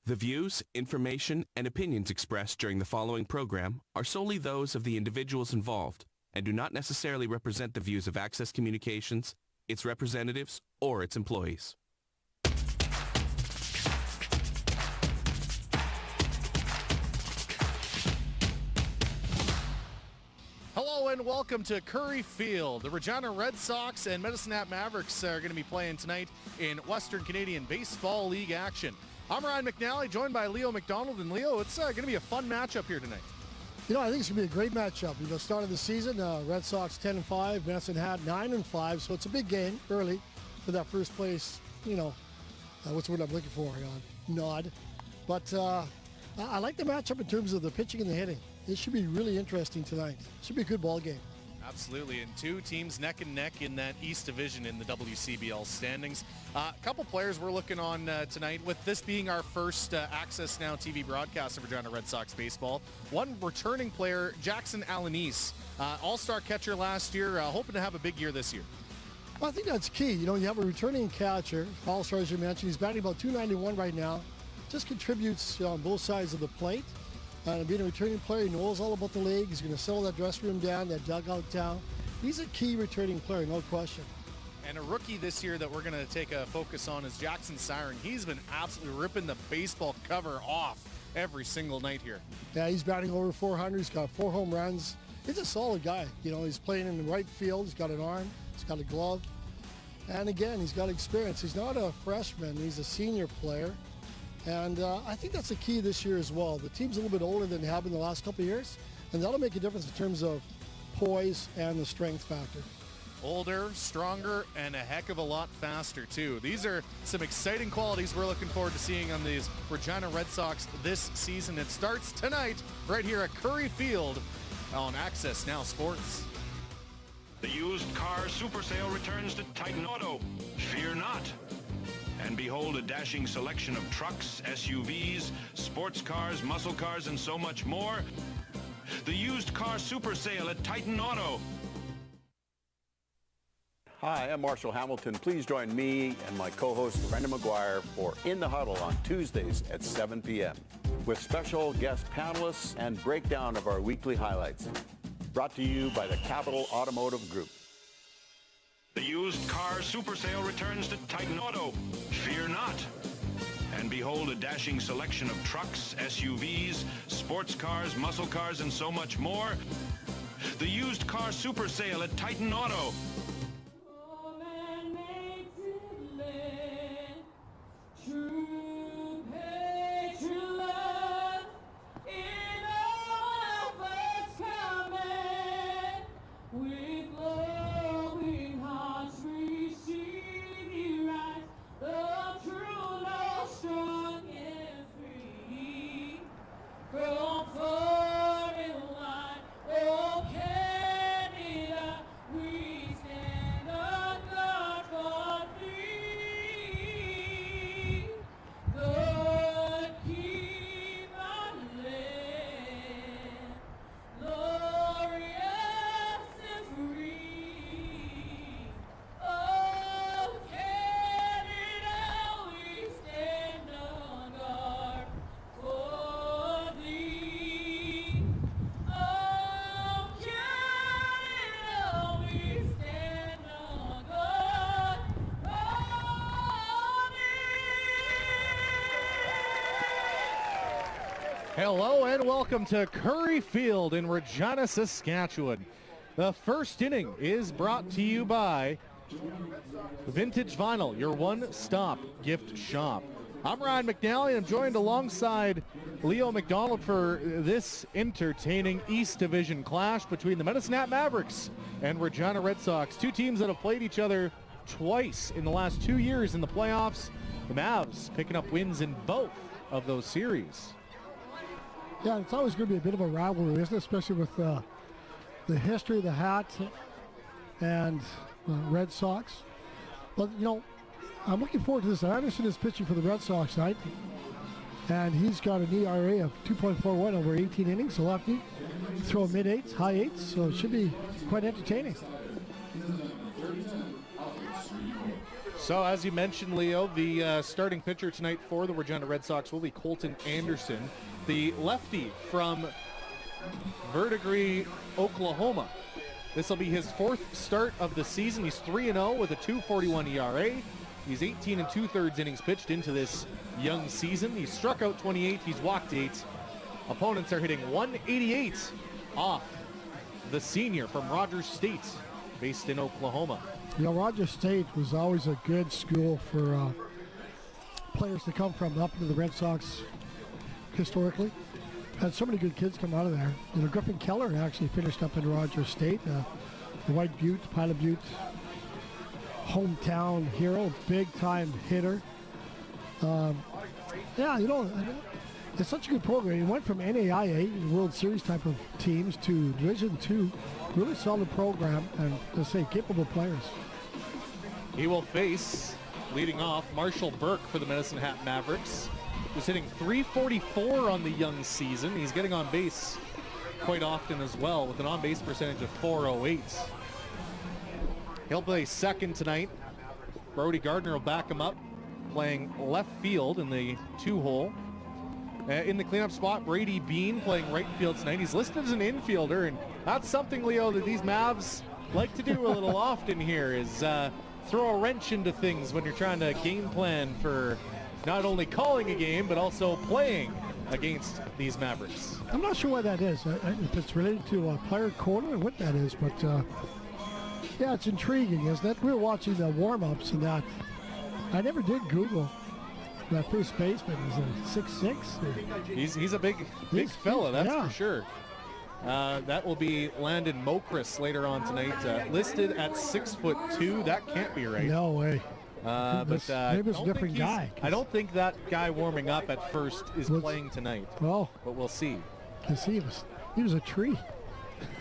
The views, information, and opinions expressed during the following program are solely those of the individuals involved and do not necessarily represent the views of Access Communications, its representatives, or its employees. Hello and welcome to Curry Field. The Regina Red Sox and Medicine Hat Mavericks are going to be playing tonight in Western Canadian Baseball League action. I'm Ryan McNally, joined by Leo McDonald. And Leo, it's going to be a fun matchup here tonight. You know, I think it's going to be a great matchup. You know, start of the season, Red Sox 10-5, Medicine Hat 9-5. So it's a big game early for that first place, you know, what's the word I'm looking for? Nod. But I like the matchup in terms of the pitching and the hitting. It should be really interesting tonight. It should be a good ball game. Absolutely, and two teams neck and neck in that East Division in the WCBL standings. A couple players we're looking on tonight, with this being our first AccessNow TV broadcast of Regina Red Sox baseball. One returning player, Jackson Alanis, all-star catcher last year, hoping to have a big year this year. Well, I think that's key. You know, you have a returning catcher, all-star as you mentioned. He's batting about .291 right now. Just contributes on both sides of the plate. And being a returning player, he knows all about the league. He's going to settle that dressing room down, that dugout down. He's a key returning player, no question. And a rookie this year that we're going to take a focus on is Jackson Siren. He's been absolutely ripping the baseball cover off every single night here. Yeah, he's batting over 400. He's got 4 home runs. He's a solid guy. You know, he's playing in the right field. He's got an arm. He's got a glove. And again, he's got experience. He's not a freshman. He's a senior player. And I think that's the key this year as well. The team's a little bit older than they have been the last couple of years, and that'll make a difference in terms of poise and the strength factor. Older, stronger, and a heck of a lot faster, too. These are some exciting qualities we're looking forward to seeing on these Regina Red Sox this season. It starts tonight right here at Curry Field on AccessNow Sports. The used car super sale returns to Titan Auto. Fear not. And behold a dashing selection of trucks, SUVs, sports cars, muscle cars, and so much more. The used car super sale at Titan Auto. Hi, I'm Marshall Hamilton. Please join me and my co-host Brenda McGuire for In the Huddle on Tuesdays at 7 p.m. with special guest panelists and breakdown of our weekly highlights. Brought to you by the Capital Automotive Group. The used car super sale returns to Titan Auto. Fear not. And behold a dashing selection of trucks, SUVs, sports cars, muscle cars, and so much more. The used car super sale at Titan Auto. Hello and welcome to Curry Field in Regina, Saskatchewan. The first inning is brought to you by Vintage Vinyl, your one-stop gift shop. I'm Ryan McNally. I'm joined alongside Leo McDonald for this entertaining East Division clash between the Medicine Hat Mavericks and Regina Red Sox. Two teams that have played each other twice in the last 2 years in the playoffs. The Mavs picking up wins in both of those series. Yeah, it's always going to be a bit of a rivalry, isn't it? Especially with the history of the Hat and Red Sox. But, you know, I'm looking forward to this. Anderson is pitching for the Red Sox tonight, and he's got an ERA of 2.41 over 18 innings, a lefty. Throw mid-8s, high 8s, so it should be quite entertaining. So as you mentioned, Leo, the starting pitcher tonight for the Regina Red Sox will be Colton Anderson, the lefty from Verdigris, Oklahoma. This will be his 4th start of the season. He's 3-0 with a 2.41 ERA. He's 18 2/3 innings pitched into this young season. He's struck out 28. He's walked 8. Opponents are hitting 188 off the senior from Rogers State, based in Oklahoma. You know, Rogers State was always a good school for players to come from up into the Red Sox historically. Had so many good kids come out of there. You know, Griffin Keller actually finished up in Rogers State. The White Butte, Pilot Butte hometown hero, big-time hitter. Yeah, you know, it's such a good program. He went from NAIA, World Series type of teams, to Division II. Really solid program, and let's say capable players. He will face, leading off, Marshall Burke for the Medicine Hat Mavericks, who's hitting .344 on the young season. He's getting on base quite often as well, with an on-base percentage of .408. He'll play second tonight. Brody Gardner will back him up, playing left field in the 2-hole. In the cleanup spot, Brady Bean playing right field tonight. He's listed as an infielder, and that's something, Leo, that these Mavs like to do a little often here, is throw a wrench into things when you're trying to game plan for not only calling a game, but also playing against these Mavericks. I'm not sure why that is, if it's related to a player quota or what that is, but yeah, it's intriguing, isn't it? We were watching the warm-ups and that. I never did Google that first baseman. Is a 6'6"? He's a big fella, that's for sure. That will be Landon Mokris later on tonight, listed at 6'2". That can't be right. No way. Maybe it's a different guy. I don't think that guy warming up at first is playing tonight. Well, but we'll see. Because he was a tree.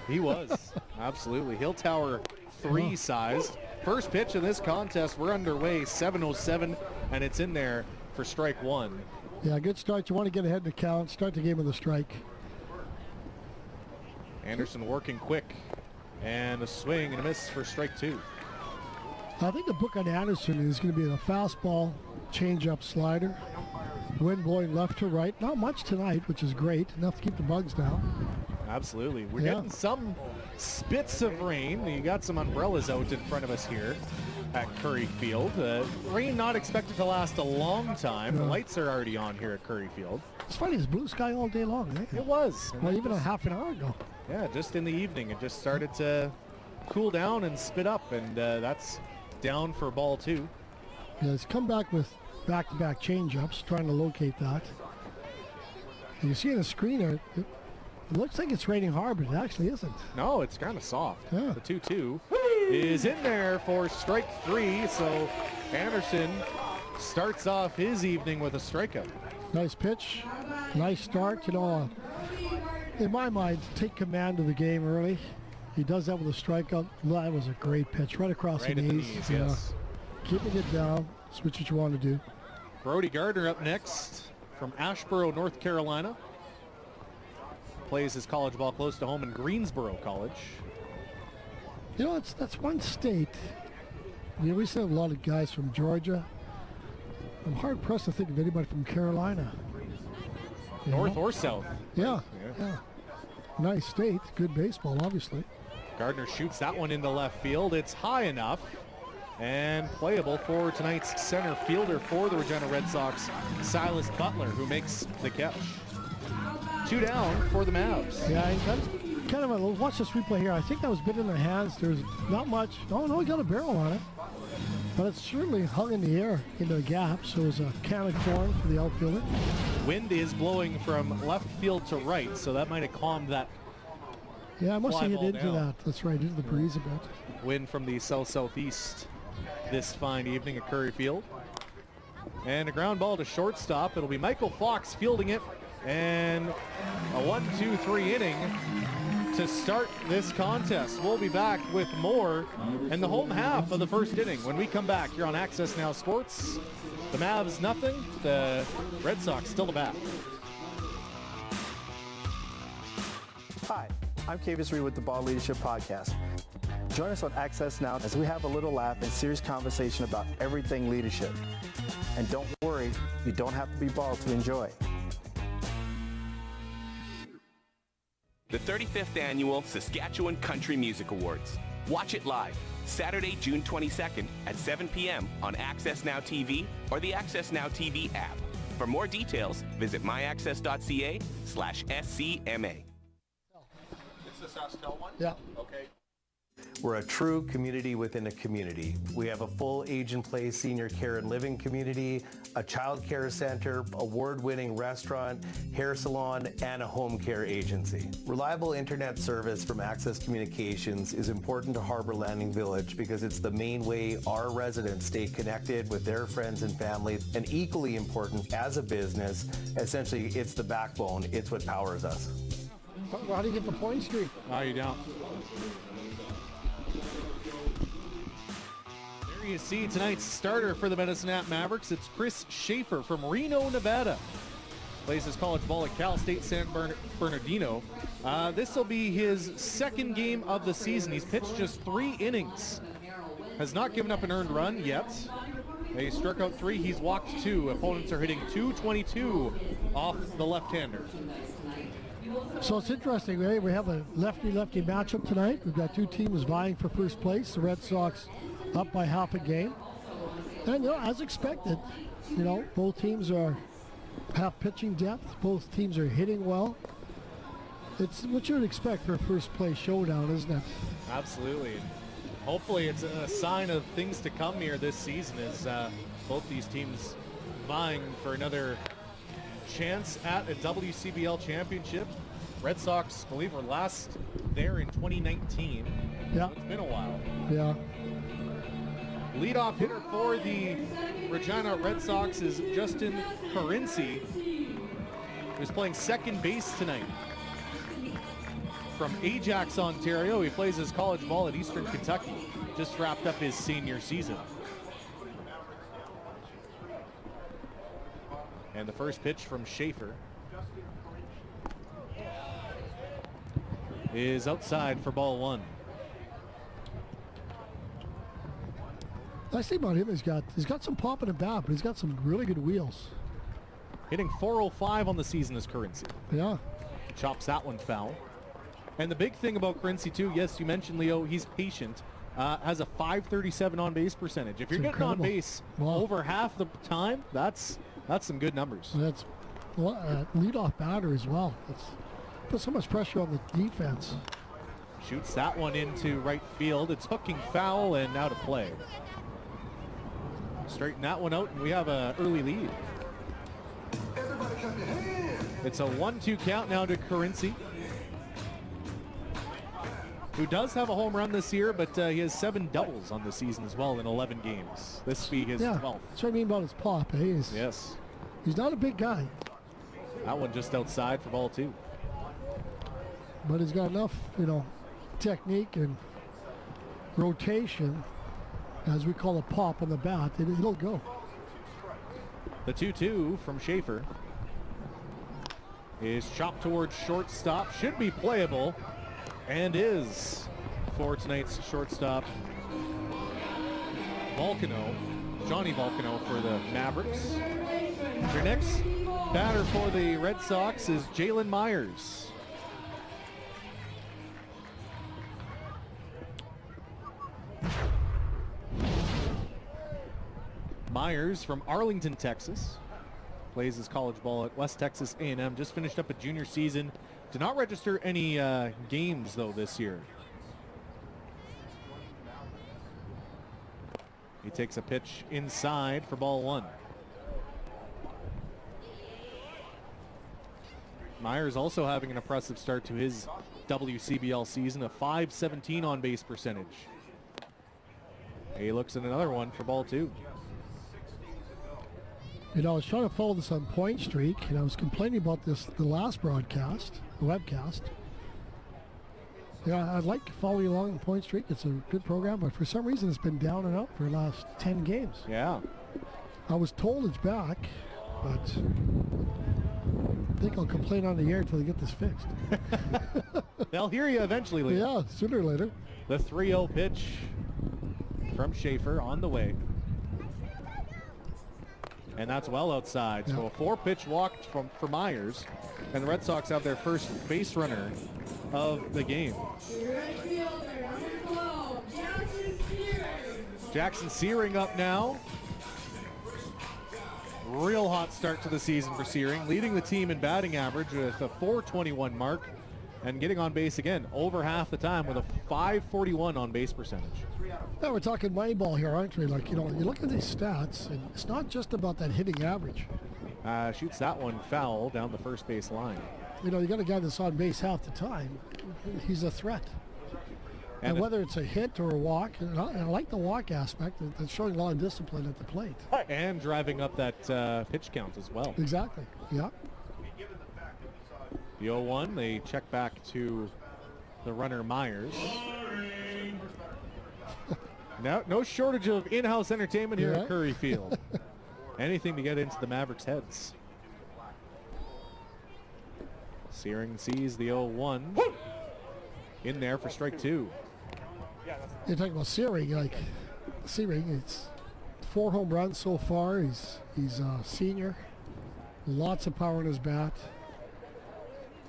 He was. Absolutely. He'll tower 3 sized. First pitch in this contest. We're underway, 7:07, and it's in there for strike 1. Yeah, good start. You want to get ahead in the count. Start the game with a strike. Anderson working quick, and a swing and a miss for strike 2. I think the book on Anderson is going to be a fastball, change-up, slider. Wind blowing left to right. Not much tonight, which is great. Enough to keep the bugs down. Absolutely. We're getting some spits of rain. You got some umbrellas out in front of us here at Curry Field. Rain not expected to last a long time. The lights are already on here at Curry Field. It's funny, it's blue sky all day long. Eh? It was. Well, even a half an hour ago. Yeah, just in the evening. It just started to cool down and spit up, and that's down for ball 2. Yeah, it's come back with back-to-back change-ups, trying to locate that. And you see on the screen, it looks like it's raining hard, but it actually isn't. No, it's kind of soft. Yeah. The 2-2 is in there for strike 3, so Anderson starts off his evening with a strikeout. Nice pitch, nice start. You know, in my mind, take command of the game early. He does that with a strikeout. That was a great pitch, right across the knees. Yes. Keeping it down, that's what you want to do. Brody Gardner up next from Asheboro, North Carolina. Plays his college ball close to home in Greensboro College. You know, that's one state. You know, we still have a lot of guys from Georgia. I'm hard pressed to think of anybody from Carolina. North or south. Yeah. Nice state, good baseball, obviously. Gardner shoots that one into left field. It's high enough and playable for tonight's center fielder for the Regina Red Sox, Silas Butler, who makes the catch. 2 down for the Mavs. Yeah, that's kind of a, watch this replay here. I think that was bit in their hands. There's not much. Oh, no, he got a barrel on it. But it's certainly hung in the air into a gap, so it was a can of corn for the outfielder. Wind is blowing from left field to right, so that might have calmed that. Yeah, I must have hit into down. that. That's right, into the breeze a bit. Wind from the south-southeast this fine evening at Curry Field. And a ground ball to shortstop. It'll be Michael Fox fielding it. And a 1-2-3 inning to start this contest. We'll be back with more in the home half of the first inning when we come back here on Access Now Sports. The Mavs nothing, the Red Sox still to bat. Hi, I'm Kavis Reed with the Ball Leadership Podcast. Join us on AccessNow as we have a little laugh and serious conversation about everything leadership. And don't worry, you don't have to be bald to enjoy. The 35th Annual Saskatchewan Country Music Awards. Watch it live, Saturday, June 22nd at 7 p.m. on AccessNow TV or the AccessNow TV app. For more details, visit myaccess.ca/SCMA. It's the Saskell one? Yeah. Okay. We're a true community within a community. We have a full age-in-play senior care and living community, a child care center, award-winning restaurant, hair salon, and a home care agency. Reliable internet service from Access Communications is important to Harbor Landing Village because it's the main way our residents stay connected with their friends and family, and equally important as a business, essentially it's the backbone, it's what powers us. How do you get the point streak? Oh, you don't. There you see tonight's starter for the Medicine Hat Mavericks. It's Chris Schaefer from Reno, Nevada. Plays his college ball at Cal State San Bernardino. This will be his second game of the season. He's pitched just 3 innings. Has not given up an earned run yet. He struck out 3, he's walked 2. Opponents are hitting .222 off the left-hander. So it's interesting, right? We have a lefty-lefty matchup tonight. We've got 2 teams vying for first place. The Red Sox up by half a game. And, as expected, both teams have pitching depth. Both teams are hitting well. It's what you would expect for a first place showdown, isn't it? Absolutely. Hopefully it's a sign of things to come here this season as both these teams vying for another chance at a WCBL championship. Red Sox, I believe, were last there in 2019. Yeah. It's been a while. Yeah. Leadoff hitter for the Regina Red Sox is Justin Carinci, who's playing second base tonight. From Ajax, Ontario, he plays his college ball at Eastern Kentucky. Just wrapped up his senior season. And the first pitch from Schaefer is outside for ball 1. Nice thing about him, he's got some pop in the bat, but he's got some really good wheels. Hitting .405 on the season is Carinci. Yeah. Chops that one foul. And the big thing about Carinci too, yes, you mentioned Leo, he's patient. Has a .537 on base percentage. If you're getting on base over half the time, that's some good numbers. That's leadoff batter as well. It's put so much pressure on the defense. Shoots that one into right field. It's hooking foul and out of play. Straighten that one out and we have an early lead. It's a 1-2 count now to Carinci, who does have a home run this year, but he has 7 doubles on the season as well in 11 games. This will be his 12th. That's what I mean about his pop. Eh? Yes. He's not a big guy. That one just outside for ball 2. But he's got enough, technique and rotation, as we call a pop on the bat, it'll go. The 2-2 from Schaefer is chopped towards shortstop. Should be playable. And is for tonight's shortstop, Johnny Volcano for the Mavericks. Your next batter for the Red Sox is Jalen Myers. Myers from Arlington, Texas. Plays his college ball at West Texas A&M. Just finished up a junior season. Did not register any games, though, this year. He takes a pitch inside for ball 1. Myers also having an impressive start to his WCBL season, a .517 on base percentage. He looks at another one for ball 2. I was trying to follow this on point streak, and I was complaining about this the last broadcast, the webcast. I'd like following along the point streak. It's a good program, but for some reason it's been down and up for the last 10 games. Yeah. I was told it's back, but I think I'll complain on the air until they get this fixed. They'll hear you eventually, Leo. Yeah, sooner or later. The 3-0 pitch from Schaefer on the way. And that's well outside. So a 4-pitch walk for Myers. And the Red Sox have their first base runner of the game. Jackson Searing up now. Real hot start to the season for Searing, leading the team in batting average with a .421 mark and getting on base again over half the time with a .541 on base percentage. Yeah, we're talking Moneyball here, aren't we? Like, you know, you look at these stats, and it's not just about that hitting average. Shoots that one foul down the first base line. You know, you got a guy that's on base half the time. He's a threat. And whether it's a hit or a walk, and I like the walk aspect, that's showing a lot of discipline at the plate. And driving up that pitch count as well. Exactly, yeah. The 0-1, they check back to the runner Myers. No shortage of in-house entertainment here at Curry Field. Anything to get into the Mavericks' heads. Searing sees the 0-1 in there for strike 2. You're talking about Searing, like Searing, it's 4 home runs so far. He's a senior, lots of power in his bat.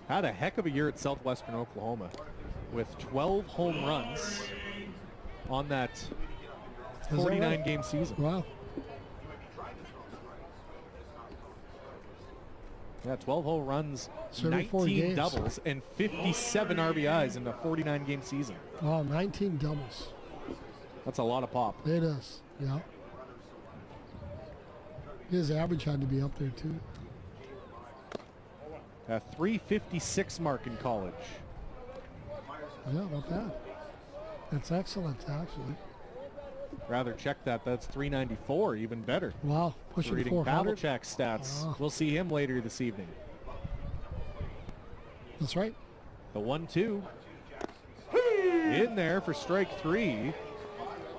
Had a heck of a year at Southwestern Oklahoma with 12 home runs on that 49-game season. Wow. Yeah, 12 home runs, 34 19 games. doubles, and 57 RBIs in a 49-game season. Wow, 19 doubles. That's a lot of pop. It is, yeah. His average had to be up there, too. A .356 mark in college. Yeah, not bad. That's excellent, actually. Rather check that. That's .394, even better. Wow, pushing reading 400. Pavlicek's stats. Oh. We'll see him later this evening. That's right. The 1-2. In there for strike 3.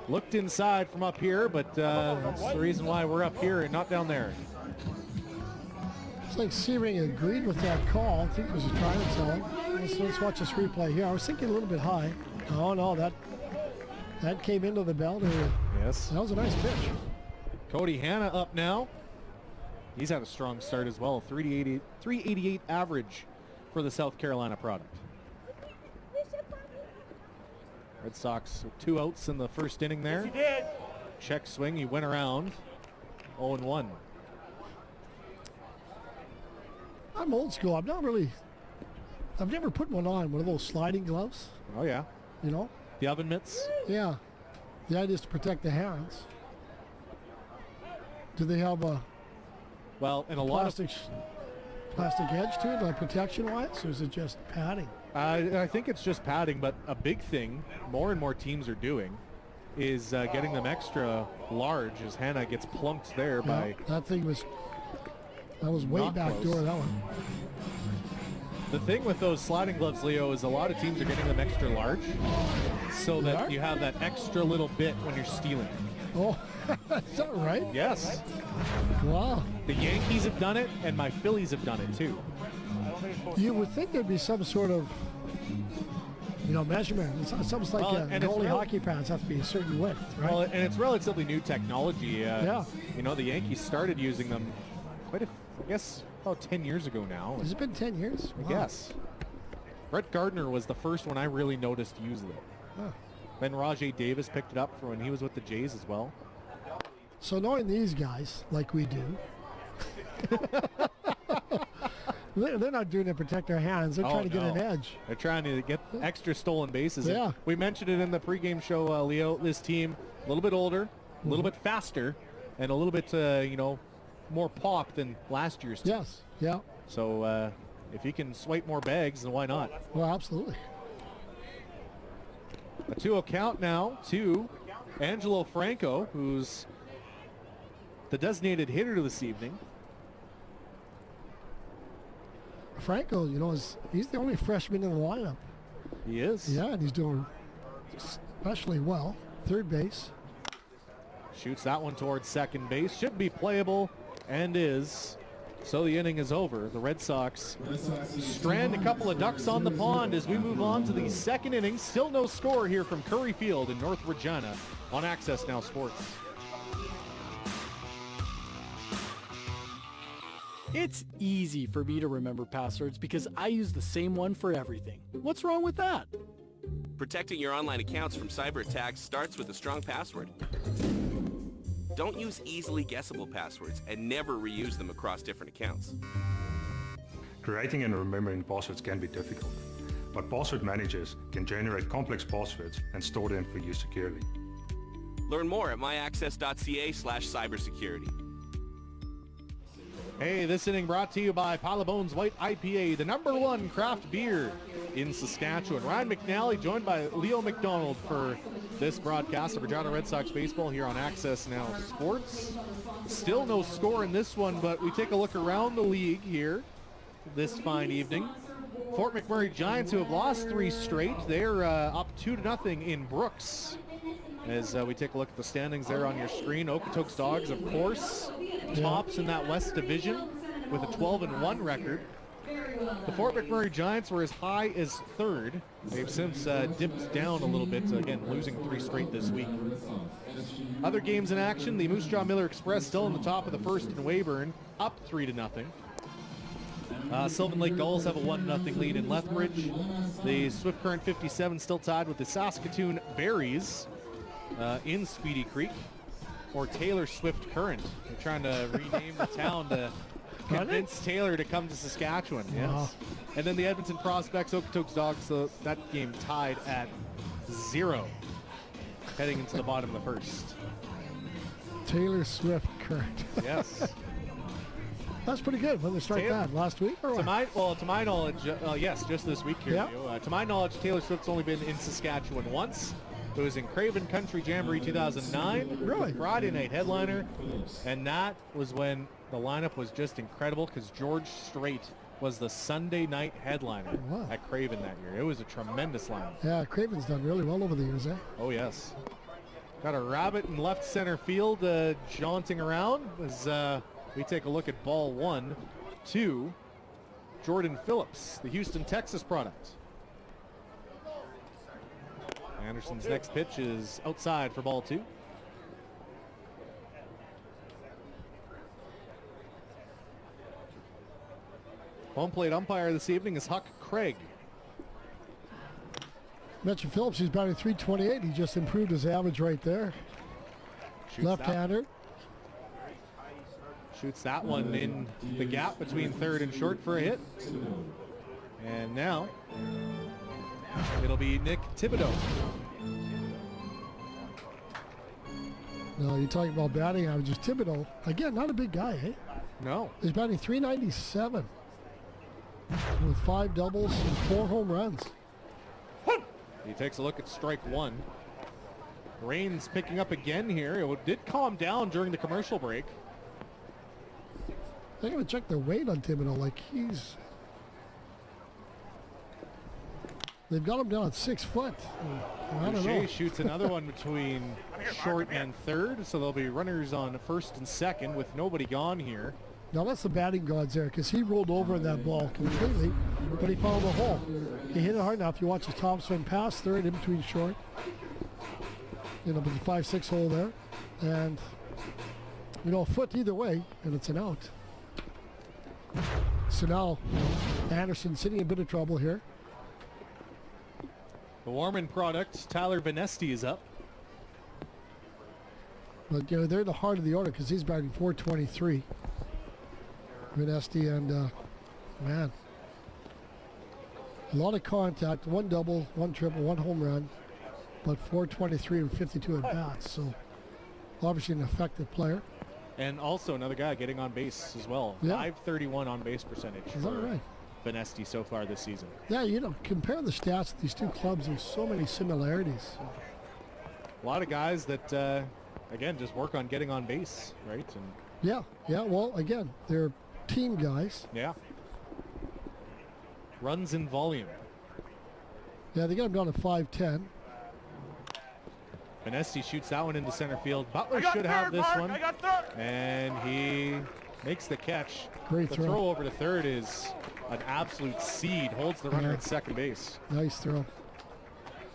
Looked inside from up here, but that's the reason why we're up here and not down there. It's like Searing agreed with that call. I think it was a try to tell him. Let's watch this replay here. I was thinking a little bit high. Oh, no, that came into the belt area. Yes. That was a nice pitch. Cody Hanna up now. He's had a strong start as well. 388 average for the South Carolina product. Red Sox with 2 outs in the first inning there. Yes, he did. Check swing. He went around. 0-1. I'm old school. I've never put one of those sliding gloves. Oh, yeah. You know? The oven mitts? Yeah. The idea is to protect the hands. Do they have a plastic edge to it, like protection-wise, or is it just padding? I think it's just padding, but a big thing more and more teams are doing is getting them extra large as Hanna gets plunked there by... That was way back close. door, that one. The thing with those sliding gloves, Leo, is a lot of teams are getting them extra large so that you have that extra little bit when you're stealing. Oh, is that right? Yes. Wow. The Yankees have done it, and my Phillies have done it too. You would think there'd be some sort of, measurement. It's almost like goalie hockey pads have to be a certain width, right? Well, and it's relatively new technology. Yeah. The Yankees started using them about 10 years ago now. Has it been 10 years? I guess. Brett Gardner was the first one I really noticed use it. Huh. Then Rajay Davis picked it up for when he was with the Jays as well. So knowing these guys, like we do, they're not doing it to protect their hands. They're trying to get an edge. They're trying to get extra stolen bases. Yeah. We mentioned it in the pregame show, Leo. This team, a little bit older, a little bit faster, and a little bit, more pop than last year's team. Yes, yeah. So if you can swipe more bags, then why not? Well, absolutely. A 2-0 count now to Angelo Franco, who's the designated hitter this evening. Franco, he's the only freshman in the lineup. He is. Yeah, and he's doing especially well. Third base. Shoots that one towards second base. Should be playable and is. So the inning is over. The Red Sox strand a couple of ducks on the pond as we move on to the second inning. Still no score here from Curry Field in North Regina on AccessNow Sports. It's easy for me to remember passwords because I use the same one for everything. What's wrong with that? Protecting your online accounts from cyber attacks starts with a strong password. Don't use easily guessable passwords and never reuse them across different accounts. Creating and remembering passwords can be difficult, but password managers can generate complex passwords and store them for you securely. Learn more at myaccess.ca/cybersecurity. Hey, this inning brought to you by Palabone's White IPA, the #1 craft beer in Saskatchewan. Ryan McNally joined by Leo McDonald for this broadcast of Regina Red Sox baseball here on AccessNow Sports. Still no score in this one, but we take a look around the league here this fine evening. Fort McMurray Giants, who have lost 3 straight, they're up 2-0 in Brooks. As we take a look at the standings there on your screen, Okotoks Dogs, of course, tops in that West Division with a 12-1 record. The Fort McMurray Giants were as high as 3rd. They've since dipped down a little bit, again, losing 3 straight this week. Other games in action, the Moose Jaw Miller Express still in the top of the first in Weyburn, up 3-0. Sylvan Lake Gulls have a 1-0 lead in Lethbridge. The Swift Current 57 still tied with the Saskatoon Berries in Speedy Creek, or Taylor Swift Current. They're trying to rename the town to convince Taylor to come to Saskatchewan. Yes. Wow. And then the Edmonton Prospects, Okotoks Dogs, so that game tied at 0, heading into the bottom of the first. Taylor Swift Current. Yes. That's pretty good. When they start that last week or what? To my knowledge, yes, just this week here. Yep. To my knowledge, Taylor Swift's only been in Saskatchewan once. It was in Craven Country Jamboree 2009. Really? Friday night headliner. And that was when the lineup was just incredible because George Strait was the Sunday night headliner at Craven that year. It was a tremendous lineup. Yeah, Craven's done really well over the years, eh? Oh, yes. Got a rabbit in left center field jaunting around as we take a look at ball 1 to Jordan Phillips, the Houston, Texas product. Anderson's next pitch is outside for ball 2. Home plate umpire this evening is Huck Craig. Mentioned Phillips, he's batting .328. He just improved his average right there. Left-hander. Shoots that one in the gap between third and short for a hit. And now it'll be Nick Thibodeau. No, you're talking about batting averages. Thibodeau, again, not a big guy, eh? No. He's batting .397 with 5 doubles and 4 home runs. He takes a look at strike 1. Rain's picking up again here. It did calm down during the commercial break. They're going to check their weight on Thibodeau. Like they've got him down at 6 foot. I don't know. Shoots another one between short and third, so there'll be runners on first and second with nobody gone here. Now that's the batting gods there, because he rolled over in that ball completely, but he found the hole. He hit it hard enough. You watch his top swing past third in between short. You know, but the 5-6 hole there. And, you know, a foot either way, and it's an out. So now Anderson sitting in a bit of trouble here. The Warman product, Tyler Venesti, is up. But, you know, they're the heart of the order because he's batting .423. Venesti and, man, a lot of contact. 1 double, 1 triple, 1 home run, but .423 and 52 at bats. So, obviously an effective player. And also another guy getting on base as well. Yeah. .531 on base percentage. Is that right? Venesti so far this season. Yeah, you know, compare the stats of these two clubs. There's so many similarities. A lot of guys that, again, just work on getting on base, right? And yeah. Well, again, they're team guys. yeah. Runs in volume. Yeah, they got him down to 5'10". Venesti shoots that one into center field. Butler should have this one. And he makes the catch. Great the throw. throw over to third is an absolute seed. Holds the runner at second base. Nice throw.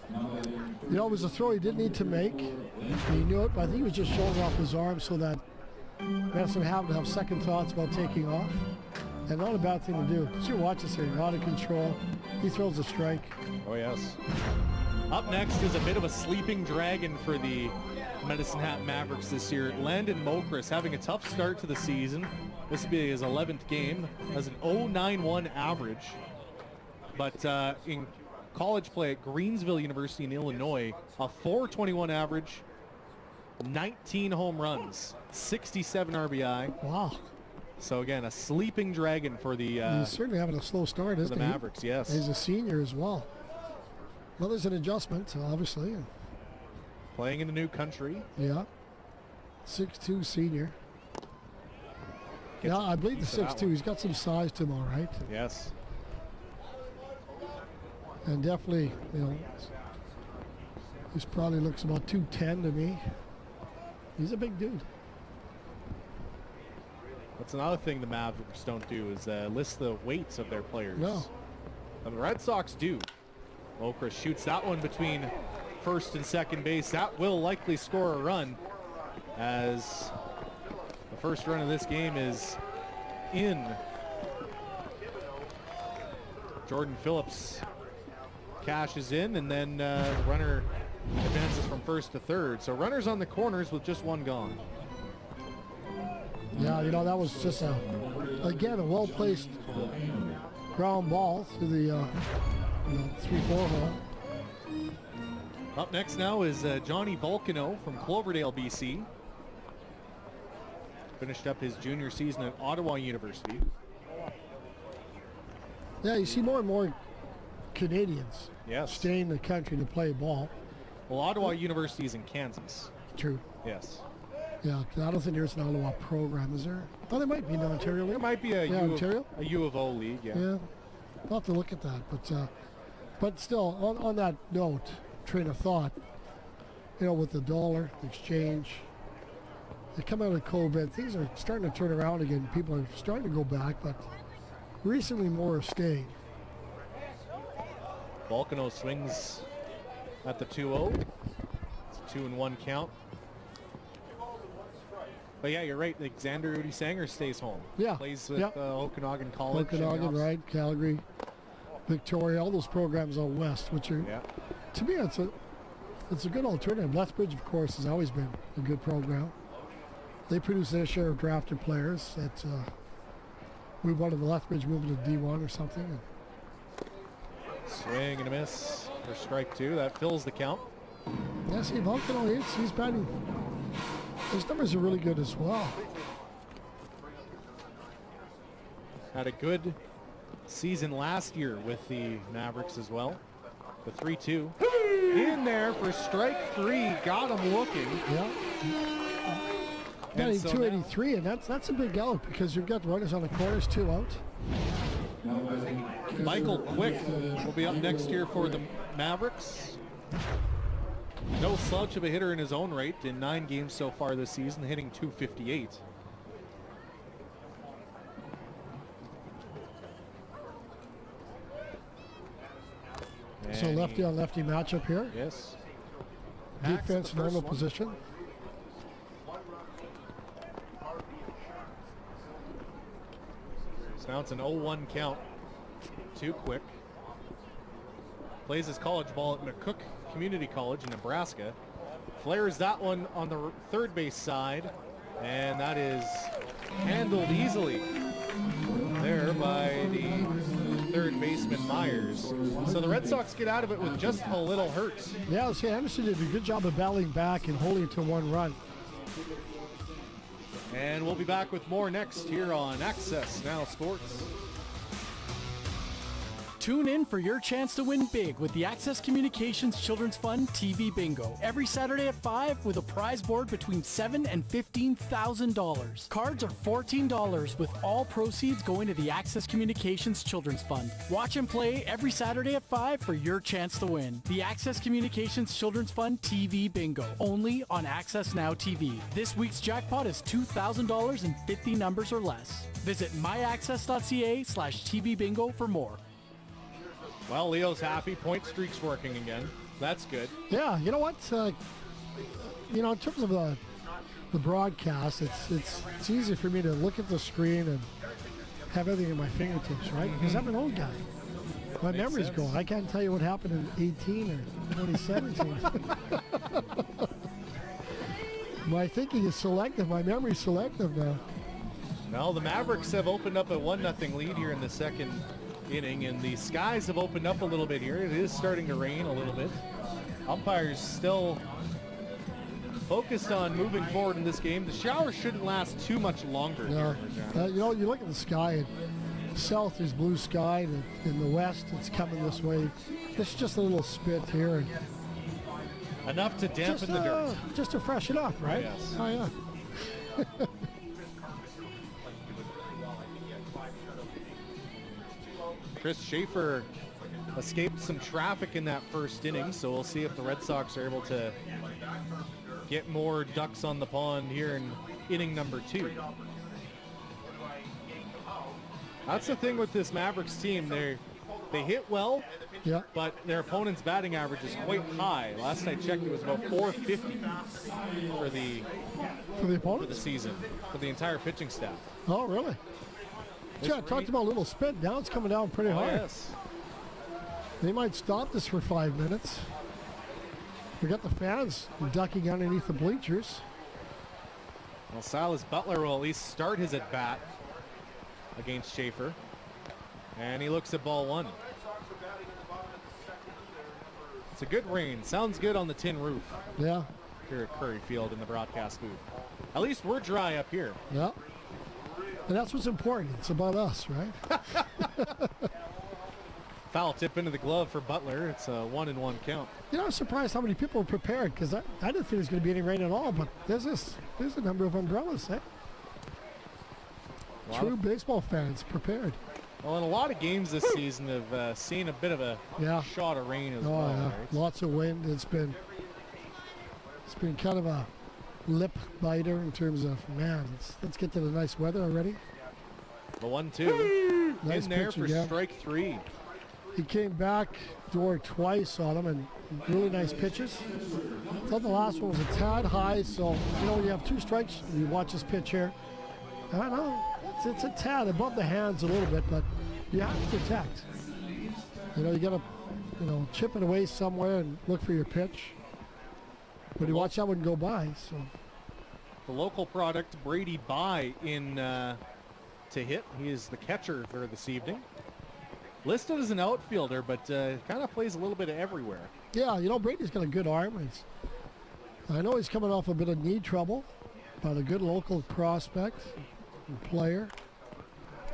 You know, it was a throw he didn't need to make. He knew it, but I think he was just showing off his arm so that Madison happened to have second thoughts about taking off. And not a bad thing to do. As you watch this here, out of control. He throws a strike. Oh, yes. Up next is a bit of a sleeping dragon for the Medicine Hat Mavericks this year. Landon Mokris having a tough start to the season. This will be his 11th game. Has an 0.91 average. But in college play at Greensville University in Illinois, a 4.21 average, 19 home runs, 67 RBI. Wow. So again, a sleeping dragon for the he's certainly having a slow start, isn't the he? Mavericks, yes. He's a senior as well. Well, there's an adjustment, obviously. Playing in a new country. Yeah. 6'2" senior. Gets Yeah, I believe the piece of that 6'2". He's got some size to him, all right. Yes. And definitely, you know, this probably looks about 210 to me. He's a big dude. That's another thing the Mavericks don't do is list the weights of their players. No. And the Red Sox do. Mokris shoots that one between first and second base. That will likely score a run, as the first run of this game is in. Jordan Phillips cashes in, and then the runner advances from first to third. So runners on the corners with just one gone. Yeah, you know, that was just again, a well-placed ground ball to the 3-4 hole. Up next now is Johnny Volcano from Cloverdale, BC. Finished up his junior season at Ottawa University. Yeah, you see more and more Canadians Yes. stay in the country to play ball. Well, Ottawa University is in Kansas. True. Yes. Yeah, 'cause I don't think there's an Ottawa program, is there? Oh, there might be in the Ontario League. There might be a Ontario? a U of O league, yeah. Yeah, I'll have to look at that. But still, on that note, train of thought, you know, with the dollar, the exchange, they come out of COVID, things are starting to turn around again. People are starting to go back, but recently more are staying. Volcano swings at the 2-0. It's a 2-1 count. But yeah, you're right. Xander Udi Sanger stays home. Yeah. Plays with Yep. Okanagan College. Okanagan, right? Calgary, Victoria, all those programs out west, which are, Yeah. to me, it's a good alternative. Lethbridge, of course, has always been a good program. They produce their share of drafted players. That we wanted the Lethbridge moving to D1 or something. Swing and a miss for strike two. That fills the count. Yeah, see, Volcano, he's batting. His numbers are really good as well. Had a good season last year with the Mavericks as well. The 3-2. In there for strike three. Got him looking. Yeah. And Batting so 283, and that's a big out because you've got runners on the corners, 2 out. Michael Quick will be up next year for the Mavericks. No slouch of a hitter in his own right in 9 games so far this season, hitting .258. So lefty on lefty matchup here. Yes. Defense normal position. So now it's an 0-1 count. Too quick. Plays his college ball at McCook Community College in Nebraska. Flares that one on the third base side, and that is handled easily there by the third baseman Myers. So the Red Sox get out of it with just a little hurt. Yeah, see, Anderson did a good job of battling back and holding it to 1 run. And we'll be back with more next here on Access Now Sports. Tune in for your chance to win big with the Access Communications Children's Fund TV Bingo every Saturday at 5 with a prize board between $7,000 and $15,000. Cards are $14 with all proceeds going to the Access Communications Children's Fund. Watch and play every Saturday at 5 for your chance to win. The Access Communications Children's Fund TV Bingo, only on AccessNow TV. This week's jackpot is $2,000 and 50 numbers or less. Visit myaccess.ca/TV Bingo for more. Well, Leo's happy. Point streak's working again. That's good. Yeah, you know what? In terms of the broadcast, it's easy for me to look at the screen and have everything at my fingertips, right? Because I'm an old guy. My memory's going. I can't tell you what happened in 18 or 2017. My thinking is selective. My memory's selective now. Well, the Mavericks have opened up a 1-0 lead here in the second inning, and the skies have opened up a little bit here. It is starting to rain a little bit. Umpires still focused on moving forward in this game. The shower shouldn't last too much longer. No. You look at the sky, and south is blue sky, and in the west it's coming this way. It's just a little spit here. And enough to dampen the dirt. Just to freshen up, right? Yes. Oh, yeah. Chris Schaefer escaped some traffic in that first inning, so we'll see if the Red Sox are able to get more ducks on the pond here in inning number 2. That's the thing with this Mavericks team. They hit well, yeah, but their opponent's batting average is quite high. Last I checked, it was about 450 for the opponent? For the season, for the entire pitching staff. Oh, really? Yeah, I talked about a little spit. Now it's coming down pretty hard. Yes. They might stop this for 5 minutes. We got the fans ducking underneath the bleachers. Well, Silas Butler will at least start his at-bat against Schaefer. And he looks at ball 1. It's a good rain. Sounds good on the tin roof. Yeah. Here at Curry Field in the broadcast booth. At least we're dry up here. Yeah. And that's what's important. It's about us, right? Foul tip into the glove for Butler. It's a 1-1 count. You know, I'm surprised how many people are prepared, because I didn't think there was going to be any rain at all, but there's a number of umbrellas, eh? True baseball fans prepared. Well, in a lot of games this season have seen a bit of a shot of rain as well. Yeah. Right? Lots of wind. It's been kind of a lip biter in terms of, man, let's get to the nice weather already. The 1-2 nice in there pitch for again. strike 3. He came back, door twice on him, and really nice pitches. I thought the last one was a tad high, so when you have 2 strikes, you watch this pitch here. I don't know, it's a tad above the hands a little bit, but you have to protect. You got to, chip it away somewhere and look for your pitch. But you watch that one go by. So the local product, Brady Bye, in to hit. He is the catcher for this evening. Listed as an outfielder, but kind of plays a little bit of everywhere. Yeah, Brady's got a good arm. I know he's coming off a bit of knee trouble, but a good local prospect and player.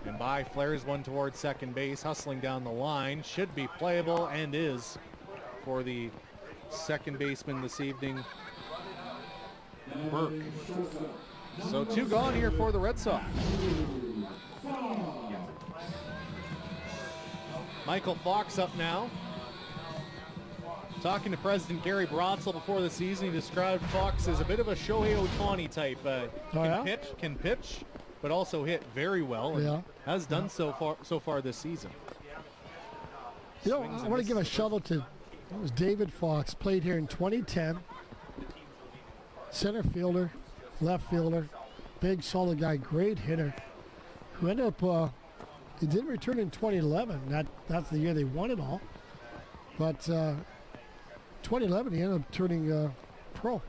And Bye flares one towards second base, hustling down the line. Should be playable, and is, for the second baseman this evening, Burke. So 2 gone here for the Red Sox. Michael Fox up now. Talking to President Gary Brotzel before the season, he described Fox as a bit of a Shohei Ohtani type. Can pitch, but also hit very well, and has done so far this season. I want to give a shout out to David Fox. Played here in 2010. Center fielder, left fielder, big solid guy, great hitter. Who ended up, he did return in 2011. That's the year they won it all. But 2011 he ended up turning pro.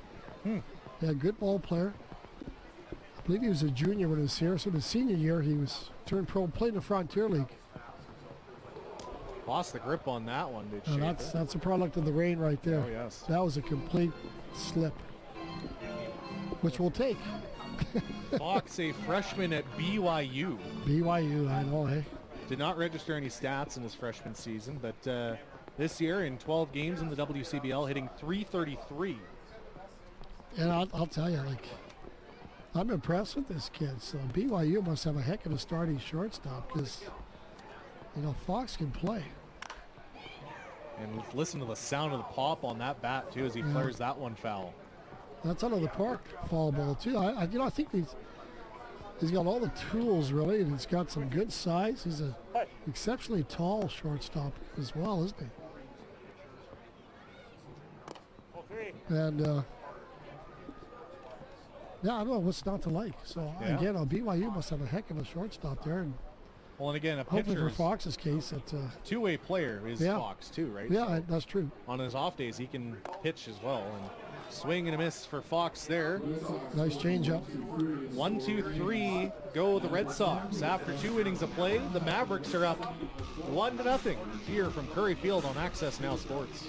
Yeah, good ball player. I believe he was a junior when he was here. So his senior year he was turned pro, played in the Frontier League. Lost the grip on that one, did she? That's a product of the rain right there. Oh, yes. That was a complete slip, which we'll take. Fox, a freshman at BYU. BYU, I know, eh? Did not register any stats in his freshman season, but this year in 12 games in the WCBL, hitting .333. And I'll tell you, like, I'm impressed with this kid. So BYU must have a heck of a starting shortstop because, you know, Fox can play. And listen to the sound of the pop on that bat, too, as he flares that one foul. That's out of the park foul ball, too. I think he's got all the tools, really, and he's got some good size. He's an exceptionally tall shortstop as well, isn't he? And, yeah, I don't know what's not to like. So, again, BYU must have a heck of a shortstop there. And well, and again, a hopefully pitcher, for Fox's case, it's a two-way player is Fox, too, right? Yeah, so that's true. on his off days, he can pitch as well. And swing and a miss for Fox there. Nice changeup. 1, 2, 3 go the Red Sox. After 2 innings of play, the Mavericks are up 1-0 here from Curry Field on Access Now Sports.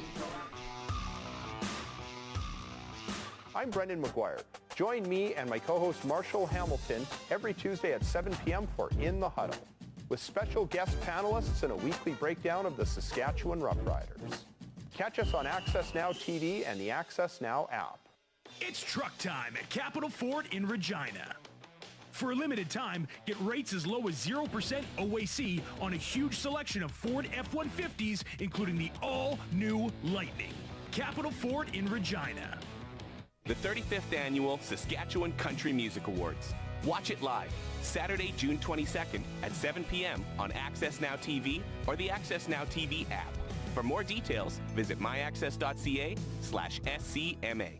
I'm Brendan McGuire. Join me and my co-host Marshall Hamilton every Tuesday at 7 p.m. for In the Huddle, with special guest panelists and a weekly breakdown of the Saskatchewan Roughriders. Catch us on AccessNow TV and the AccessNow app. It's truck time at Capital Ford in Regina. For a limited time, get rates as low as 0% OAC on a huge selection of Ford F-150s, including the all-new Lightning. Capital Ford in Regina. The 35th Annual Saskatchewan Country Music Awards. Watch it live, Saturday, June 22nd at 7 p.m. on AccessNow TV or the AccessNow TV app. For more details, visit myaccess.ca/SCMA.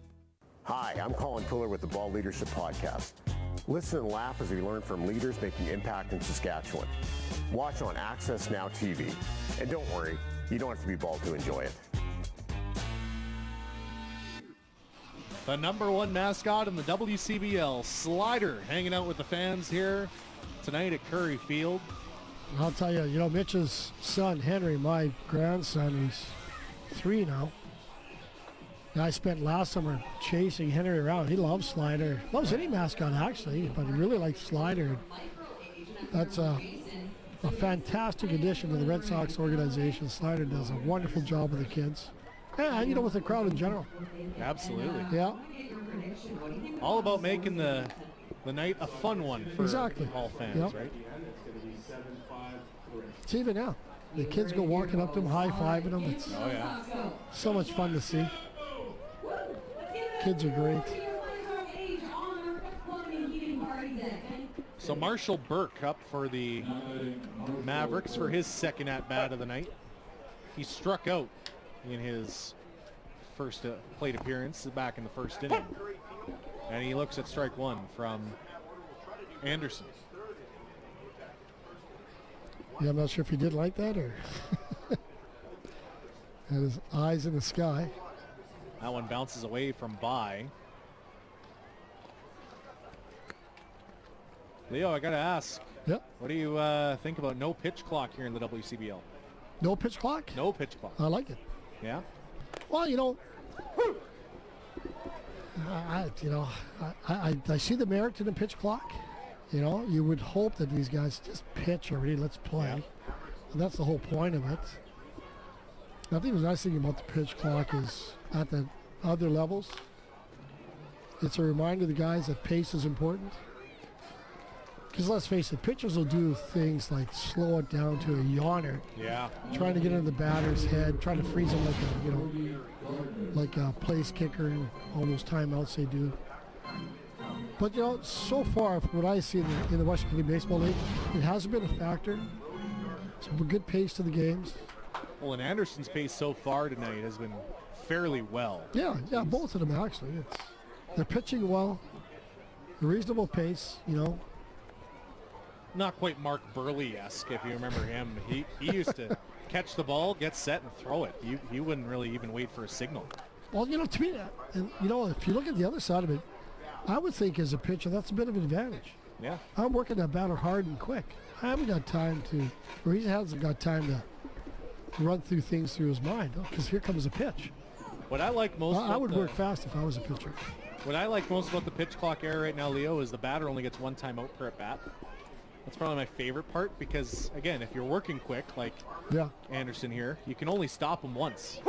Hi, I'm Colin Fuller with the Ball Leadership Podcast. Listen and laugh as we learn from leaders making impact in Saskatchewan. Watch on AccessNow TV. And don't worry, you don't have to be bald to enjoy it. The #1 mascot in the WCBL, Slider, hanging out with the fans here tonight at Curry Field. I'll tell you, Mitch's son, Henry, my grandson, he's 3 now. And I spent last summer chasing Henry around. He loves Slider. Loves any mascot, actually, but he really likes Slider. That's a fantastic addition to the Red Sox organization. Slider does a wonderful job with the kids. And, with the crowd in general. Absolutely. Yeah. All about making the night a fun one for all fans, right? It's even now. The kids go walking up to him, high-fiving him. It's so much fun to see. Kids are great. So Marshall Burke up for the Mavericks for his second at-bat of the night. He struck out in his first plate appearance back in the first inning. And he looks at strike one from Anderson. Yeah, I'm not sure if he did like that or had his eyes in the sky. That one bounces away from By. Leo, I got to ask. Yep. What do you think about no pitch clock here in the WCBL? No pitch clock? No pitch clock. I like it. Yeah? Well, I see the merit in the pitch clock. You would hope that these guys just pitch already. Let's play. Yeah. And that's the whole point of it. I think the nice thing about the pitch clock is at the other levels, it's a reminder to the guys that pace is important. Because let's face it, pitchers will do things like slow it down to a yawner. Yeah. Trying to get into the batter's head, trying to freeze them like a place kicker and all those timeouts they do. But so far from what I see in the Western Canadian Baseball League, it hasn't been a factor. It's a good pace to the games. Well, and Anderson's pace so far tonight has been fairly well. Yeah, both of them actually. They're pitching well, a reasonable pace, Not quite Mark Burley-esque, if you remember him. He used to catch the ball, get set, and throw it. He wouldn't really even wait for a signal. Well, to me, and if you look at the other side of it, I would think as a pitcher, that's a bit of an advantage. Yeah. I'm working that batter hard and quick. I haven't got time or he hasn't got time to run through things through his mind, because here comes a pitch. What I like most I would work fast if I was a pitcher. What I like most about the pitch clock era right now, Leo, is the batter only gets one timeout per at bat. That's probably my favorite part because, again, if you're working quick, like Anderson here, you can only stop him once.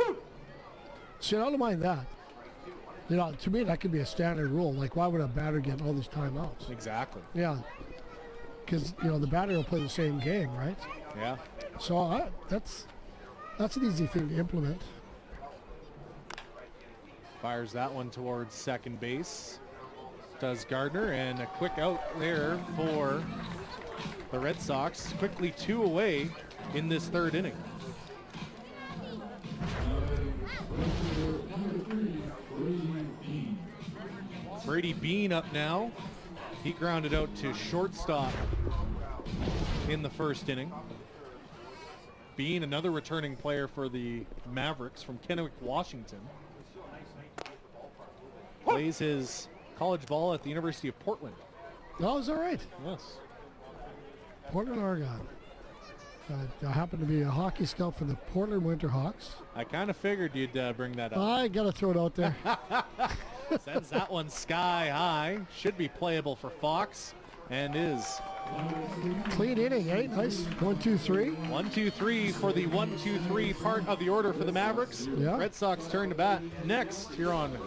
See, I don't mind that. You know, to me, that could be a standard rule. Like, why would a batter get all these timeouts? Exactly. Yeah. Because, you know, the batter will play the same game, right? Yeah. So that's an easy thing to implement. Fires that one towards second base. Does Gardner, and a quick out there for the Red Sox. Quickly 2 away in this third inning. Brady Bean up now. He grounded out to shortstop in the first inning. Bean, another returning player for the Mavericks from Kennewick, Washington. Plays his college ball at the University of Portland. Oh, is that right? Yes. Portland, Oregon. I happen to be a hockey scout for the Portland Winterhawks. I kind of figured you'd bring that up. I got to throw it out there. Sends that one sky high. Should be playable for Fox, and is. Clean inning, eh? Nice. 1, 2, 3. 1, 2, 3 for the 1, 2, 3 part of the order for the Mavericks. Yeah. Red Sox turn to bat next here on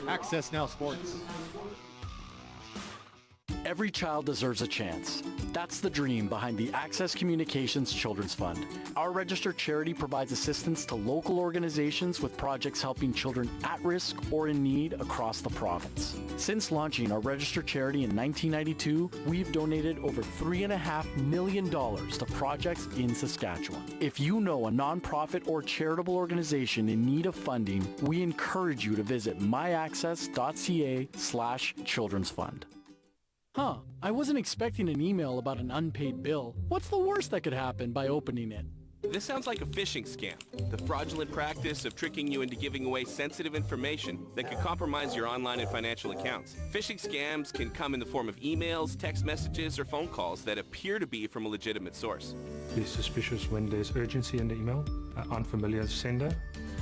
Access Now Sports. Every child deserves a chance. That's the dream behind the Access Communications Children's Fund. Our registered charity provides assistance to local organizations with projects helping children at risk or in need across the province. Since launching our registered charity in 1992, we've donated over $3.5 million to projects in Saskatchewan. If you know a nonprofit or charitable organization in need of funding, we encourage you to visit myaccess.ca/children's fund. Huh, I wasn't expecting an email about an unpaid bill. What's the worst that could happen by opening it? This sounds like a phishing scam, the fraudulent practice of tricking you into giving away sensitive information that could compromise your online and financial accounts. Phishing scams can come in the form of emails, text messages, or phone calls that appear to be from a legitimate source. Be suspicious when there's urgency in the email, unfamiliar sender,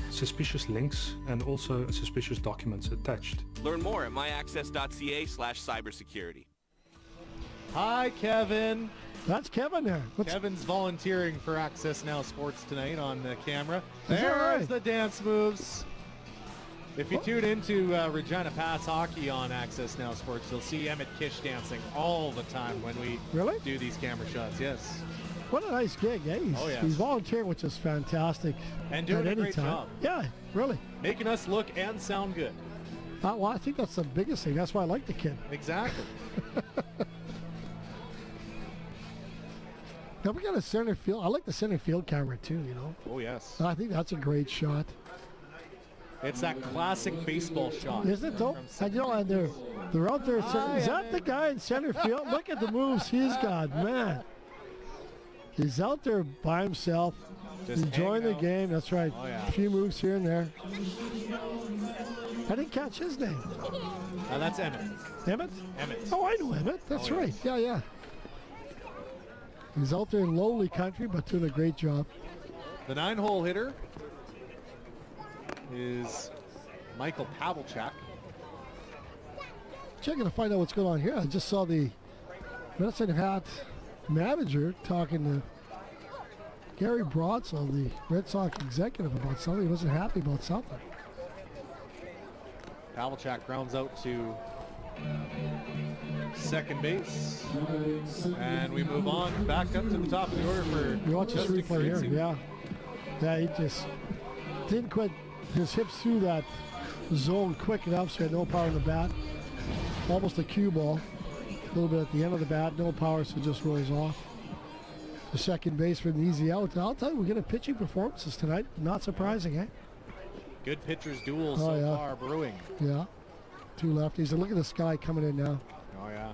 suspicious links, and also suspicious documents attached. Learn more at myaccess.ca/cybersecurity. Hi, Kevin. That's Kevin there. Kevin's volunteering for Access Now Sports tonight on the camera. Is that There's right? the dance moves. If you tune into Regina Pass Hockey on Access Now Sports, you'll see Emmett Kish dancing all the time when we do these camera shots. Yes. What a nice gig, eh? He's volunteering, which is fantastic. And doing at a any great time. job. Yeah, really. Making us look and sound good. Well, I think that's the biggest thing. That's why I like the kid. Exactly. Now we got a center field. I like the center field camera too, you know. Oh, yes. I think that's a great shot. It's that classic baseball shot. Isn't it though? And you know, and they're out there. Is that the guy in center field? Look at the moves he's got, man. He's out there by himself, just enjoying the game. That's right. Oh, yeah. A few moves here and there. I didn't catch his name. That's Emmett. Emmett? Emmett. Oh, I know Emmett. That's right. Yeah, yeah. He's out there in lowly country, but doing a great job. The 9-hole hitter is Michael Pavelchak. Checking to find out what's going on here. I just saw the Medicine Hat manager talking to Gary Broadsell, the Red Sox executive, about something. He wasn't happy about something. Pavelchak grounds out to second base. And we move on back up to the top of the order for You watch this Justin replay here. Kritzy. Yeah. Yeah, he just didn't quite his hips through that zone quick enough, so he had no power in the bat. Almost a cue ball. A little bit at the end of the bat, no power, so it just rolls off. The second base for an easy out. I'll tell you, we're getting pitching performances tonight. Not surprising, eh? Good pitchers duel Oh, so yeah. far brewing. Yeah. Two lefties. And look at the sky coming in now. Oh, yeah.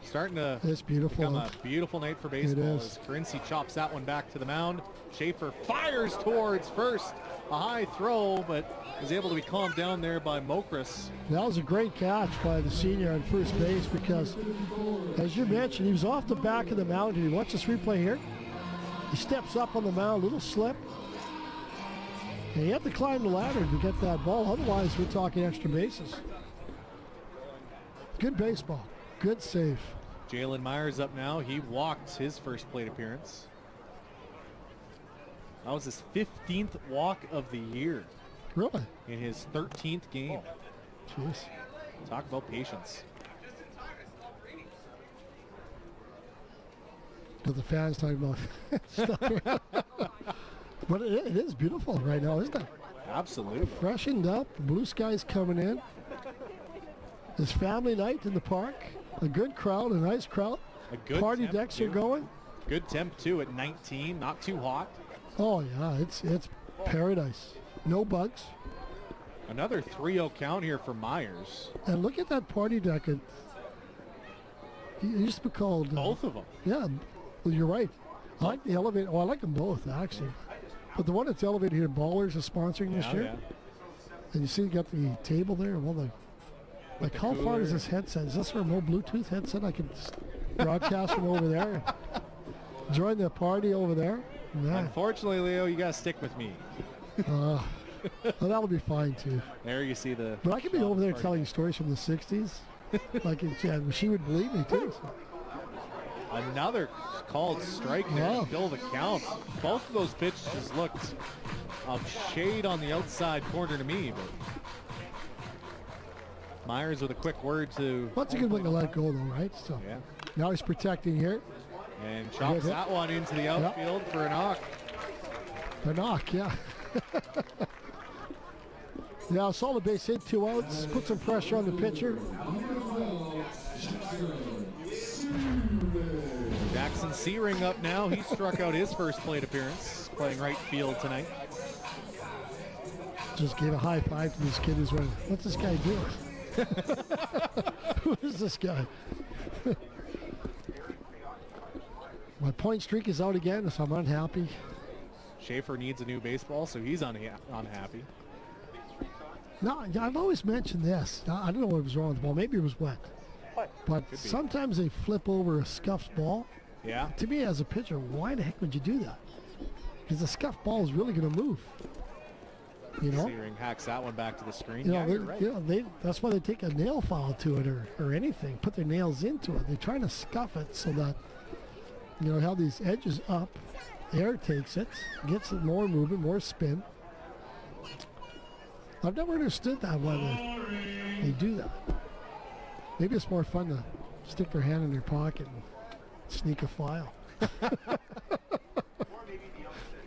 Starting to It's beautiful. become a beautiful night for baseball. It is. As Kritzy chops that one back to the mound. Schaefer fires towards first. A high throw, but is able to be calmed down there by Mokris. That was a great catch by the senior on first base because, as you mentioned, he was off the back of the mound. Did you watch this replay here? He steps up on the mound, little slip. And he had to climb the ladder to get that ball. Otherwise, we're talking extra bases. Good baseball. Good save. Jalen Myers up now. He walked his first plate appearance. That was his 15th walk of the year. Really? In his 13th game. Jeez. Talk about patience. But the fans talking about stuff. But it is beautiful right now, isn't it? Absolutely. Freshened up. Blue skies coming in. It's family night in the park. A good crowd, a nice crowd. A good party temp decks too. are going. Good temp too at 19. Not too hot. Oh yeah, it's paradise. No bugs. Another 3-0 count here for Myers. And look at that party deck. It used to be called... Both of them. Yeah, well, you're right. I like the elevator. Oh, I like them both, actually. But the one that's elevated here, Ballers is sponsoring this year. Yeah. And you see you got the table there. Well, like how far is this headset? Is this a remote Bluetooth headset? I can broadcast from over there. Join the party over there. Yeah. Unfortunately, Leo, you got to stick with me. Well, that'll be fine, too. There you see the... But I could be over there telling stories from the 60s. Like, she would believe me, too. So. Another called strike there to fill the count. Both of those pitches looked a shade on the outside corner to me, but Myers with a quick word to... What's a good one to let go, though, right? So yeah. Now he's protecting here. And chops that one into the outfield for a knock. A knock, yeah. Yeah, solid base hit, 2 outs. Put some pressure on the pitcher. Jackson Searing up now. He struck out his first plate appearance, playing right field tonight. Just gave a high five to this kid who's running. What's this guy doing? Who is this guy? My point streak is out again, so I'm unhappy. Schaefer needs a new baseball, so he's unhappy. No, I've always mentioned this. I don't know what was wrong with the ball. Maybe it was wet. But sometimes they flip over a scuffed ball. Yeah. To me, as a pitcher, why the heck would you do that? Because the scuffed ball is really going to move. You know? Searing hacks that one back to the screen. You Yeah, know, you're right. that's why they take a nail file to it or anything. Put their nails into it. They're trying to scuff it so that, you know, how these edges up, air takes it, gets it more movement, more spin. I've never understood that, why they do that. Maybe it's more fun to stick their hand in their pocket and sneak a file.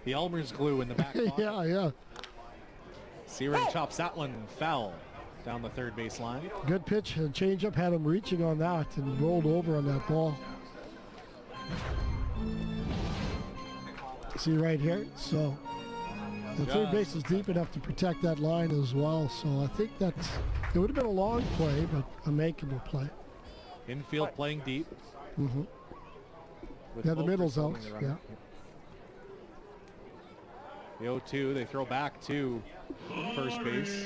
The Elmer's glue in the back pocket. Yeah. Searing chops that one foul down the third base line. Good pitch and change up, had him reaching on that and rolled over on that ball. See right here, so the third base is deep enough to protect that line as well. So I think that it would have been a long play, but a makeable play. Infield playing deep. Mm-hmm. Yeah, the middle's out. Yeah. The 0-2, they throw back to first base.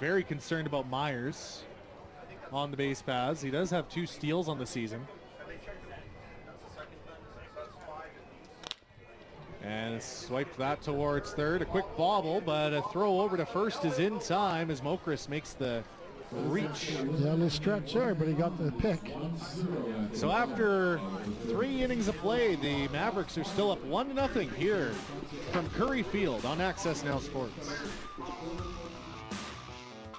Very concerned about Myers on the base paths. He does have 2 steals on the season. And swiped that towards third. A quick bobble, but a throw over to first is in time as Mokris makes the reach. Yeah, a little stretch there, but he got the pick. So after 3 innings of play, the Mavericks are still up 1-0 here from Curry Field on AccessNow Sports.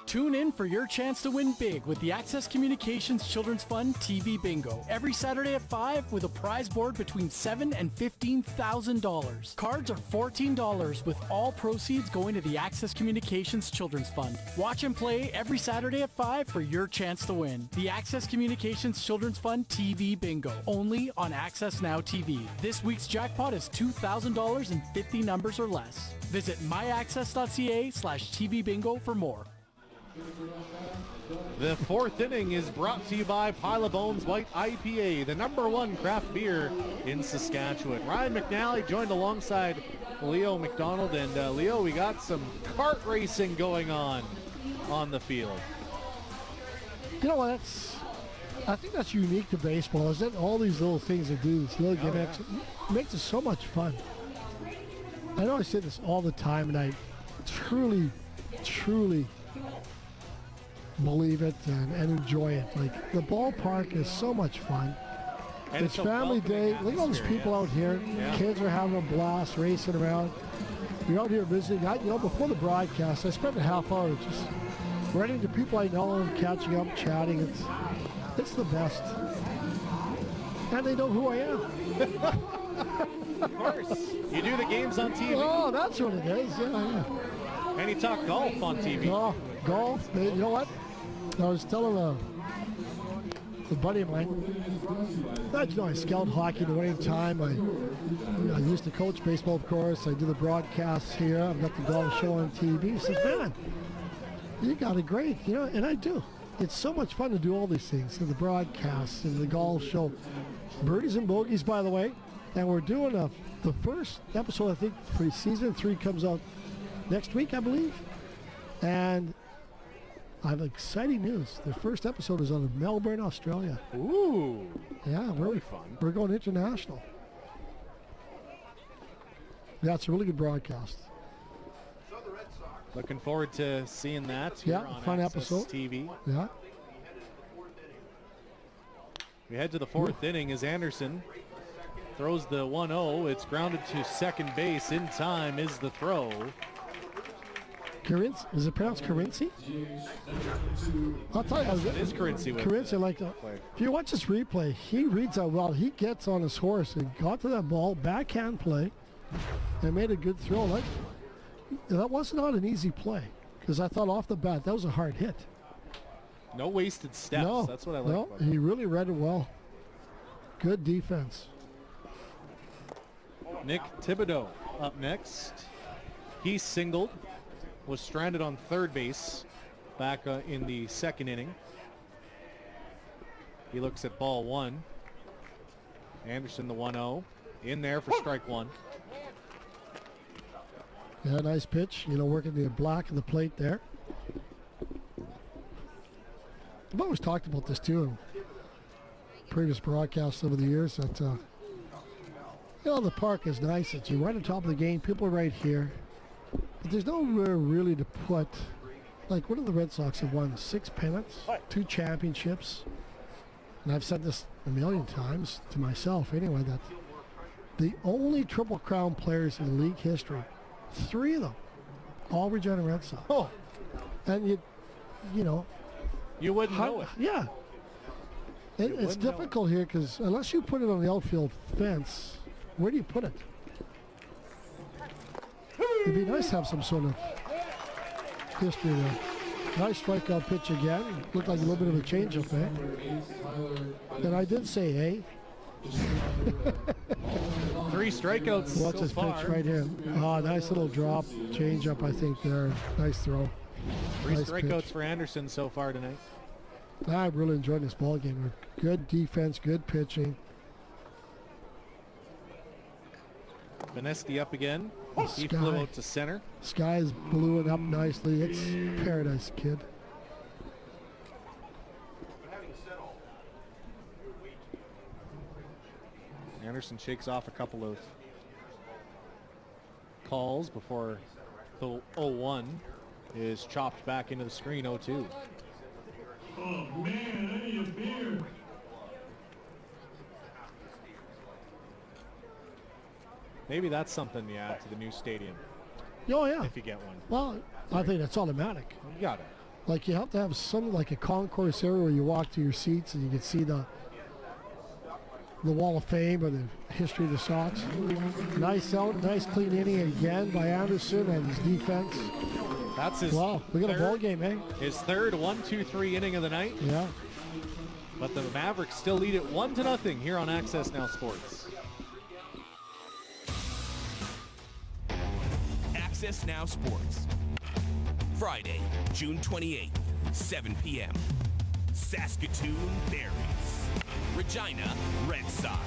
Tune in for your chance to win big with the Access Communications Children's Fund TV Bingo every Saturday at 5 with a prize board between $7,000 and $15,000. Cards are $14 with all proceeds going to the Access Communications Children's Fund. Watch and play every Saturday at 5 for your chance to win. The Access Communications Children's Fund TV Bingo only on AccessNow TV. This week's jackpot is $2,000 and 50 numbers or less. Visit myaccess.ca/TV Bingo for more. The 4th inning is brought to you by Pile of Bones White IPA, the #1 craft beer in Saskatchewan. Ryan McNally joined alongside Leo McDonald. And Leo, we got some kart racing going on the field. You know what? I think that's unique to baseball, is that all these little things they do, these little gimmicks, makes it so much fun. I know I say this all the time, and I truly believe it and enjoy it. Like, the ballpark is so much fun. And it's family day. Look at all these people out here. Yeah. Kids are having a blast racing around. We're out here visiting. Before the broadcast, I spent a half hour just running to people I know and catching up, chatting. It's the best. And they know who I am. Of course. You do the games on TV. Oh, that's what it is. Yeah. And you talk golf on TV. Oh, golf. You know what? I was telling a buddy of mine, I scout hockey in the winter time. I used to coach baseball, of course. I do the broadcasts here. I've got the golf show on TV. He says, man, you got it great. And I do. It's so much fun to do all these things, and the broadcasts and the golf show. Birdies and Bogeys, by the way. And we're doing the first episode, I think, for season 3 comes out next week, I believe. And I have exciting news. The first episode is out of Melbourne, Australia. Ooh. Yeah, really fun. We're going international. Yeah, it's a really good broadcast. Looking forward to seeing that here on fun Access episode. TV. Yeah. We head to the 4th inning as Anderson throws the 1-0. It's grounded to second base. In time is the throw. Is it pronounced Carinci? I'll tell you. It is Carinci. Carinci, if you watch this replay, he reads out well. He gets on his horse and got to that ball, backhand play, and made a good throw. That was not an easy play, because I thought off the bat that was a hard hit. No wasted steps. No, that's what I like about it. He really read it well. Good defense. Nick Thibodeau up next. He singled, was stranded on third base back in the second inning. He looks at ball 1. Anderson, the 1-0, in there for strike 1. Yeah, nice pitch. Working the black of the plate there. I've always talked about this too in previous broadcasts over the years that the park is nice. It's you're right on top of the game. People are right here. But there's nowhere really to put, like, what do the Red Sox have won? 6 pennants, 2 championships. And I've said this a million times to myself anyway, that the only Triple Crown players in league history, 3 of them, all Regina Red Sox. Oh. And you wouldn't know it. Yeah. It's difficult here because unless you put it on the outfield fence, where do you put it? It'd be nice to have some sort of history there. Nice strikeout pitch again. Looked like a little bit of a changeup, eh? And I did say, 3 strikeouts What's so his far. pitch right here? Nice little drop, changeup, I think there. Nice throw. 3 Nice strikeouts pitch. for Anderson so far tonight. I really enjoyed this ball game. Good defense, good pitching. Benesty up again. He Sky. flew out to center. Sky's bluing up nicely. It's paradise, kid. Anderson shakes off a couple of calls before the 0-1 is chopped back into the screen. 0-2. Oh man, I need a beer. Maybe that's something you add to the new stadium. Oh, yeah. If you get one. Well, I think that's automatic. You got it. Like, you have to have some, like a concourse area where you walk to your seats and you can see the Wall of Fame or the history of the Sox. Nice out, nice clean inning again by Anderson and his defense. That's his Wow, we got a third- ball game, eh? His third 1-2-3 inning of the night. Yeah. But the Mavericks still lead it 1-0 here on Access Now Sports. Access Now Sports. Friday, June 28th, 7 p.m. Saskatoon Berries. Regina Red Sox.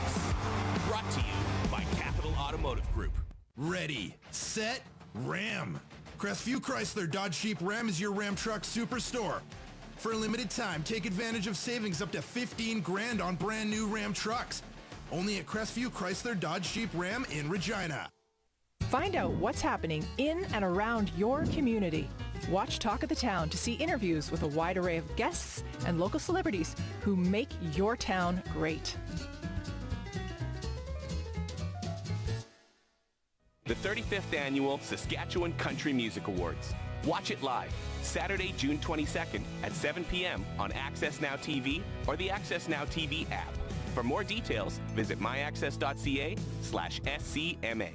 Brought to you by Capital Automotive Group. Ready, set, Ram. Crestview Chrysler Dodge Jeep Ram is your Ram truck superstore. For a limited time, take advantage of savings up to $15,000 on brand new Ram trucks. Only at Crestview Chrysler Dodge Jeep Ram in Regina. Find out what's happening in and around your community. Watch Talk of the Town to see interviews with a wide array of guests and local celebrities who make your town great. The 35th Annual Saskatchewan Country Music Awards. Watch it live, Saturday, June 22nd at 7 p.m. on AccessNow TV or the AccessNow TV app. For more details, visit myaccess.ca/SCMA.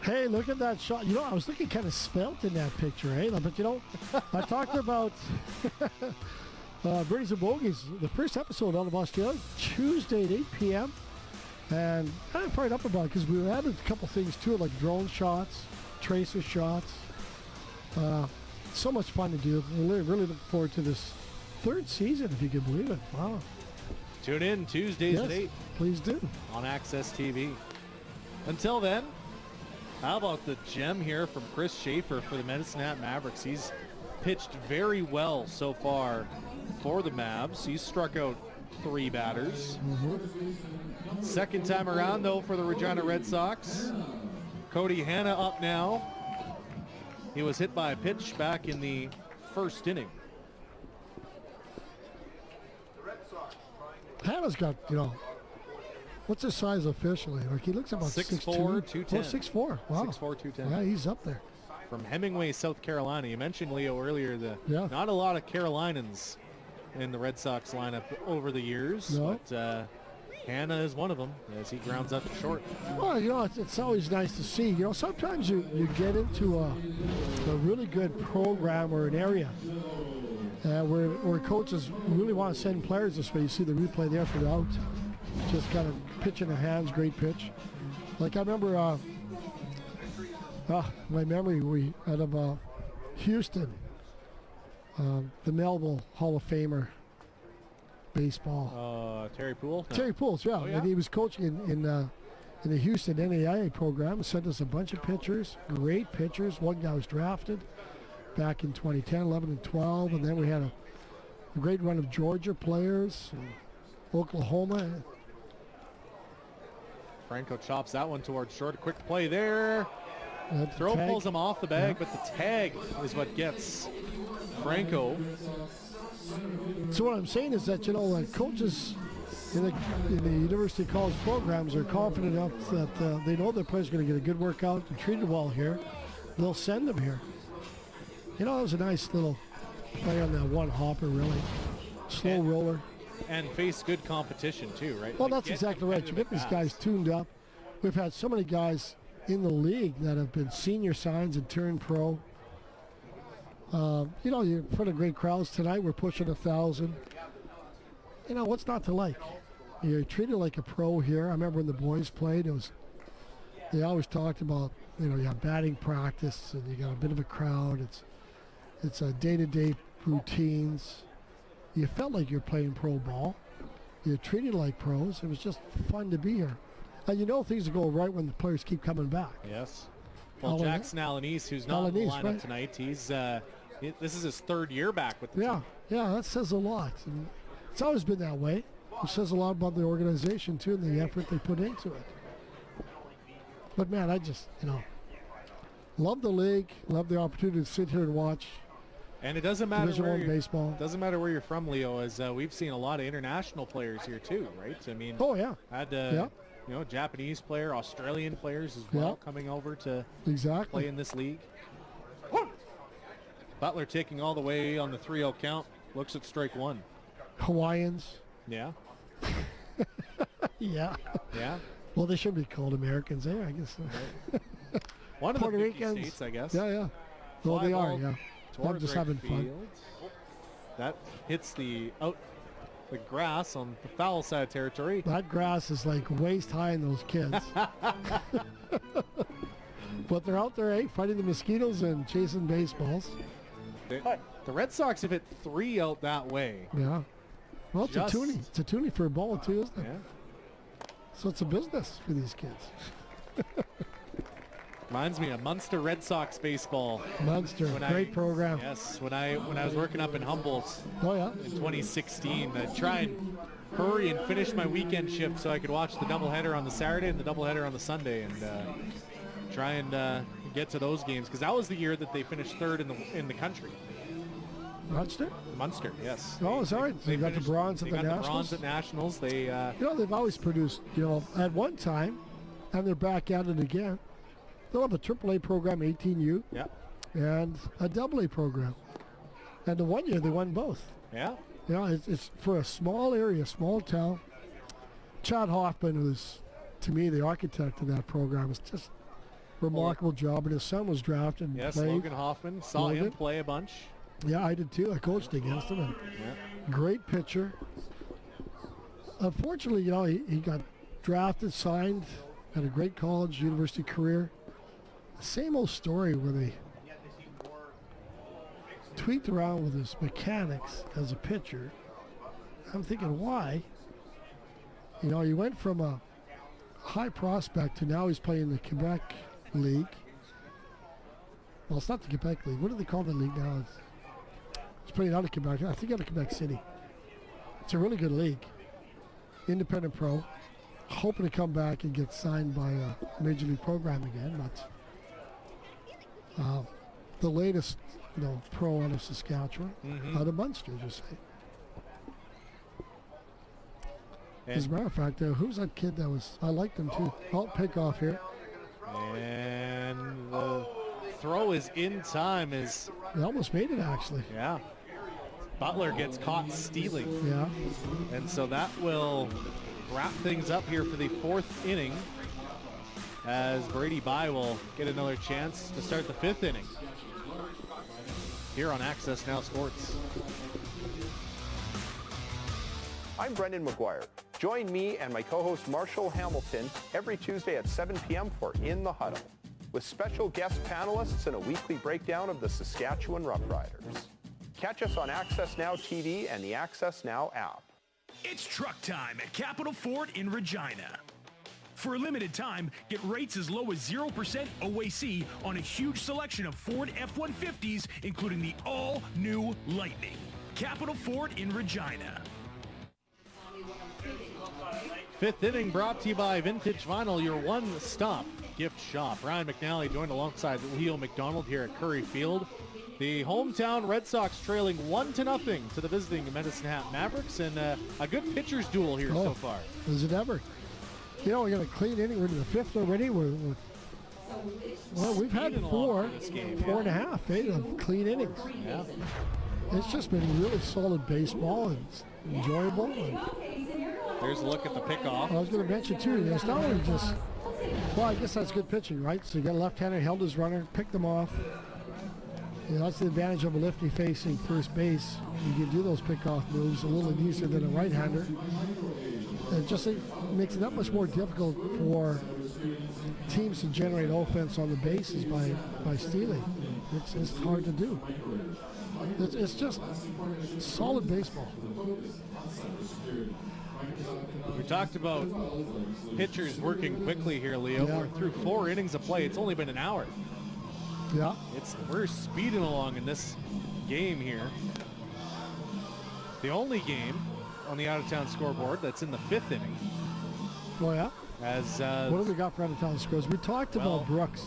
Hey, look at that shot. You know, I was looking kind of svelte in that picture, eh? But, you know, I talked about Birdies and Bogeys, the first episode out of Australia, Tuesday at 8 p.m. And I'm fired up about it because we added a couple things to it, like drone shots, tracer shots. So much fun to do. Really looking forward to this third season, if you can believe it. Wow. Tune in Tuesdays Yes, at 8 please do. on Access TV. Until then, how about the gem here from Chris Schaefer for the Medicine Hat Mavericks? He's pitched very well so far for the Mavs. He's struck out 3 batters. Second time around, though, for the Regina Red Sox. Cody Hanna up now. He was hit by a pitch back in the first inning. Hannah's got, you know, what's his size officially? Like, he looks about 6'4", 6'2". 210. Oh, 6'4". Wow. 6'4", 210. Yeah, he's up there. From Hemingway, South Carolina. You mentioned, Leo, earlier not a lot of Carolinians in the Red Sox lineup over the years. No. But Hanna is one of them as he grounds up to short. Well, you know, it's always nice to see. You know, sometimes you get into a really good program or an area where coaches really want to send players this way. You see the replay there for the out. Just kind of pitch in the hands, great pitch. Like I remember, my memory, we out of Houston, the Melville Hall of Famer baseball. Terry Poole? No. Terry Poole's, yeah. Oh, yeah? And he was coaching in the Houston NAIA program. Sent us a bunch of pitchers, great pitchers. One guy was drafted back in 2010, 11, and 12. And then we had a great run of Georgia players, Oklahoma. Franco chops that one towards short. Quick play there. Throw tag. pulls him off the bag, but the tag is what gets Franco. So what I'm saying is that, you know, coaches in the university college programs are confident enough that they know their players are going to get a good workout and treated well here. They'll send them here. You know, it was a nice little play on that one hopper, really. Slow roller. And face good competition, too, right? Well, Like, that's exactly right. You get these bats. guys tuned up. We've had so many guys in the league that have been senior signs and turned pro. You know, you're in front of great crowds tonight. We're pushing 1,000. You know, what's not to like? You're treated like a pro here. I remember when the boys played, they always talked about, you know, you have batting practice and you got a bit of a crowd. It's a day-to-day routines. You felt like you're playing pro ball. You're treated like pros. It was just fun to be here. And you know things will go right when the players keep coming back. Yes. Well, Jackson Alanese, who's not in the lineup right? tonight, he's this is his 3rd year back with the team. Yeah, that says a lot. And it's always been that way. It says a lot about the organization, too, and the effort they put into it. But, man, I just, you know, love the league, love the opportunity to sit here and watch. And it doesn't matter Division where I baseball. Doesn't matter where you're from, Leo, as we've seen a lot of international players here too, right? I mean, had you know, Japanese player, Australian players as well coming over to play in this league. Butler taking all the way on the 3-0 count. Looks at strike one. Hawaiians. Yeah. Yeah. Yeah. Well, they should be called Americans, I guess. One of Puerto the 50 Ricans. states, I guess. Yeah, yeah. Well, they are, yeah. I'm Towards just right having fun. field. That hits the grass on the foul side territory. That grass is like waist high in those kids. But they're out there, fighting the mosquitoes and chasing baseballs. The Red Sox have hit 3 out that way. Yeah. Well, it's a toonie. It's a toonie for a ball, too, isn't it? Yeah. So it's a business for these kids. Reminds me of Munster Red Sox baseball. Munster, great program. Yes, when I was working up in Humboldt. Oh yeah. In 2016, I'd try and hurry and finish my weekend shift so I could watch the doubleheader on the Saturday and the doubleheader on the Sunday, and try and get to those games, because that was the year that they finished third in the country. Munster, yes. Oh, sorry. They got the bronze at the Nationals. The bronze at Nationals. They, they've always produced, at one time, and they're back at it again. They'll have a AAA program, 18U, and a AA program. And the one year they won both. Yeah. It's for a small area, small town. Chad Hoffman, who's, to me, the architect of that program, is just a remarkable job. And his son was drafted and played. Logan Hoffman. Saw him play a bunch. Yeah, I did too. I coached against him. And great pitcher. Unfortunately, he got drafted, signed, had a great college, university career. Same old story where they tweaked around with his mechanics as a pitcher. I'm thinking, why? He went from a high prospect to now he's playing the Quebec League. Well, it's not the Quebec League. What do they call the league now? He's playing out of Quebec. I think out of Quebec City. It's a really good league. Independent pro. Hoping to come back and get signed by a major league program again, but the latest, pro out of Saskatchewan, out of Munster, just say. As a matter of fact, who's that kid that was? I liked him too. Oh, pick off here. And the throw is in time. They almost made it, actually. Yeah. Butler gets caught stealing. Yeah. And so that will wrap things up here for the fourth inning, as Brady Bye will get another chance to start the fifth inning here on Access Now Sports. I'm Brendan McGuire. Join me and my co-host Marshall Hamilton every Tuesday at 7 p.m. for In the Huddle, with special guest panelists and a weekly breakdown of the Saskatchewan Roughriders. Catch us on AccessNow TV and the AccessNow app. It's truck time at Capital Ford in Regina. For a limited time, get rates as low as 0% OAC on a huge selection of Ford F-150s, including the all-new Lightning. Capital Ford in Regina. Fifth inning brought to you by Vintage Vinyl, your one-stop gift shop. Ryan McNally joined alongside Leo McDonald here at Curry Field. The hometown Red Sox trailing 1-0 to the visiting Medicine Hat Mavericks, and a good pitcher's duel here so far. Is it ever? We got a clean inning. We're in the fifth already. We've had four and a half, of clean innings. Yeah. It's just been really solid baseball and enjoyable. There's a look at the pickoff. I was going to mention too, it's not only just, I guess that's good pitching, right? So you got a left-hander, held his runner, picked them off. That's the advantage of a lefty facing first base. You can do those pickoff moves a little easier than a right-hander. It just makes it that much more difficult for teams to generate offense on the bases by stealing. It's hard to do. It's just solid baseball. We talked about pitchers working quickly here, Leo. Yeah. We're through 4 innings of play. It's only been an hour. Yeah. We're speeding along in this game here. The only game on the out-of-town scoreboard that's in the 5th inning. Oh, yeah? What do we got for out-of-town scores? We talked about Brooks.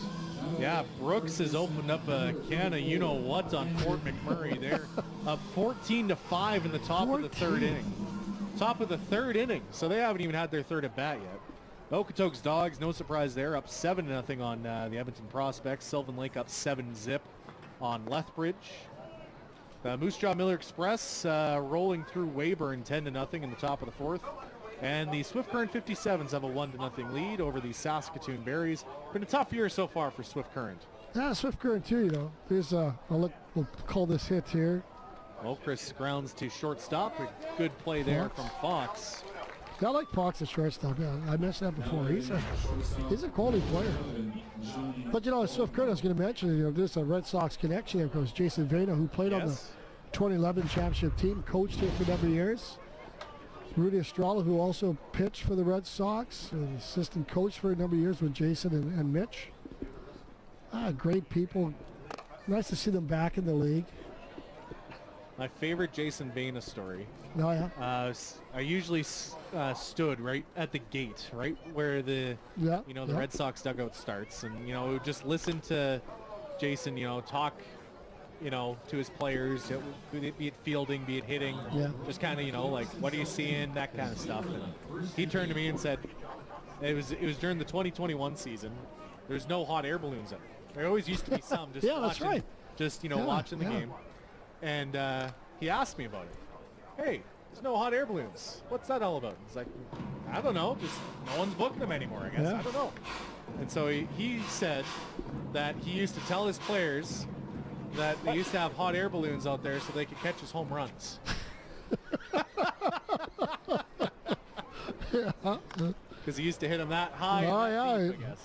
Yeah, Brooks has opened up a can of you-know-what on Fort McMurray. They're up 14-5 in the top of the 3rd inning. Top of the 3rd inning, so they haven't even had their 3rd at bat yet. Okotoks Dogs, no surprise there, up 7-0 on the Edmonton Prospects. Sylvan Lake up 7-zip on Lethbridge. The Moose Jaw Miller Express rolling through Weyburn 10-0 in the top of the 4th. And the Swift Current 57s have a 1-0 lead over the Saskatoon Berries. Been a tough year so far for Swift Current. Yeah, Swift Current too, There's we'll call this hit here. Well, Chris grounds to shortstop. A good play there from Fox. I like Fox at shortstop. Yeah, I mentioned that before. He's a quality player. But Swift Current, I was going to mention, there's a Red Sox connection there because Jason Vena, who played on the 2011 championship team, coached here for a number of years. Rudy Estrella, who also pitched for the Red Sox, an assistant coach for a number of years with Jason and Mitch. Great people. Nice to see them back in the league. My favorite Jason Vena story. Oh, yeah. I usually stood right at the gate, right where the Red Sox dugout starts, and would just listen to Jason, talk, to his players, be it fielding, be it hitting, just kind of, like, what are you seeing, that kind of stuff. And he turned to me and said, it was during the 2021 season. There's no hot air balloons in it. There always used to be some. Just yeah, watching, that's right. Just watching the game. And he asked me about it. Hey, there's no hot air balloons. What's that all about? He's like, I don't know. Just no one's booking them anymore, I guess. I don't know. And so he said that he used to tell his players that they used to have hot air balloons out there so they could catch his home runs. Because he used to hit them that high. I guess.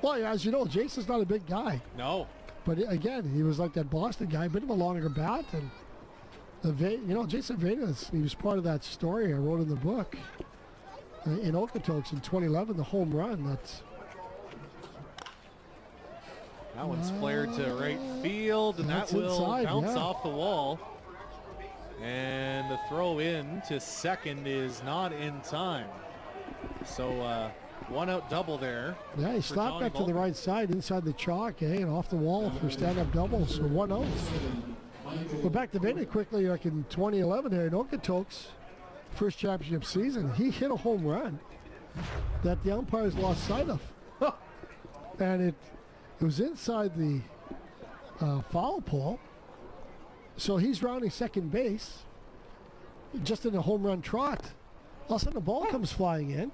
Well, as you know, Jason's not a big guy. No. But again, he was like that Boston guy, a bit of a longer bat. And, Jason Vena, he was part of that story I wrote in the book. In Okotoks in 2011, the home run. That one's flared to right field, and that will bounce off the wall. And the throw in to second is not in time. So one out double there. Yeah, he slapped that to the right side inside the chalk, and off the wall for stand-up double. So 1 out. But back to Vena quickly, like in 2011 there in Okotoks, first championship season, he hit a home run that the umpires lost sight of. And it was inside the foul pole. So he's rounding second base, just in a home run trot. All of a sudden the ball comes flying in,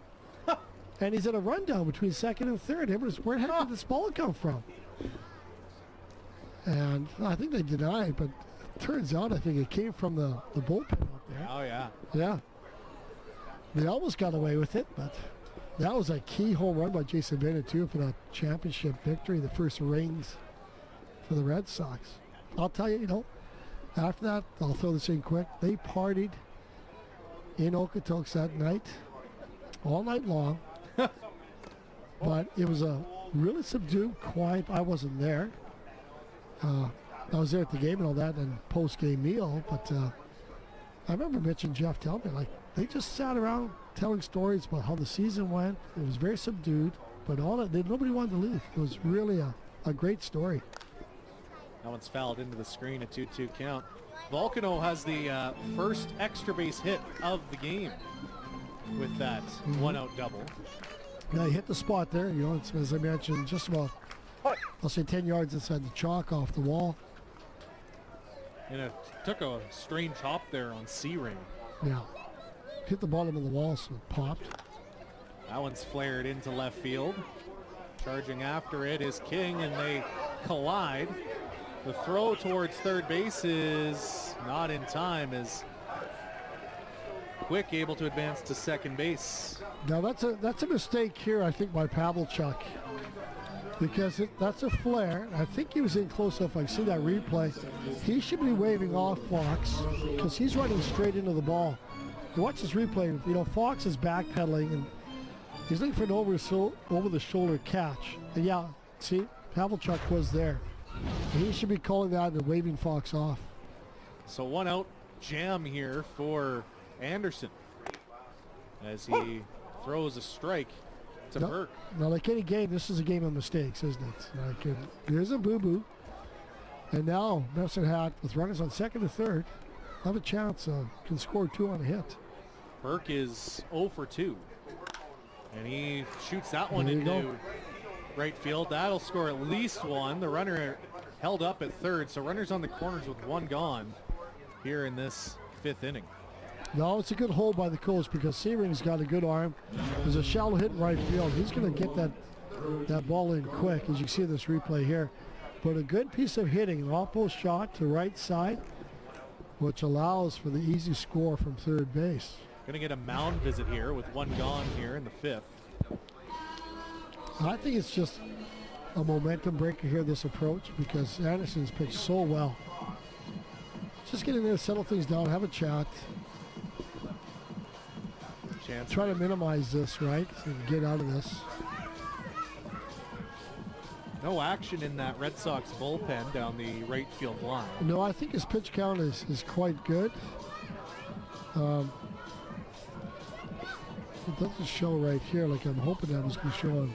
and he's at a rundown between second and third. Everybody's, where the heck did this ball come from? And I think they denied, but it turns out I think it came from the bullpen out there. Oh, yeah. Yeah. They almost got away with it, but that was a key home run by Jason Vena, too, for that championship victory, the first rings for the Red Sox. I'll tell you, after that, I'll throw this in quick, they partied in Okotoks that night, all night long. But it was a really subdued, quiet. I wasn't there. I was there at the game and all that, and post-game meal. But I remember Mitch and Jeff telling me, like, they just sat around telling stories about how the season went. It was very subdued, but nobody wanted to leave. It was really a great story. That one's fouled into the screen, a 2-2 count. Volcano has the first extra base hit of the game with that one out double. Yeah, he hit the spot there. It's, as I mentioned, just about, I'll say 10 yards inside the chalk off the wall. And it took a strange hop there on C-ring. Yeah. Hit the bottom of the wall, so it popped. That one's flared into left field. Charging after it is King, and they collide. The throw towards third base is not in time, as Quick able to advance to second base. Now that's a mistake here, I think, by Pavlicek, because that's a flare. I think he was in close enough. I see that replay. He should be waving off Fox because he's running straight into the ball. You watch this replay. Fox is backpedaling and he's looking for an over-the-shoulder catch. And yeah, see, Pavlicek was there. He should be calling that and waving Fox off. So one out jam here for Anderson as he throws a strike to Burke. Now, like any game, this is a game of mistakes, isn't it? Here's a boo-boo. And now Medicine Hat, with runners on second and third, have a chance, can score 2 on a hit. Burke is 0 for 2. And he shoots that one into right field. That'll score at least 1. The runner held up at third, so runners on the corners with 1 gone here in this 5th inning. No, it's a good hold by the coach because Searing's got a good arm. There's a shallow hit in right field. He's going to get that ball in quick, as you see this replay here. But a good piece of hitting, an off-post shot to right side, which allows for the easy score from third base. Going to get a mound visit here with 1 gone here in the 5th. I think it's just a momentum breaker here, this approach, because Anderson's pitched so well. Just get in there, settle things down, have a chat. Try to minimize this, right, and get out of this. No action in that Red Sox bullpen down the right field line. No, I think his pitch count is quite good. It doesn't show right here like I'm hoping that was going to show on.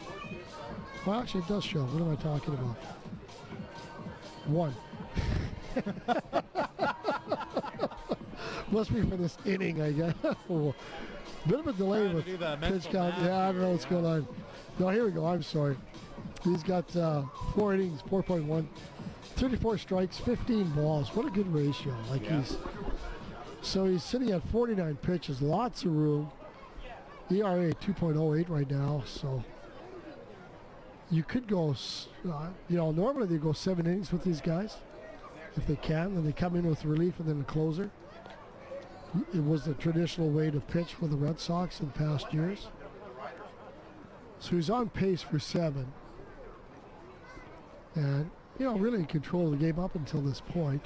Well, actually, it does show. What am I talking about? 1. Must be for this inning, I guess. Bit of a delay with pitch count. Yeah, I don't know what's going on. No, here we go. I'm sorry. He's got 4 innings, 4.1, 34 strikes, 15 balls. What a good ratio. So he's sitting at 49 pitches, lots of room. ERA 2.08 right now. So you could go, normally they go 7 innings with these guys if they can. Then they come in with relief and then a closer. It was the traditional way to pitch for the Red Sox in past years. So he's on pace for 7. And, really in control of the game up until this point.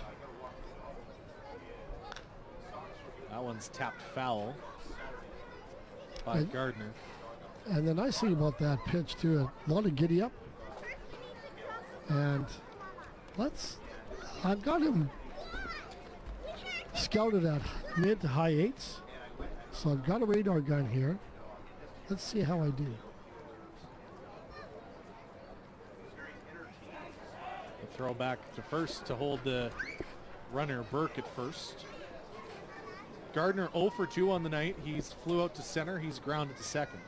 That one's tapped foul by Gardner. And the nice thing about that pitch, too, a lot of giddy up. And I've got him scouted at mid to high 8s. So I've got a radar gun here. Let's see how I do. Throw back to first to hold the runner Burke at first. Gardner 0 for 2 on the night. He's flew out to center. He's grounded to second.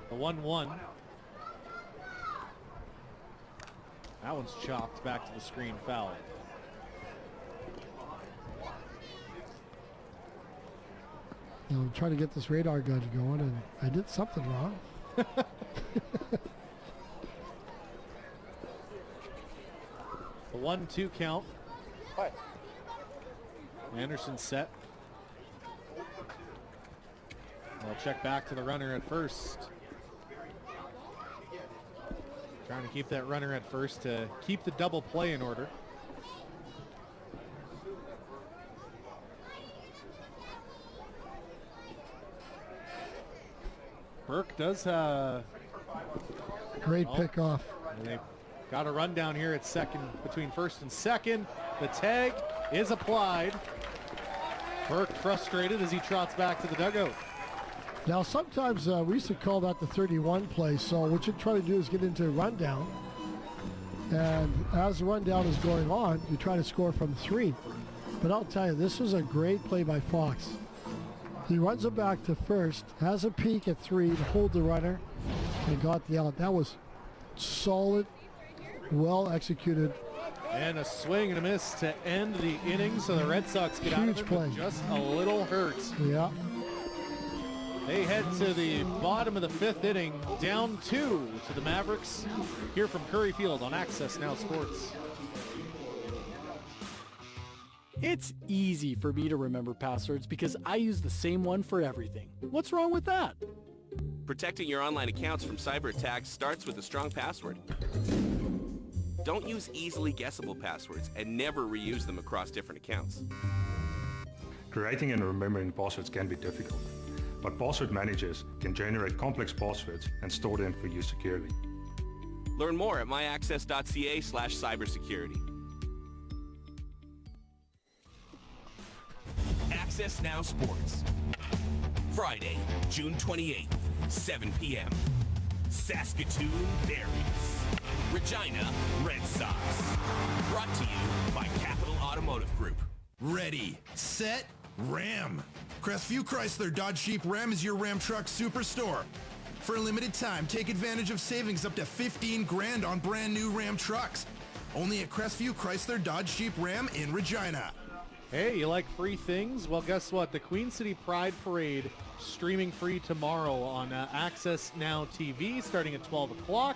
The 1-1. That one's chopped back to the screen, foul. I'm trying to get this radar gun going, and I did something wrong. The 1-2 count. Anderson set. They'll check back to the runner at first. Trying to keep that runner at first to keep the double play in order. Burke does great pickoff. They got a run down here at second, between first and second. The tag is applied. Burke frustrated as he trots back to the dugout. Now sometimes we used to call that the 31 play. So what you try to do is get into a rundown. And as the rundown is going on, you try to score from 3. But I'll tell you, this was a great play by Fox. He runs it back to first, has a peek at 3 to hold the runner, and got the out. That was solid, well executed. And a swing and a miss to end the inning, so the Red Sox get out of it with just a little hurt. Yeah. They head to the bottom of the 5th inning, down 2 to the Mavericks, here from Curry Field on AccessNow Sports. It's easy for me to remember passwords because I use the same one for everything. What's wrong with that? Protecting your online accounts from cyber attacks starts with a strong password. Don't use easily guessable passwords and never reuse them across different accounts. Creating and remembering passwords can be difficult, but password managers can generate complex passwords and store them for you securely. Learn more at myaccess.ca/cybersecurity. AccessNow Sports. Friday, June 28th, 7 p.m. Saskatoon Berries. Regina Red Sox. Brought to you by Capital Automotive Group. Ready, set, Ram. Crestview Chrysler Dodge Jeep Ram is your Ram truck superstore. For a limited time, take advantage of savings up to $15,000 on brand new Ram trucks. Only at Crestview Chrysler Dodge Jeep Ram in Regina. Hey, you like free things? Well, guess what? The Queen City Pride Parade streaming free tomorrow on AccessNow TV starting at 12 o'clock.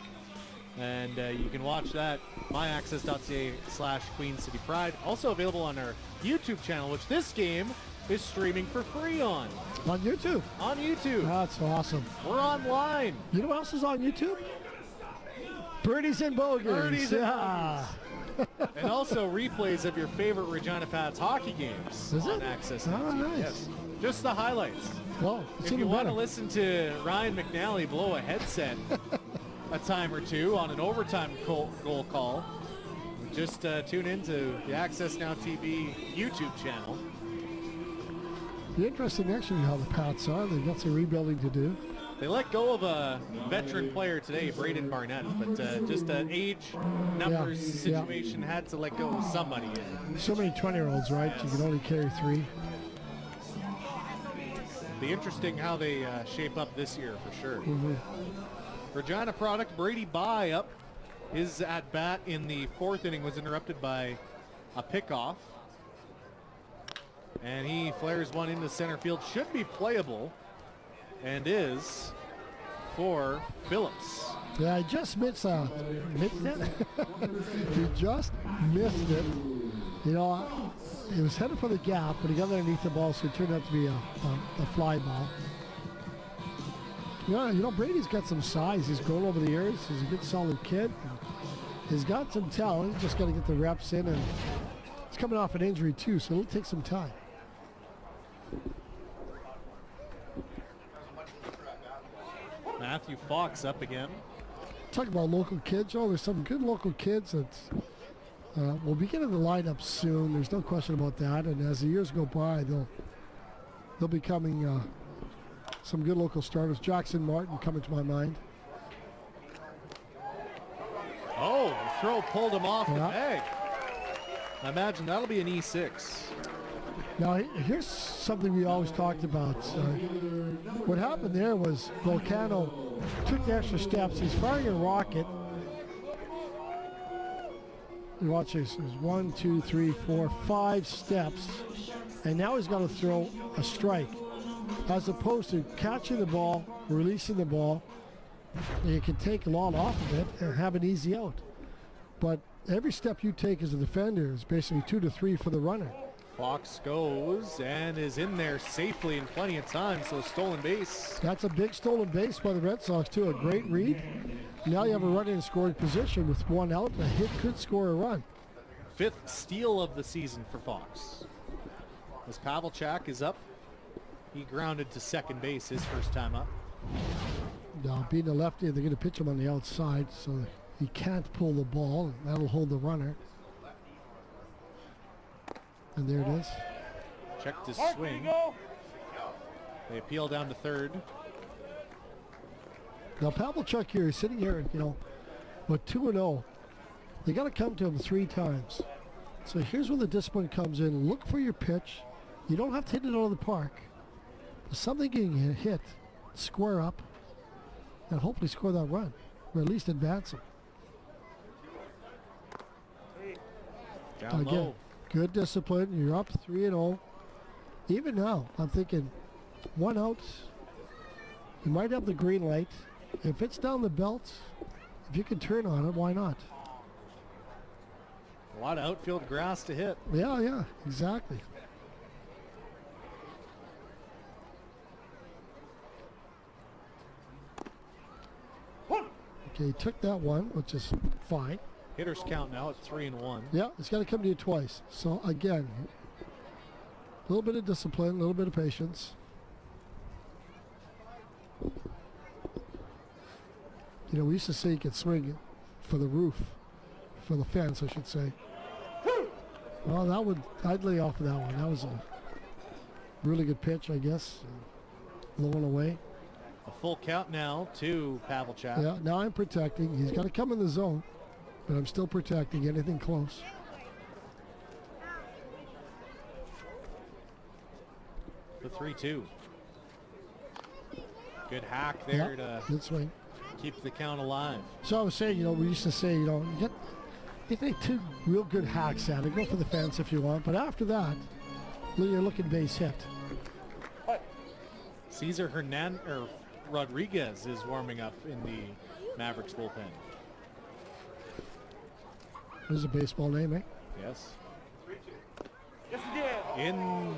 And you can watch that, myaccess.ca/Queen City Pride. Also available on our YouTube channel, which this game is streaming for free on. On YouTube? On YouTube. That's awesome. We're online. You know what else is on YouTube? Birdies and Bogeys. Birdies and Bogeys. And also replays of your favorite Regina Pats hockey games is on it? AccessNow. Oh, nice. Yes. Just the highlights. Well, if you want to listen to Ryan McNally blow a headset a time or two on an overtime goal call. Just tune into the AccessNow TV YouTube channel. Be interesting actually how the Pats are. They've got some rebuilding to do. They let go of a veteran player today, Braden Barnett, but just an age numbers situation had to let go of somebody. So many 20-year-olds, right? You can only carry 3. Be interesting how they shape up this year for sure. Mm-hmm. Regina product, Brady Bye up. His at-bat in the 4th inning was interrupted by a pickoff. And he flares one into center field. Should be playable. And is for Phillips. Yeah, I just missed it. He just missed it. You know, he was headed for the gap, but he got underneath the ball, so it turned out to be a fly ball. Yeah, you know, Brady's got some size. He's grown over the years. He's a good, solid kid. He's got some talent. He's just got to get the reps in, and he's coming off an injury too, so it'll take some time. Matthew Fox up again. Talk about local kids. Oh, there's some good local kids that will be getting the lineup soon. There's no question about that. And as the years go by, they'll be coming some good local starters. Jackson Martin coming to my mind. Oh, the throw pulled him off the bag. I imagine that'll be an E6. Now, here's something we always talked about. What happened there was Volcano took the extra steps. He's firing a rocket. You watch this. There's 1, 2, 3, 4, 5 steps. And now he's got to throw a strike. As opposed to catching the ball, releasing the ball. You can take a lot off of it and have an easy out. But every step you take as a defender is basically 2 to 3 for the runner. Fox goes and is in there safely in plenty of time, so stolen base. That's a big stolen base by the Red Sox too, a great read. Now you have a runner in scoring position with 1 out. A hit could score a run. 5th steal of the season for Fox. As Pavelchak is up, he grounded to second base his first time up. Now being a lefty, they're going to pitch him on the outside, so he can't pull the ball. That'll hold the runner. And there it is. Checked his swing. They appeal down to 3rd. Now Pavelchuk here is sitting here, you know, with 2-0. They got to come to him 3 times. So here's where the discipline comes in. Look for your pitch. You don't have to hit it out of the park. But something getting hit, square up, and hopefully score that run, or at least advance him. Down again, low. Good discipline. You're up 3-0. Even now, I'm thinking 1 out. You might have the green light. If it's down the belt, if you can turn on it, why not? A lot of outfield grass to hit. Yeah, exactly. Okay, he took that one, which is fine. Hitters count now at 3-1. Yeah, it's got to come to you twice. So again, a little bit of discipline, a little bit of patience. You know, we used to say you could swing it for the roof, for the fence, I should say. Well, I'd lay off of that one. That was a really good pitch, I guess. Low and away. A full count now to Pavelchak. Yeah, now I'm protecting. He's got to come in the zone, but I'm still protecting anything close. The 3-2. Good hack there to good swing. Keep the count alive. So I was saying, you know, we used to say, you know, you take 2 real good hacks at it. Go for the fence if you want, but after that, you're looking base hit. Cesar Rodriguez is warming up in the Mavericks bullpen. There's a baseball name, eh? Yes. In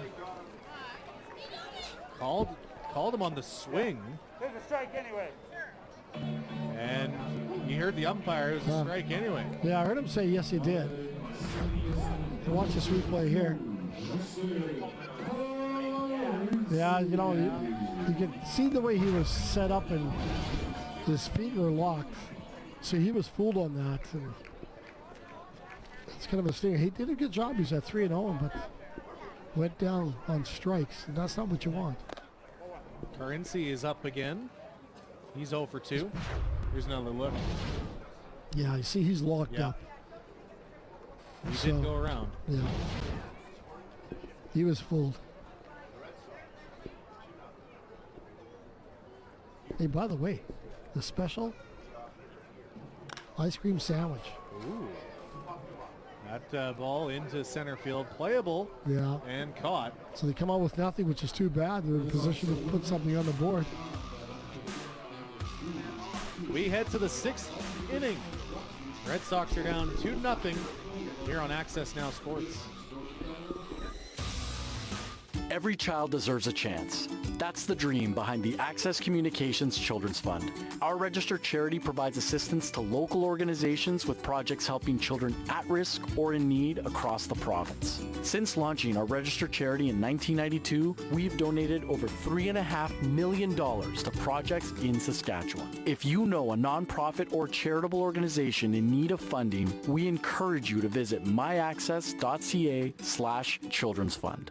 called him on the swing. There's a strike anyway. And you heard the umpire. It was a strike anyway. Yeah, I heard him say yes, he did. Watch this replay here. Yeah, you know, you could see the way he was set up and his feet were locked. So he was fooled on that. And it's kind of a stinger. He did a good job. He's at 3-0, but went down on strikes, and that's not what you want. Currency is up again. He's 0 for 2. Here's another look. Yeah, you see he's locked up. He did go around. Yeah. He was fooled. Hey, by the way, the special ice cream sandwich. Ooh. That ball into center field, playable. Yeah. And caught. So they come out with nothing, which is too bad. They're in a position to put something on the board. We head to the 6th inning. Red Sox are down 2-0 here on AccessNow Sports. Every child deserves a chance. That's the dream behind the Access Communications Children's Fund. Our registered charity provides assistance to local organizations with projects helping children at risk or in need across the province. Since launching our registered charity in 1992, we've donated over $3.5 million to projects in Saskatchewan. If you know a nonprofit or charitable organization in need of funding, we encourage you to visit myaccess.ca/children's fund.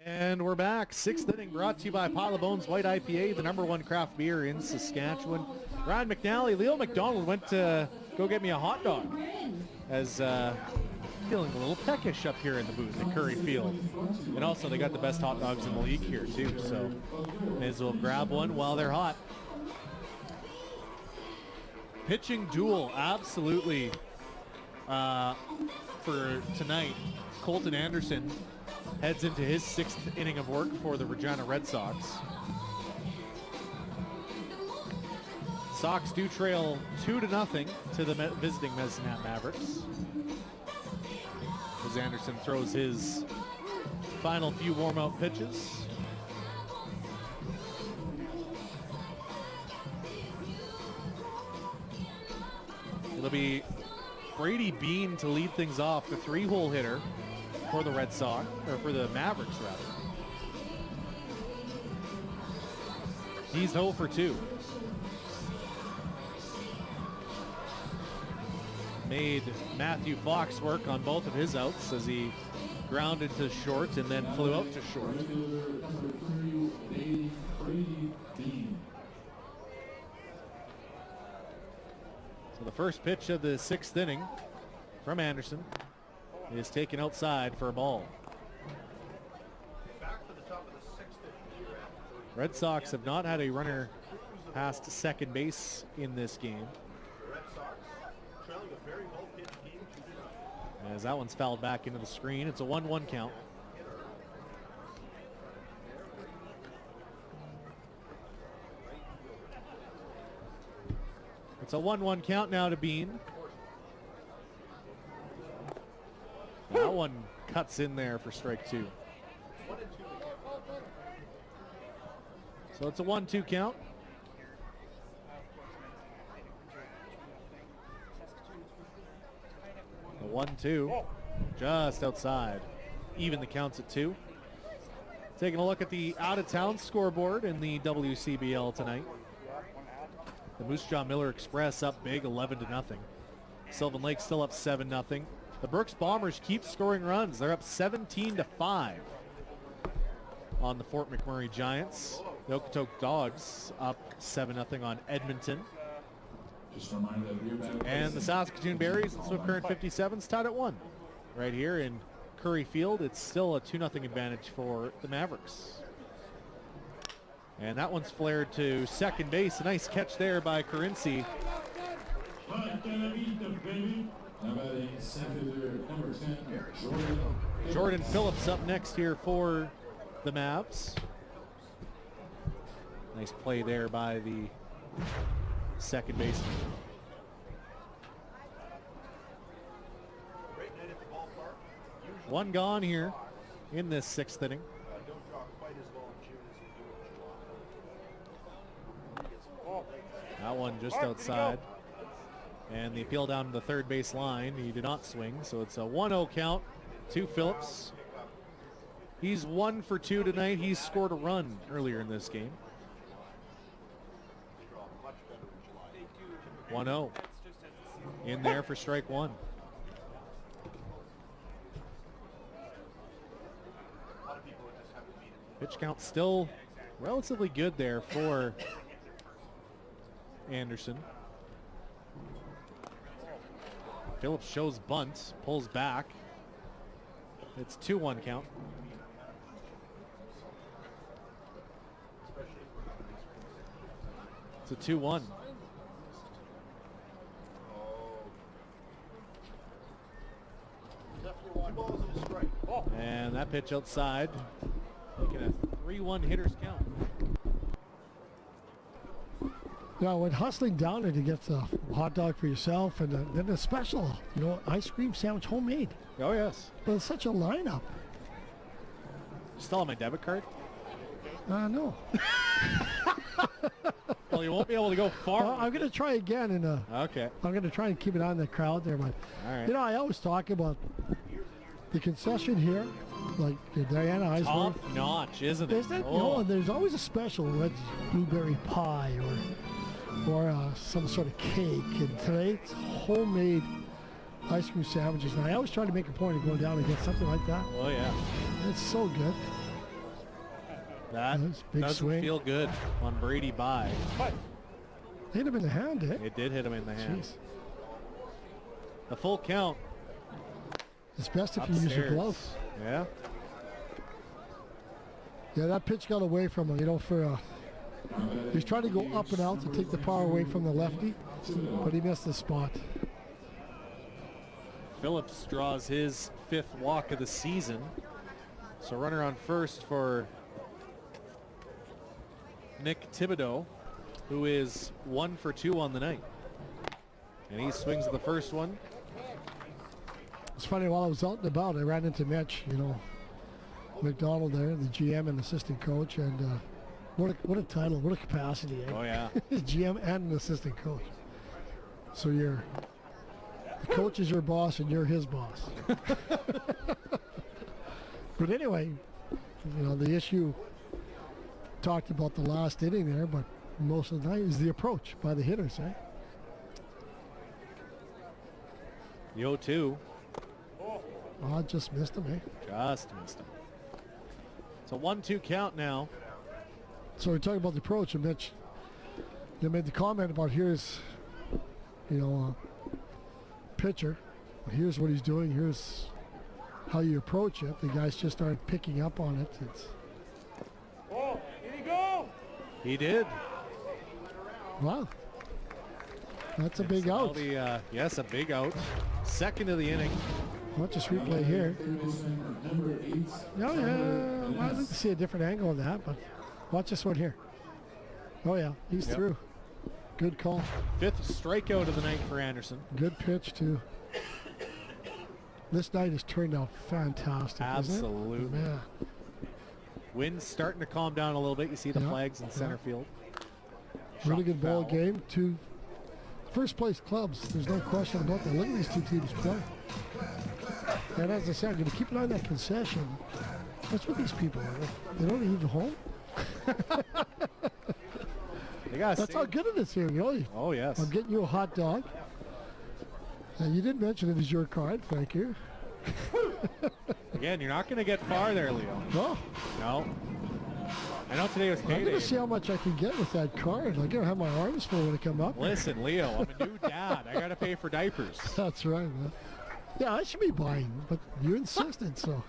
And we're back. 6th inning brought to you by Pile of Bones White IPA, the #1 craft beer in Saskatchewan. Ryan McNally, Leo McDonald went to go get me a hot dog as feeling a little peckish up here in the booth at Curry Field. And also they got the best hot dogs in the league here too, so may as well grab one while they're hot. Pitching duel, absolutely, for tonight. Colton Anderson heads into his 6th inning of work for the Regina Red Sox. Sox do trail 2-0 to the visiting Mezzanat Mavericks, as Anderson throws his final few warm-up pitches. It'll be Brady Bean to lead things off, the 3-hole hitter for the Red Sox, or for the Mavericks rather. He's 0 for 2. Made Matthew Fox work on both of his outs as he grounded to short and then flew out to short. So the first pitch of the 6th inning from Anderson is taken outside for a ball. Red Sox have not had a runner past second base in this game, as that one's fouled back into the screen. It's a 1-1 count. It's a 1-1 count now to Bean. That one cuts in there for strike 2. So it's a 1-2 count. The 1-2 just outside. Even the counts at 2. Taking a look at the out-of-town scoreboard in the WCBL tonight. The Moose Jaw Miller Express up big, 11-0. Sylvan Lake still up 7-0. The Brooks Bombers keep scoring runs. They're up 17-5 on the Fort McMurray Giants. The Okotoks Dogs up 7-0 on Edmonton. And the Saskatoon Berries and Swift Current 57s tied at 1. Right here in Curry Field, it's still a 2-0 advantage for the Mavericks. And that one's flared to second base. A nice catch there by Currency. Jordan Phillips up next here for the Mavs. Nice play there by the second baseman. One gone here in this 6th inning. That one just outside. And the appeal down to the third base line. He did not swing, so it's a 1-0 count to Phillips. He's 1 for 2 tonight. He's scored a run earlier in this game. 1-0. In there for strike one. Pitch count still relatively good there for Anderson. Phillips shows bunt, pulls back. It's 2-1 count. It's a 2-1. And that pitch outside, making a 3-1 hitters count. Now, when hustling down there to get the hot dog for yourself and then a special, ice cream sandwich, homemade. Oh, yes. But it's such a lineup. Still on my debit card? No. Well, you won't be able to go far. Well, I'm going to try again. Okay. I'm going to try and keep it on the crowd there. But, all right. I always talk about the concession here, like Diana Eisner. Top notch, isn't it? Isn't it? And there's always a special, red blueberry pie or some sort of cake. And today it's homemade ice cream sandwiches. And I always try to make a point of going down and get something like that. Oh, yeah. It's so good. That doesn't feel good on Brady by. Hit him in the hand, eh? It did hit him in the hand. Jeez. The full count. It's best if Upstairs. you use your glove. Yeah. Yeah, that pitch got away from him, he's trying to go up and out to take the power away from the lefty, but he missed the spot. Phillips draws his 5th walk of the season. So runner on first for Nick Thibodeau, who is 1 for 2 on the night. And he swings the first one. It's funny, while I was out and about, I ran into Mitch, McDonald there, the GM and assistant coach, and what a title, what a capacity, eh? Oh, yeah. GM and an assistant coach. So the coach is your boss and you're his boss. But anyway, the issue talked about the last inning there, but most of the night is the approach by the hitters, eh? The 0-2. Oh, just missed him, eh? Just missed him. It's a 1-2 count now. So we're talking about the approach, and Mitch, they made the comment about here's, pitcher. Here's what he's doing. Here's how you approach it. The guys just aren't picking up on it. Did he go? He did. Wow. That's a big out. Yes, a big out. Second of the inning. Watch this replay here. Oh, yeah. I'd like to see a different angle on that, but watch this one here. Oh, yeah. He's through. Good call. 5th strikeout of the night for Anderson. Good pitch, too. This night has turned out fantastic. Absolutely. Isn't it? Man. Wind's starting to calm down a little bit. You see the flags in center field. Really good ball game. 2 first place clubs. There's no question about that. Look at these 2 teams play. And as I said, I'm going to keep an eye on that concession. That's what these people are. They don't eat at home. That's how good it is here. Oh, yes. I'm getting you a hot dog. You did mention it is your card. Thank you. Again, you're not going to get far there, Leo. No. No. I know today was payday. I'm going to see how much I can get with that card. I'm going to have my arms full when I come up. Listen, Leo, I'm a new dad. I got to pay for diapers. That's right, man. Yeah, I should be buying, but you insisted, so.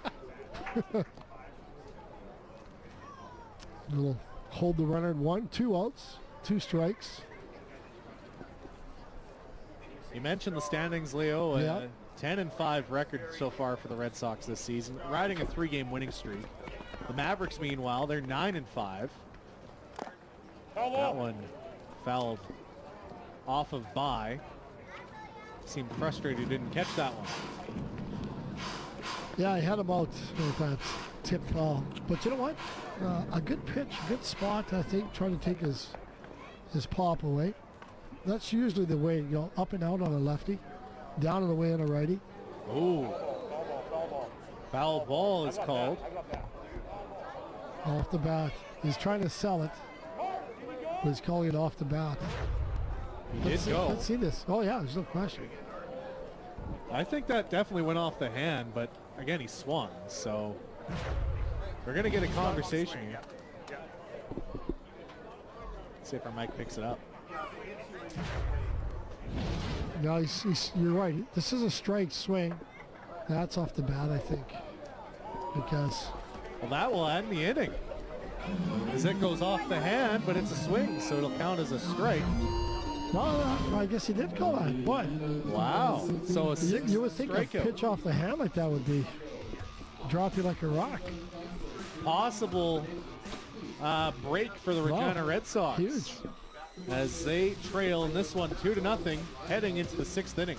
We'll hold the runner at 1, 2 outs, 2 strikes. You mentioned the standings, Leo. Yeah. 10-5 record so far for the Red Sox this season, riding a 3-game winning streak. The Mavericks, meanwhile, they're 9-5. That one fouled off of by. Seemed frustrated he didn't catch that one. Yeah, I had him out with that tip ball. But you know what? A good pitch, good spot, I think, trying to take his pop away. That's usually the way, up and out on a lefty, down and away on a righty. Ooh. Foul ball is called. Off the bat. He's trying to sell it, but he's calling it off the bat. He did go. Let's see this. Oh, yeah, there's no question. I think that definitely went off the hand, but again, he swung, so we're going to get a conversation here. Let's see if our mic picks it up. No, you're right. This is a strike swing. That's off the bat, I think. Because... Well, that will end the inning. As it goes off the hand, but it's a swing, so it'll count as a strike. No, I guess he did call that. What? Wow. So a sixth you would think a strikeout. pitch off the hand like that would be drop you like a rock. Possible break for the Regina Red Sox. Huge. As they trail in this one 2-0, heading into the 6th inning.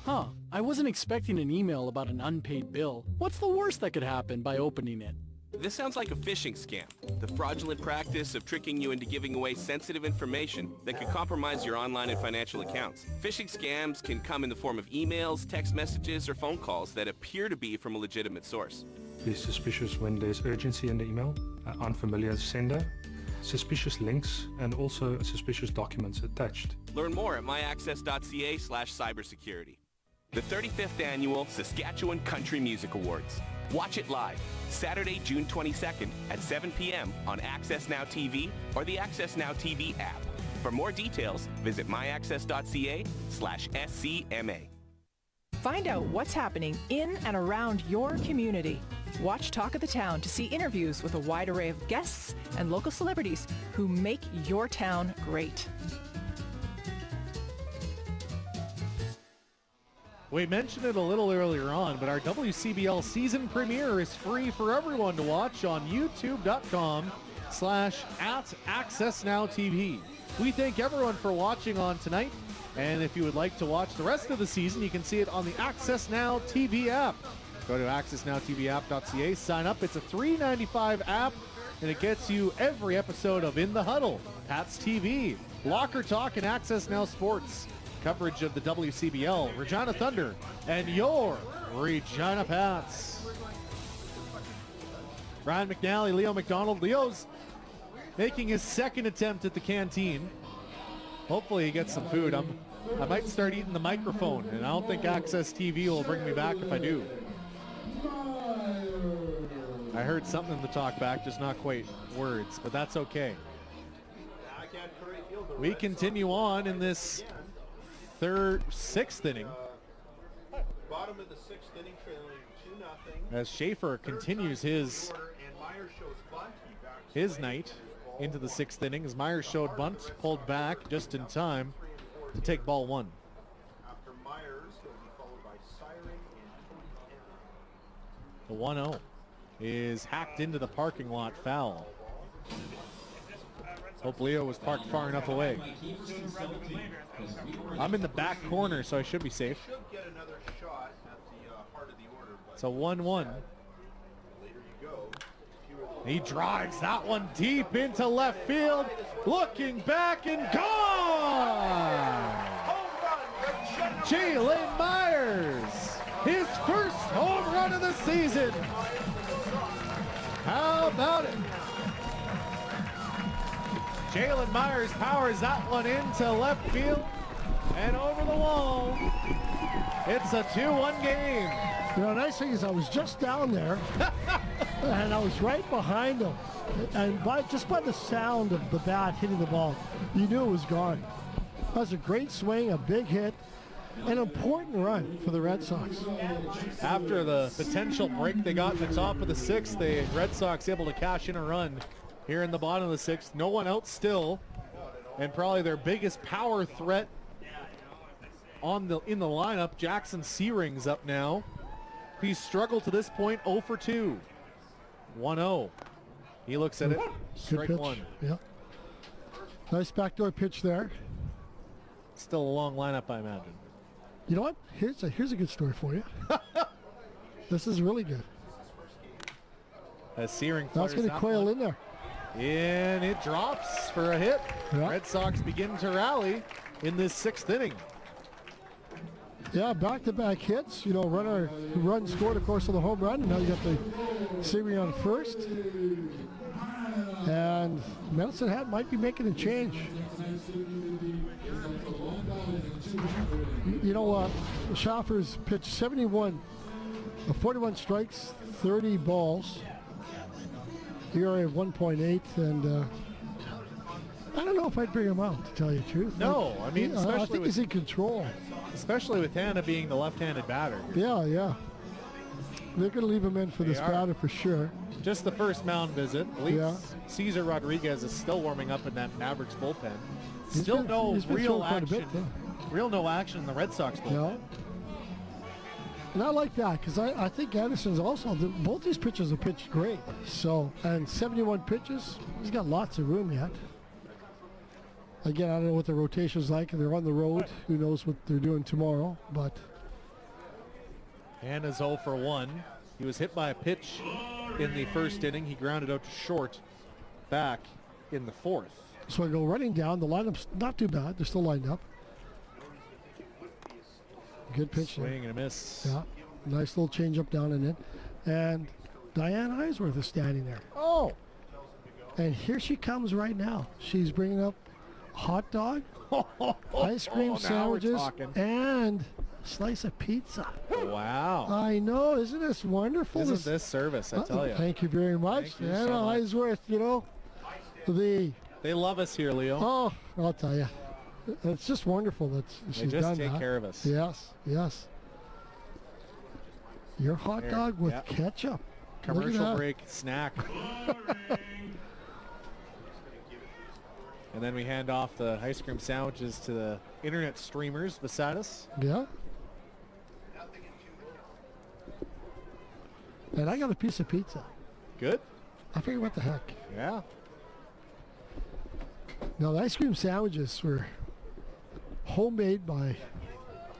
Huh, I wasn't expecting an email about an unpaid bill. What's the worst that could happen by opening it? This sounds like a phishing scam, the fraudulent practice of tricking you into giving away sensitive information that could compromise your online and financial accounts. Phishing scams can come in the form of emails, text messages, or phone calls that appear to be from a legitimate source. Be suspicious when there's urgency in the email, unfamiliar sender, suspicious links, and also suspicious documents attached. Learn more at myaccess.ca/cybersecurity. The 35th Annual Saskatchewan Country Music Awards. Watch it live, Saturday, June 22nd at 7 p.m. on AccessNow TV or the AccessNow TV app. For more details, visit myaccess.ca/SCMA. Find out what's happening in and around your community. Watch Talk of the Town to see interviews with a wide array of guests and local celebrities who make your town great. We mentioned it a little earlier on, but our WCBL season premiere is free for everyone to watch on youtube.com/@AccessNowTV. We thank everyone for watching on tonight, and if you would like to watch the rest of the season, you can see it on the AccessNow TV app. Go to accessnowtvapp.ca, sign up. It's a $3.95 app, and it gets you every episode of In the Huddle, Pats TV, Locker Talk, and Access Now Sports. Coverage of the WCBL, Regina Thunder, and your Regina Pats. Brian McNally, Leo McDonald. Leo's making his second attempt at the canteen. Hopefully he gets some food. I might start eating the microphone, and I don't think Access TV will bring me back if I do. I heard something in the talk back, just not quite words, but that's okay. We continue on in this sixth inning. Bottom of the 6th inning, trailing 2-0. As Schaefer continues his night into the 6th inning, as Myers showed bunt, pulled back just in time to take ball 1. After Myers, he'll be followed by Siren and The 1-0 is hacked into the parking lot, foul. Hope Leo was parked far enough away. I'm in the back corner, so I should be safe. should get another shot at the heart of the order. It's a 1-1. Later you go. He drives that one deep into left field, looking back and gone! Jalen Myers, his first home run of the season. How about it? Jalen Myers powers that one into left field and over the wall. It's a 2-1 game. You know, the nice thing is I was just down there, and I was right behind him. And just by the sound of the bat hitting the ball, you knew it was gone. That was a great swing, a big hit, an important run for the Red Sox. After the potential break they got in the top of the 6th, the Red Sox able to cash in a run here in the bottom of the 6th. No one out still, and probably their biggest power threat in the lineup, Jackson Searing's up now. He's struggled to this point, 0 for 2. 1-0. He looks at it. Strike pitch. 1. Yeah. Nice backdoor pitch there. Still a long lineup, I imagine. You know what? Here's a good story for you. This is really good. As Searing That's going to quail in there. And it drops for a hit. Yeah. Red Sox begin to rally in this 6th inning. Yeah, back-to-back hits. You know, run scored, of course, on the home run. And now you got the Searing on first. And Medicine Hat might be making a change. You know, Schaffers pitched 41 strikes, 30 balls. ERA of 1.8, and I don't know if I'd bring him out, to tell you the truth. No, I mean, I think he's in control. Especially with Hannah being the left-handed batter. Yeah. They're going to leave him in for this batter for sure. Just the first mound visit. I believe Cesar Rodriguez is still warming up in that Mavericks bullpen. Still no real action. No action in the Red Sox bullpen. Yeah. And I like that because I think Anderson's also, both these pitchers have pitched great. So, and 71 pitches, he's got lots of room yet. Again, I don't know what the rotation's like, and they're on the road. Who knows what they're doing tomorrow, but. Hannah's 0 for 1. He was hit by a pitch in the first inning. He grounded out to short back in the fourth. So I go running down. The lineup's not too bad. They're still lined up. Good pitch. Swing and a miss. Yeah. Nice little change up down and in. And Diane Eisworth is standing there. Oh. And here she comes right now. She's bringing up hot dog, ice cream sandwiches, and a slice of pizza. Wow. I know. Isn't this wonderful? Isn't this service, I tell you. Thank you very much. Thank you so much. Eisworth, you know, They love us here, Leo. Oh, I'll tell you. It's just wonderful that she's done that. They just take care of us. Yes. Your hot dog with ketchup. Commercial break snack. And then we hand off the ice cream sandwiches to the internet streamers beside us. Yeah. And I got a piece of pizza. Good. I figured, what the heck? Yeah. Now, the ice cream sandwiches were homemade by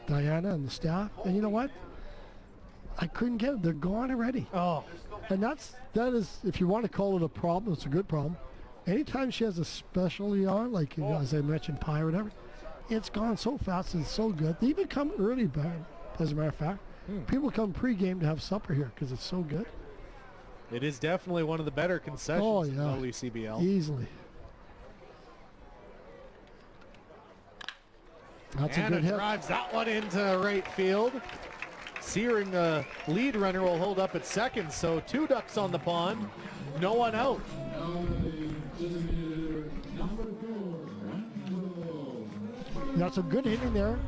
Diana and the staff. And you know what? I couldn't get them. They're gone already. Oh. And that is, if you want to call it a problem, it's a good problem. Anytime she has a specialty on, like you know, as I mentioned, pie or whatever, it's gone so fast and so good. They even come early, as a matter of fact. People come pre-game to have supper here because it's so good. It is definitely one of the better concessions in WCBL. Easily. That's a good hit. Drives that one into right field. Searing the lead runner will hold up at second, so 2 ducks on the pond, no one out. That's some good hitting there.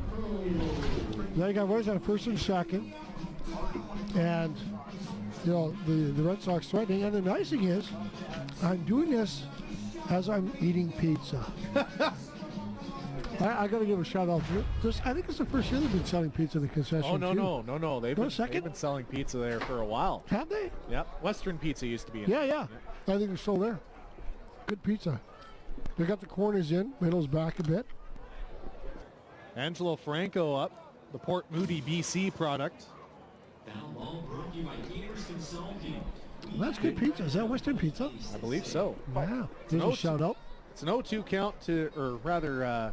They got runners on first and second. And, you know, the Red Sox threatening. And the nice thing is, I'm doing this as I'm eating pizza. I got to give a shout out to this. I think it's the first year they've been selling pizza in the concession. Oh, no. They've been selling pizza there for a while. Have they? Yep. Western Pizza used to be in Yeah. I think they're still there. Good pizza. They got the corners in, middle's back a bit. Angelo Franco up, the Port Moody, BC product. Well, that's good pizza. Is that Western Pizza? I believe so. Wow. There's a shout out. It's an 0-2 count to, or rather,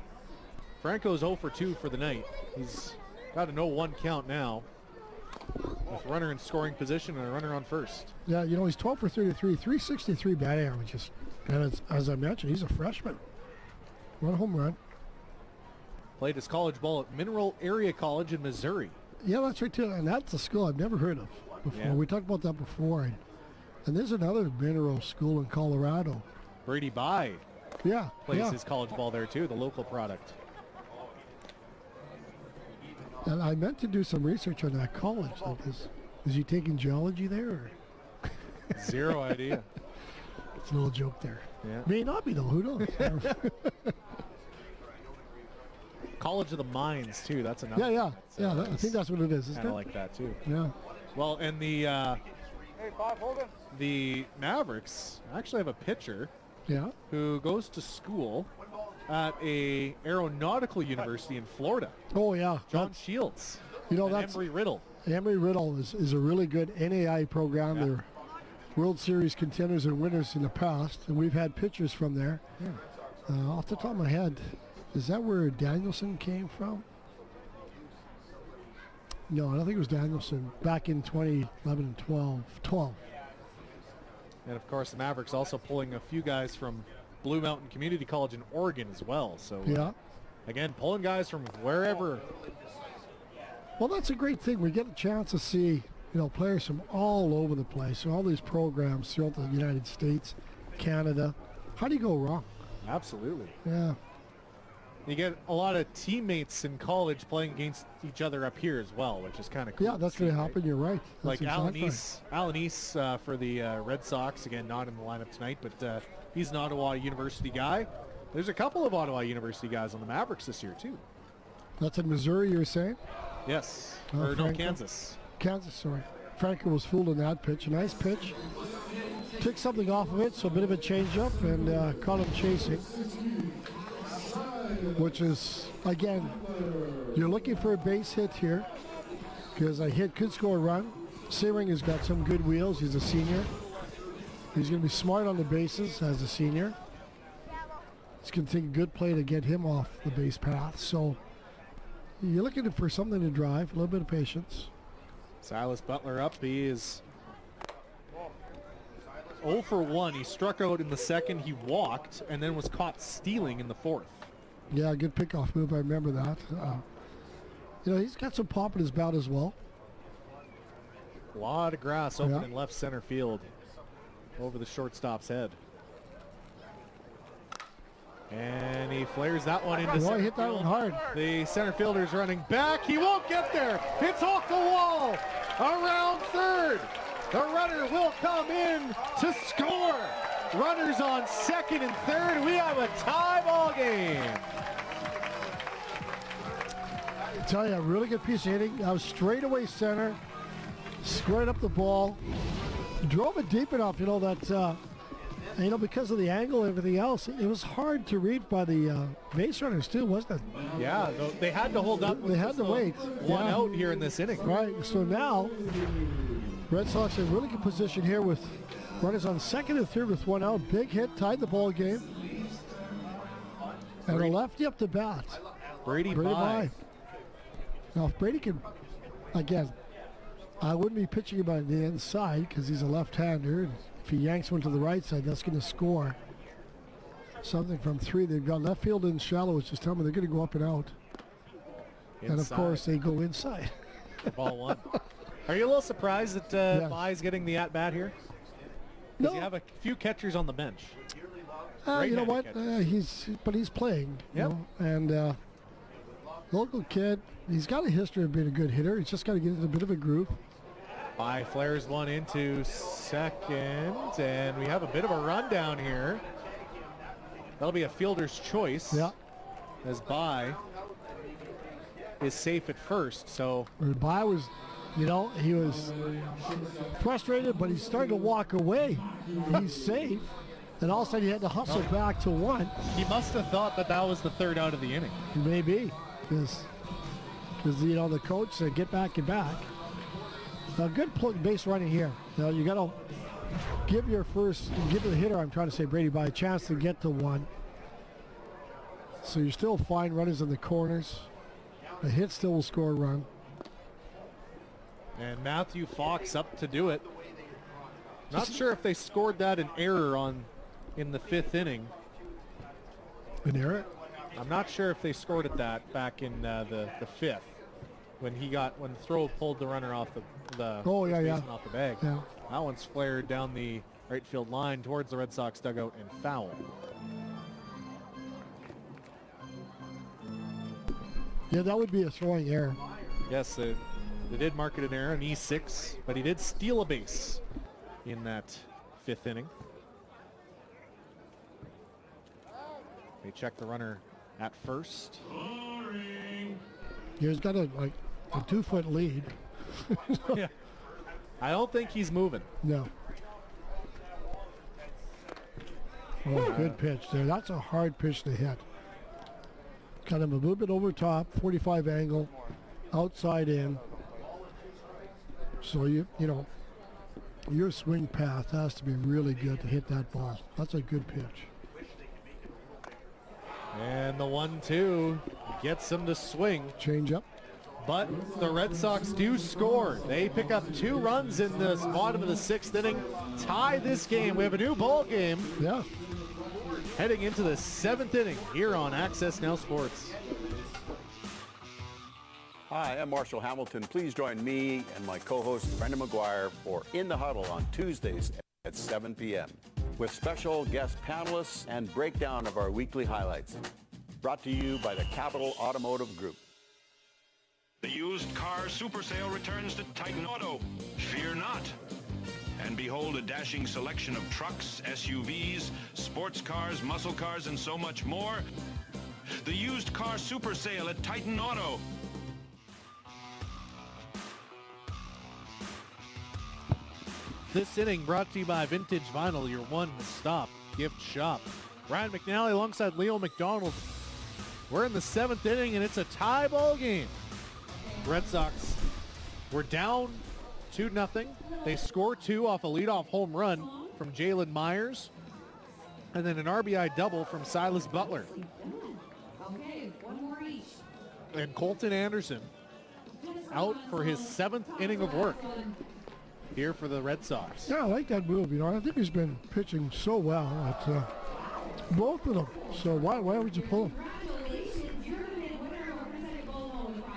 Franco's 0 for 2 for the night. He's got an 0-1 count now with runner in scoring position and a runner on first. Yeah, you know, he's 12 for 33, 363 batting averages. And as I mentioned, he's a freshman. 1 home run. Played his college ball at Mineral Area College in Missouri. Yeah, that's right, too. And that's a school I've never heard of before. Yeah. We talked about that before. And there's another mineral school in Colorado. Brady Bye. Yeah. Plays his college ball there, too, the local product. And I meant to do some research on that college. Like, is he taking geology there? Or? Zero idea. It's a little joke there. Yeah. May not be, though. Who knows? College of the Mines, too. That's another. Yeah. I think that's what it is. Kind of like that, too. Yeah. Well, and the Mavericks actually have a pitcher who goes to school at a aeronautical university in Florida. Oh, yeah. John Shields. You know, that's Embry-Riddle. Embry-Riddle is a really good NAI program. They're World Series contenders and winners in the past, and we've had pitchers from there. Off the top of my head, is that where Danielson came from? No, I don't think it was Danielson. Back in 2011 and 12. And, of course, the Mavericks also pulling a few guys from Blue Mountain Community College in Oregon as well. So Yeah. again, pulling guys from wherever. Well, that's a great thing. We get a chance to see, players from all over the place, all these programs throughout the United States, Canada. How do you go wrong? Absolutely. Yeah. You get a lot of teammates in college playing against each other up here as well, which is kind of cool. Yeah, that's going to happen. You're right. That's Like Alan East for the Red Sox, again, not in the lineup tonight, but he's an Ottawa University guy. There's a couple of Ottawa University guys on the Mavericks this year, too. That's in Missouri, you were saying? Yes. Oh, or no, Kansas. Kansas, sorry. Franco was fooled in that pitch. A nice pitch. Took something off of it, so a bit of a change-up, and caught him chasing. Which is, again, you're looking for a base hit here, because a hit could score a run. Searing has got some good wheels. He's a senior. He's going to be smart on the bases as a senior. He's going to take a good play to get him off the base path. So you're looking for something to drive, a little bit of patience. Silas Butler up. He is 0 for 1. He struck out in the second. He walked and then was caught stealing in the fourth. Yeah, good pickoff move. I remember that. He's got some pop in his bat as well. A lot of grass open in left center field over the shortstop's head. And he flares that one into center he hit that field. one hard. The center fielder's running back. He won't get there. It's off the wall. Around third. The runner will come in to score. Runners on second and third. We have a tie ball game. I tell you, a really good piece of hitting. That was straightaway center. Squared up the ball. Drove it deep enough, that... because of the angle and everything else, it was hard to read by the base runners too, wasn't it? Yeah, they had to hold up. They had to wait. One out here in this inning. Right, so now Red Sox in a really good position here with runners on second and third with one out. Big hit, tied the ball game. And a lefty up to bat. Brady Bye. Now if Brady can, again, I wouldn't be pitching him on the inside because he's a left-hander. And if he yanks one to the right side, that's going to score something from three. They've got left field in shallow, which is telling me they're going to go up and out. Inside. And of course, they go inside. Ball one. Are you a little surprised that Yes. Bye's getting the at-bat here? Because you have a few catchers on the bench. You know what? He's playing. Yep. And local kid, he's got a history of being a good hitter. He's just got to get into a bit of a groove. Bye flares one into second, and we have a bit of a rundown here. That'll be a fielder's choice. Yeah. As Bye is safe at first, so. Bye was, he was frustrated, but he's starting to walk away. He's safe. And all of a sudden he had to hustle back to one. He must have thought that was the third out of the inning. Maybe. Because the coach said, get back and back. Now, good base running here. Now, you got to give the hitter, I'm trying to say Brady Bye, a chance to get to one. So you still find runners in the corners. A hit still will score a run. And Matthew Fox up to do it. Not sure if they scored that an error in the fifth inning. An error? I'm not sure if they scored at that back in the fifth when Throw pulled the runner off the off the bag. Yeah. That one's flared down the right field line towards the Red Sox dugout and foul. Yeah, that would be a throwing error. Yes, they did mark it an error, an E6, but he did steal a base in that fifth inning. They check the runner at first. He's got a 2-foot lead. Yeah. I don't think he's moving. No. Oh, good pitch there. That's a hard pitch to hit. Got him a little bit over top, 45 angle, outside in. So your swing path has to be really good to hit that ball. That's a good pitch. And the 1-2 gets him to swing. Change up. But the Red Sox do score. They pick up 2 runs in the bottom of the 6th inning, tie this game. We have a new ball game. Yeah. heading into the 7th inning here on Access Now Sports. Hi, I'm Marshall Hamilton. Please join me and my co-host Brenda McGuire for In the Huddle on Tuesdays at 7 p.m. with special guest panelists and breakdown of our weekly highlights. Brought to you by the Capital Automotive Group. The used car super sale returns to Titan Auto. Fear not. And behold a dashing selection of trucks, SUVs, sports cars, muscle cars, and so much more. The used car super sale at Titan Auto. This inning brought to you by Vintage Vinyl, your one-stop gift shop. Ryan McNally alongside Leo McDonald. We're in the 7th inning, and it's a tie ball game. Red Sox were down 2-0. They score 2 off a leadoff home run from Jalen Myers, and then an RBI double from Silas Butler. And Colton Anderson out for his 7th inning of work here for the Red Sox. Yeah, I like that move. You know, I think he's been pitching so well at both of them. So why would you pull him?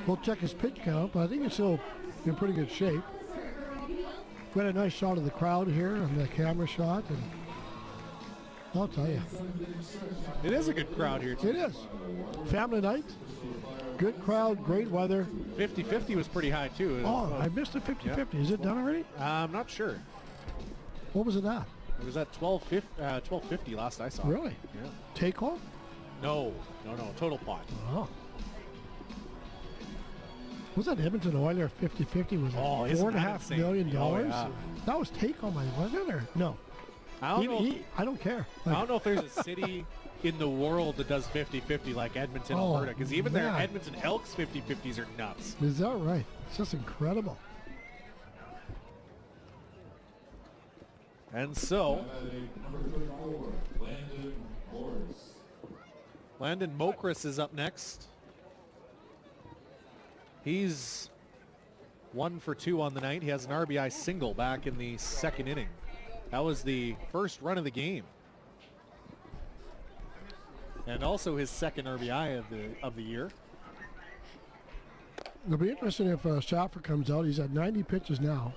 We'll check his pitch count, but I think he's still in pretty good shape. We had a nice shot of the crowd here and the camera shot, and I'll tell you. It is a good crowd here, too. It is. Family night. Good crowd, great weather. 50-50 was pretty high, too. Oh, I missed the 50-50. Yep. Is it done already? I'm not sure. What was it at? It was at 12:50 last I saw. Really? Yeah. Take home? No. Total pot. Oh. Was that Edmonton Oiler 50-50? Was it $4.5 million? Oh, yeah. That was take home money, wasn't it? Or no? I don't care. I don't know if there's a city in the world that does 50-50 like Edmonton, Alberta, because even their Edmonton Elks 50-50s are nuts. Is that right? It's just incredible. And so, Landon Mokris is up next. He's 1 for 2 on the night. He has an RBI single back in the 2nd inning. That was the first run of the game. And also his 2nd RBI of the year. It'll be interesting if Schaffer comes out. He's at 90 pitches now.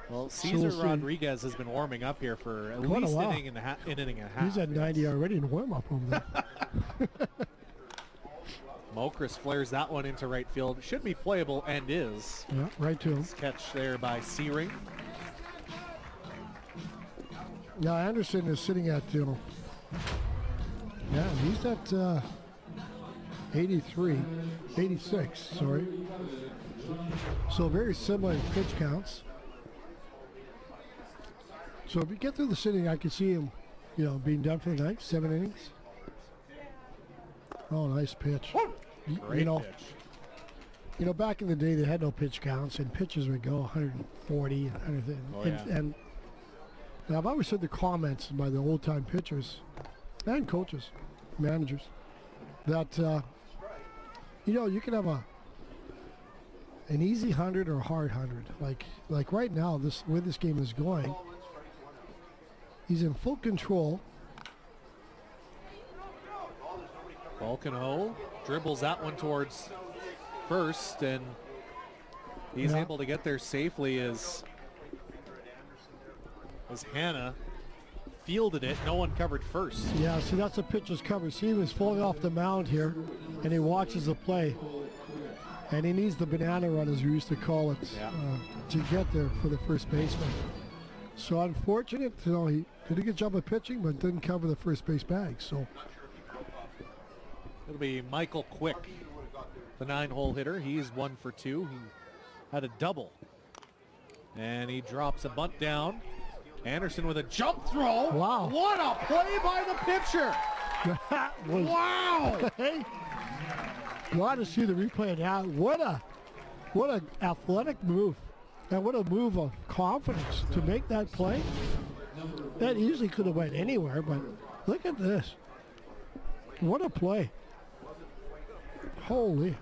Well, Cesar Rodriguez has been warming up here for at least an inning and a half. He's at 90 already in warm-up over there. Mokris flares that one into right field. Should be playable and is. Yeah, right to him. Catch there by Searing. Now Anderson is sitting at, yeah, he's at 86, sorry. So very similar in pitch counts. So if you get through the sitting, I can see him, being done for the night, 7 innings. Oh, nice pitch. Great pitch. Back in the day, they had no pitch counts, and pitches would go 140 and 100. And I've always heard the comments by the old-time pitchers and coaches, managers, that, you can have an easy 100 or a hard 100. Like right now, where this game is going, he's in full control. Volcano dribbles that one towards first, and he's able to get there safely as Hannah fielded it. No one covered first. Yeah, see, that's a pitcher's cover. See, he was falling off the mound here, and he watches the play. And he needs the banana run, as we used to call it, to get there for the first baseman. So unfortunate, he did a good job of pitching, but didn't cover the first base bag. So it'll be Michael Quick, the 9-hole hitter. He's 1 for 2. He had a double. And he drops a bunt down. Anderson with a jump throw. Wow. What a play by the pitcher. Wow. Hey, glad to see the replay of that. What a athletic move. And what a move of confidence to make that play. That easily could have went anywhere, but look at this. What a play. Holy.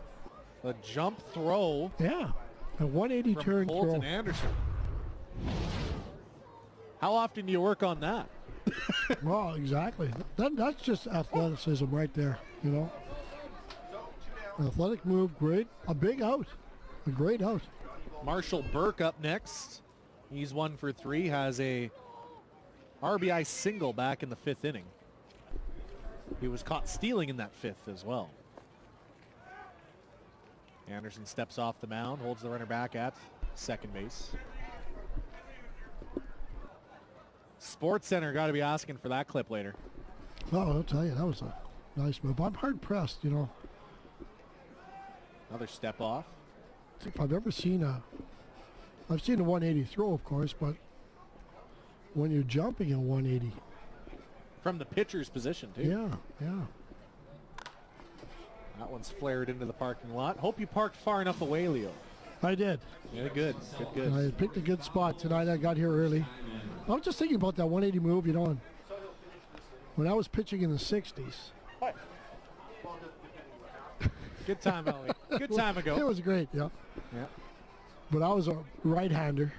A jump throw. Yeah. A 180 turn Colton throw. Anderson. How often do you work on that? Well, exactly. That's just athleticism right there, you know. An athletic move, great. A big out. A great out. Marshall Burke up next. He's 1 for 3, has a RBI single back in the 5th inning. He was caught stealing in that 5th as well. Anderson steps off the mound, holds the runner back at second base. Sports Center got to be asking for that clip later. Well, I'll tell you, that was a nice move. I'm hard pressed, you know. Another step off. If I've ever seen I've seen a 180 throw, of course, but when you're jumping a 180. From the pitcher's position, too. Yeah. That one's flared into the parking lot. Hope you parked far enough away, Leo. I did. Yeah, good. I picked a good spot tonight. I got here early. I was just thinking about that 180 move, you know, and when I was pitching in the 60s. Good time, Ellie. Good time ago. It was great, yeah. But I was a right-hander.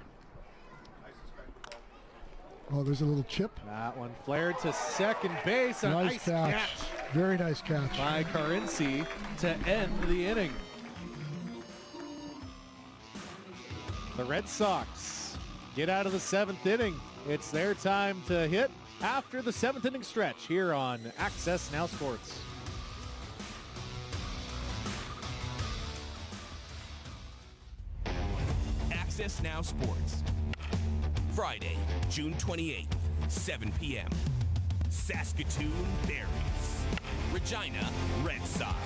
Oh, there's a little chip. That one flared to second base. A nice catch. Very nice catch. By Carinci to end the inning. The Red Sox get out of the 7th inning. It's their time to hit after the 7th inning stretch here on AccessNow Sports. AccessNow Sports. Friday, June 28th, 7 p.m. Saskatoon Berries. Regina Red Sox.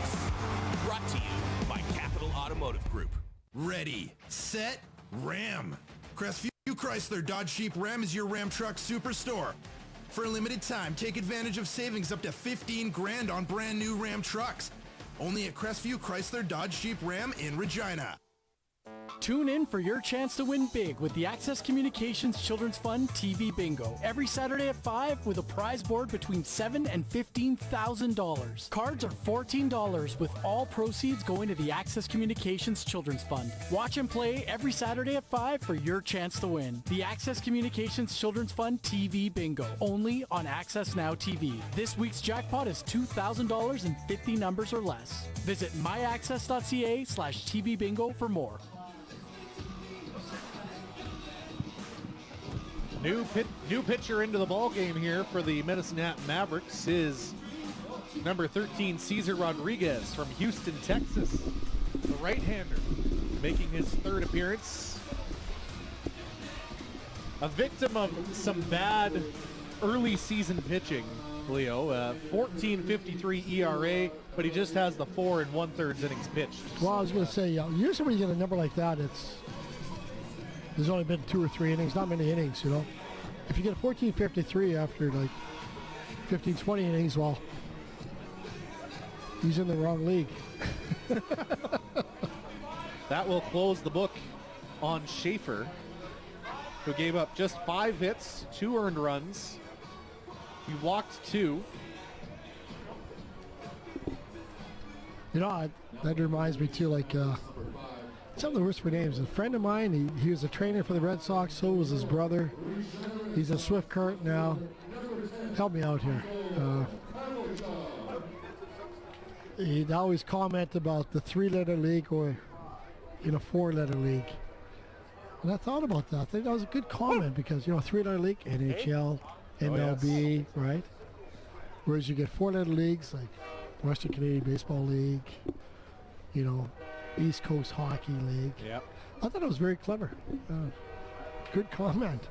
Brought to you by Capital Automotive Group. Ready, set, Ram. Crestview Chrysler Dodge Jeep Ram is your Ram truck superstore. For a limited time, take advantage of savings up to 15 grand on brand new Ram trucks. Only at Crestview Chrysler Dodge Jeep Ram in Regina. Tune in for your chance to win big with the Access Communications Children's Fund TV Bingo every Saturday at 5 with a prize board between $7,000 and $15,000. Cards are $14 with all proceeds going to the Access Communications Children's Fund. Watch and play every Saturday at 5 for your chance to win. The Access Communications Children's Fund TV Bingo only on AccessNow TV. This week's jackpot is $2,000 and 50 numbers or less. Visit myaccess.ca/TV Bingo for more. New pitcher into the ball game here for the Medicine Hat Mavericks is number 13, Cesar Rodriguez from Houston, Texas. The right-hander making his 3rd appearance. A victim of some bad early season pitching, Leo. 14.53 ERA, but he just has the 4 1/3 innings pitched. Well, I was going to say, usually when you get a number like that, there's only been 2 or 3 innings, not many innings, you know. If you get a 14.53 after like 15, 20 innings, well, he's in the wrong league. That will close the book on Schaefer, who gave up just 5 hits, 2 earned runs. He walked 2. You know, that reminds me too, like, some of the worst for names. A friend of mine, he was a trainer for the Red Sox, so was his brother. He's a Swift Current now. Help me out here. He'd always comment about the 3-letter league or in a 4-letter league. And I thought about that. I think that was a good comment because, you know, 3-letter league, NHL, MLB, right? Whereas you get 4-letter leagues like Western Canadian Baseball League, you know, East Coast Hockey League. Yep. I thought it was very clever. Good comment.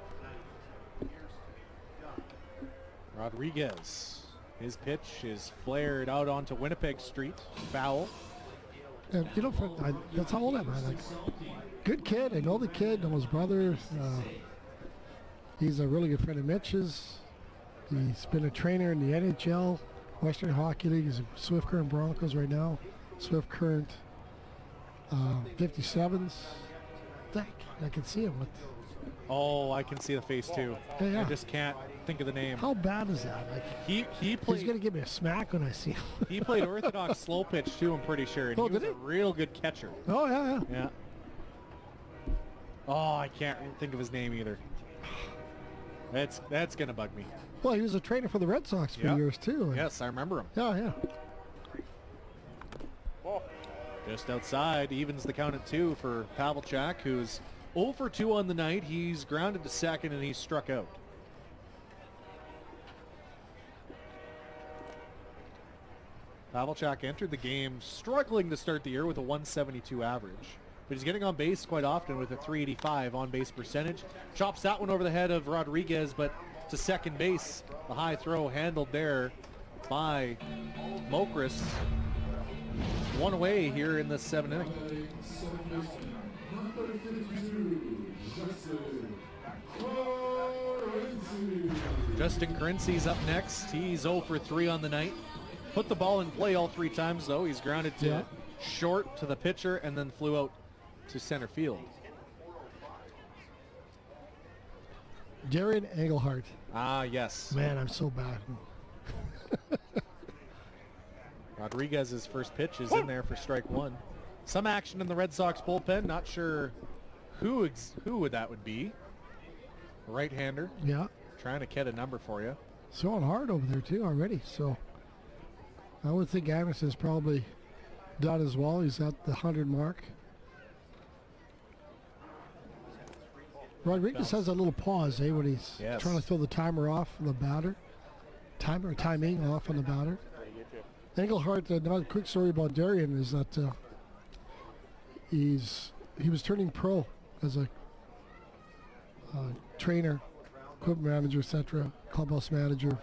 Rodriguez. His pitch is flared out onto Winnipeg Street. Foul. And, you know, that's how old I am. Like, good kid. I know the kid. I know his brother. He's a really good friend of Mitch's. He's been a trainer in the NHL, Western Hockey League. He's a Swift Current Broncos right now. Swift Current 57s. I can see him. Oh, I can see the face too. Yeah. I just can't think of the name. How bad is that? Like, he played. He's gonna give me a smack when I see him. He played orthodox slow pitch too, I'm pretty sure. And he was a real good catcher. Oh yeah. Yeah. Oh, I can't think of his name either. That's going to bug me. Well, he was a trainer for the Red Sox for years, too. Yes, I remember him. Yeah. Just outside, evens the count at 2 for Pavelchak, who's 0 for 2 on the night. He's grounded to second, and he's struck out. Pavelchak entered the game struggling to start the year with a 172 average. But he's getting on base quite often with a 385 on-base percentage. Chops that one over the head of Rodriguez, but to second base. A high throw handled there by Mokris. One away here in the 7th inning. Justin Crency's up next. He's 0 for 3 on the night. Put the ball in play all 3 times, though. He's grounded to short to the pitcher and then flew out to center field. Darian Engelhardt. Ah, yes. Man, I'm so bad. Rodriguez's first pitch is in there for strike 1. Some action in the Red Sox bullpen. Not sure who that would be. Right-hander. Yeah. Trying to get a number for you. Throwing hard over there, too, already. So I would think Anderson's probably done as well. He's at the 100 mark. Rodriguez has a little pause, when he's trying to throw the timer off on the batter. Timing off on the batter. Engelhardt, another quick story about Darian is that he was turning pro as a trainer, equipment manager, etc., clubhouse manager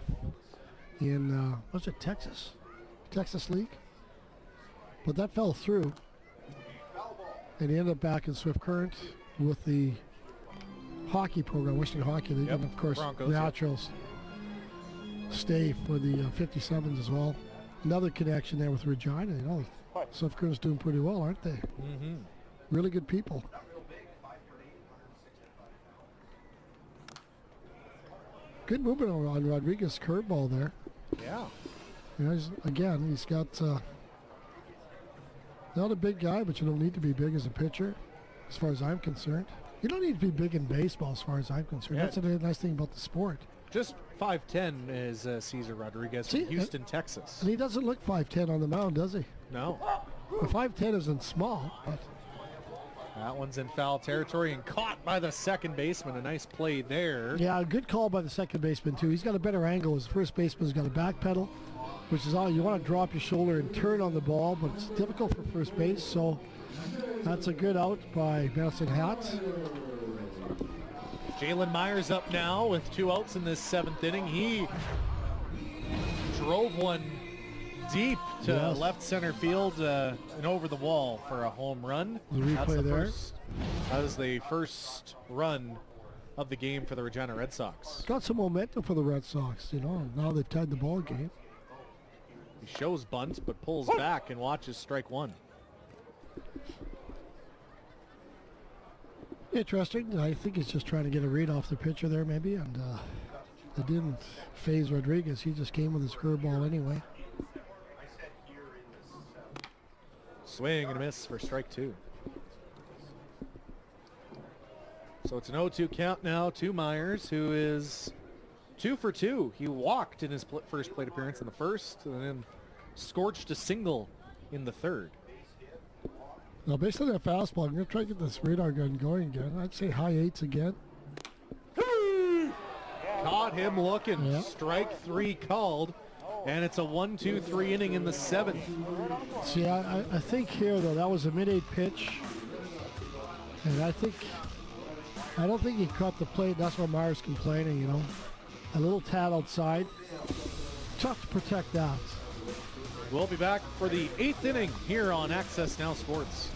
in, was it Texas League? But that fell through, and he ended up back in Swift Current with the hockey program, Western Hockey League, and of course Broncos, Naturals stay for the 57s as well. Another connection there with Regina. Swift Current's doing pretty well, aren't they? Mm-hmm. Really good people. Good movement on Rodriguez curveball there. Yeah. He's got not a big guy, but you don't need to be big as a pitcher, as far as I'm concerned. You don't need to be big in baseball, as far as I'm concerned. Yeah. That's a nice thing about the sport. Just 5'10" is Cesar Rodriguez from Houston, Texas. And he doesn't look 5'10" on the mound, does he? No. The 5'10" isn't small, but that one's in foul territory and caught by the second baseman. A nice play there. yeah, a good call by the second baseman, too. He's got a better angle. His first baseman's got a back pedal, which is all you want to drop your shoulder and turn on the ball, but it's difficult for first base, so that's a good out by Madison Hatt. Jalen Myers up now with 2 outs in this 7th inning. He drove one deep to left center field and over the wall for a home run. The replay there. That is the first run of the game for the Regina Red Sox. Got some momentum for the Red Sox, now they've tied the ball game. He shows bunt, but pulls back and watches strike 1. Interesting. I think he's just trying to get a read off the pitcher there, maybe, and it didn't phase Rodriguez. He just came with his curveball anyway. Swing and a miss for strike 2. So it's an 0-2 count now to Myers, who is 2 for 2. He walked in his first plate appearance in the first, and then scorched a single in the third. Now, based on that fastball, I'm going to try to get this radar gun going again. I'd say high 8s again. Caught him looking. Yeah. Strike 3 called, and it's a 1-2-3 inning in the 7th. See, I think here, though, that was a mid-8 pitch, and I don't think he caught the plate. That's why Myers complaining, A little tad outside. Tough to protect that. We'll be back for the 8th inning here on AccessNow Sports.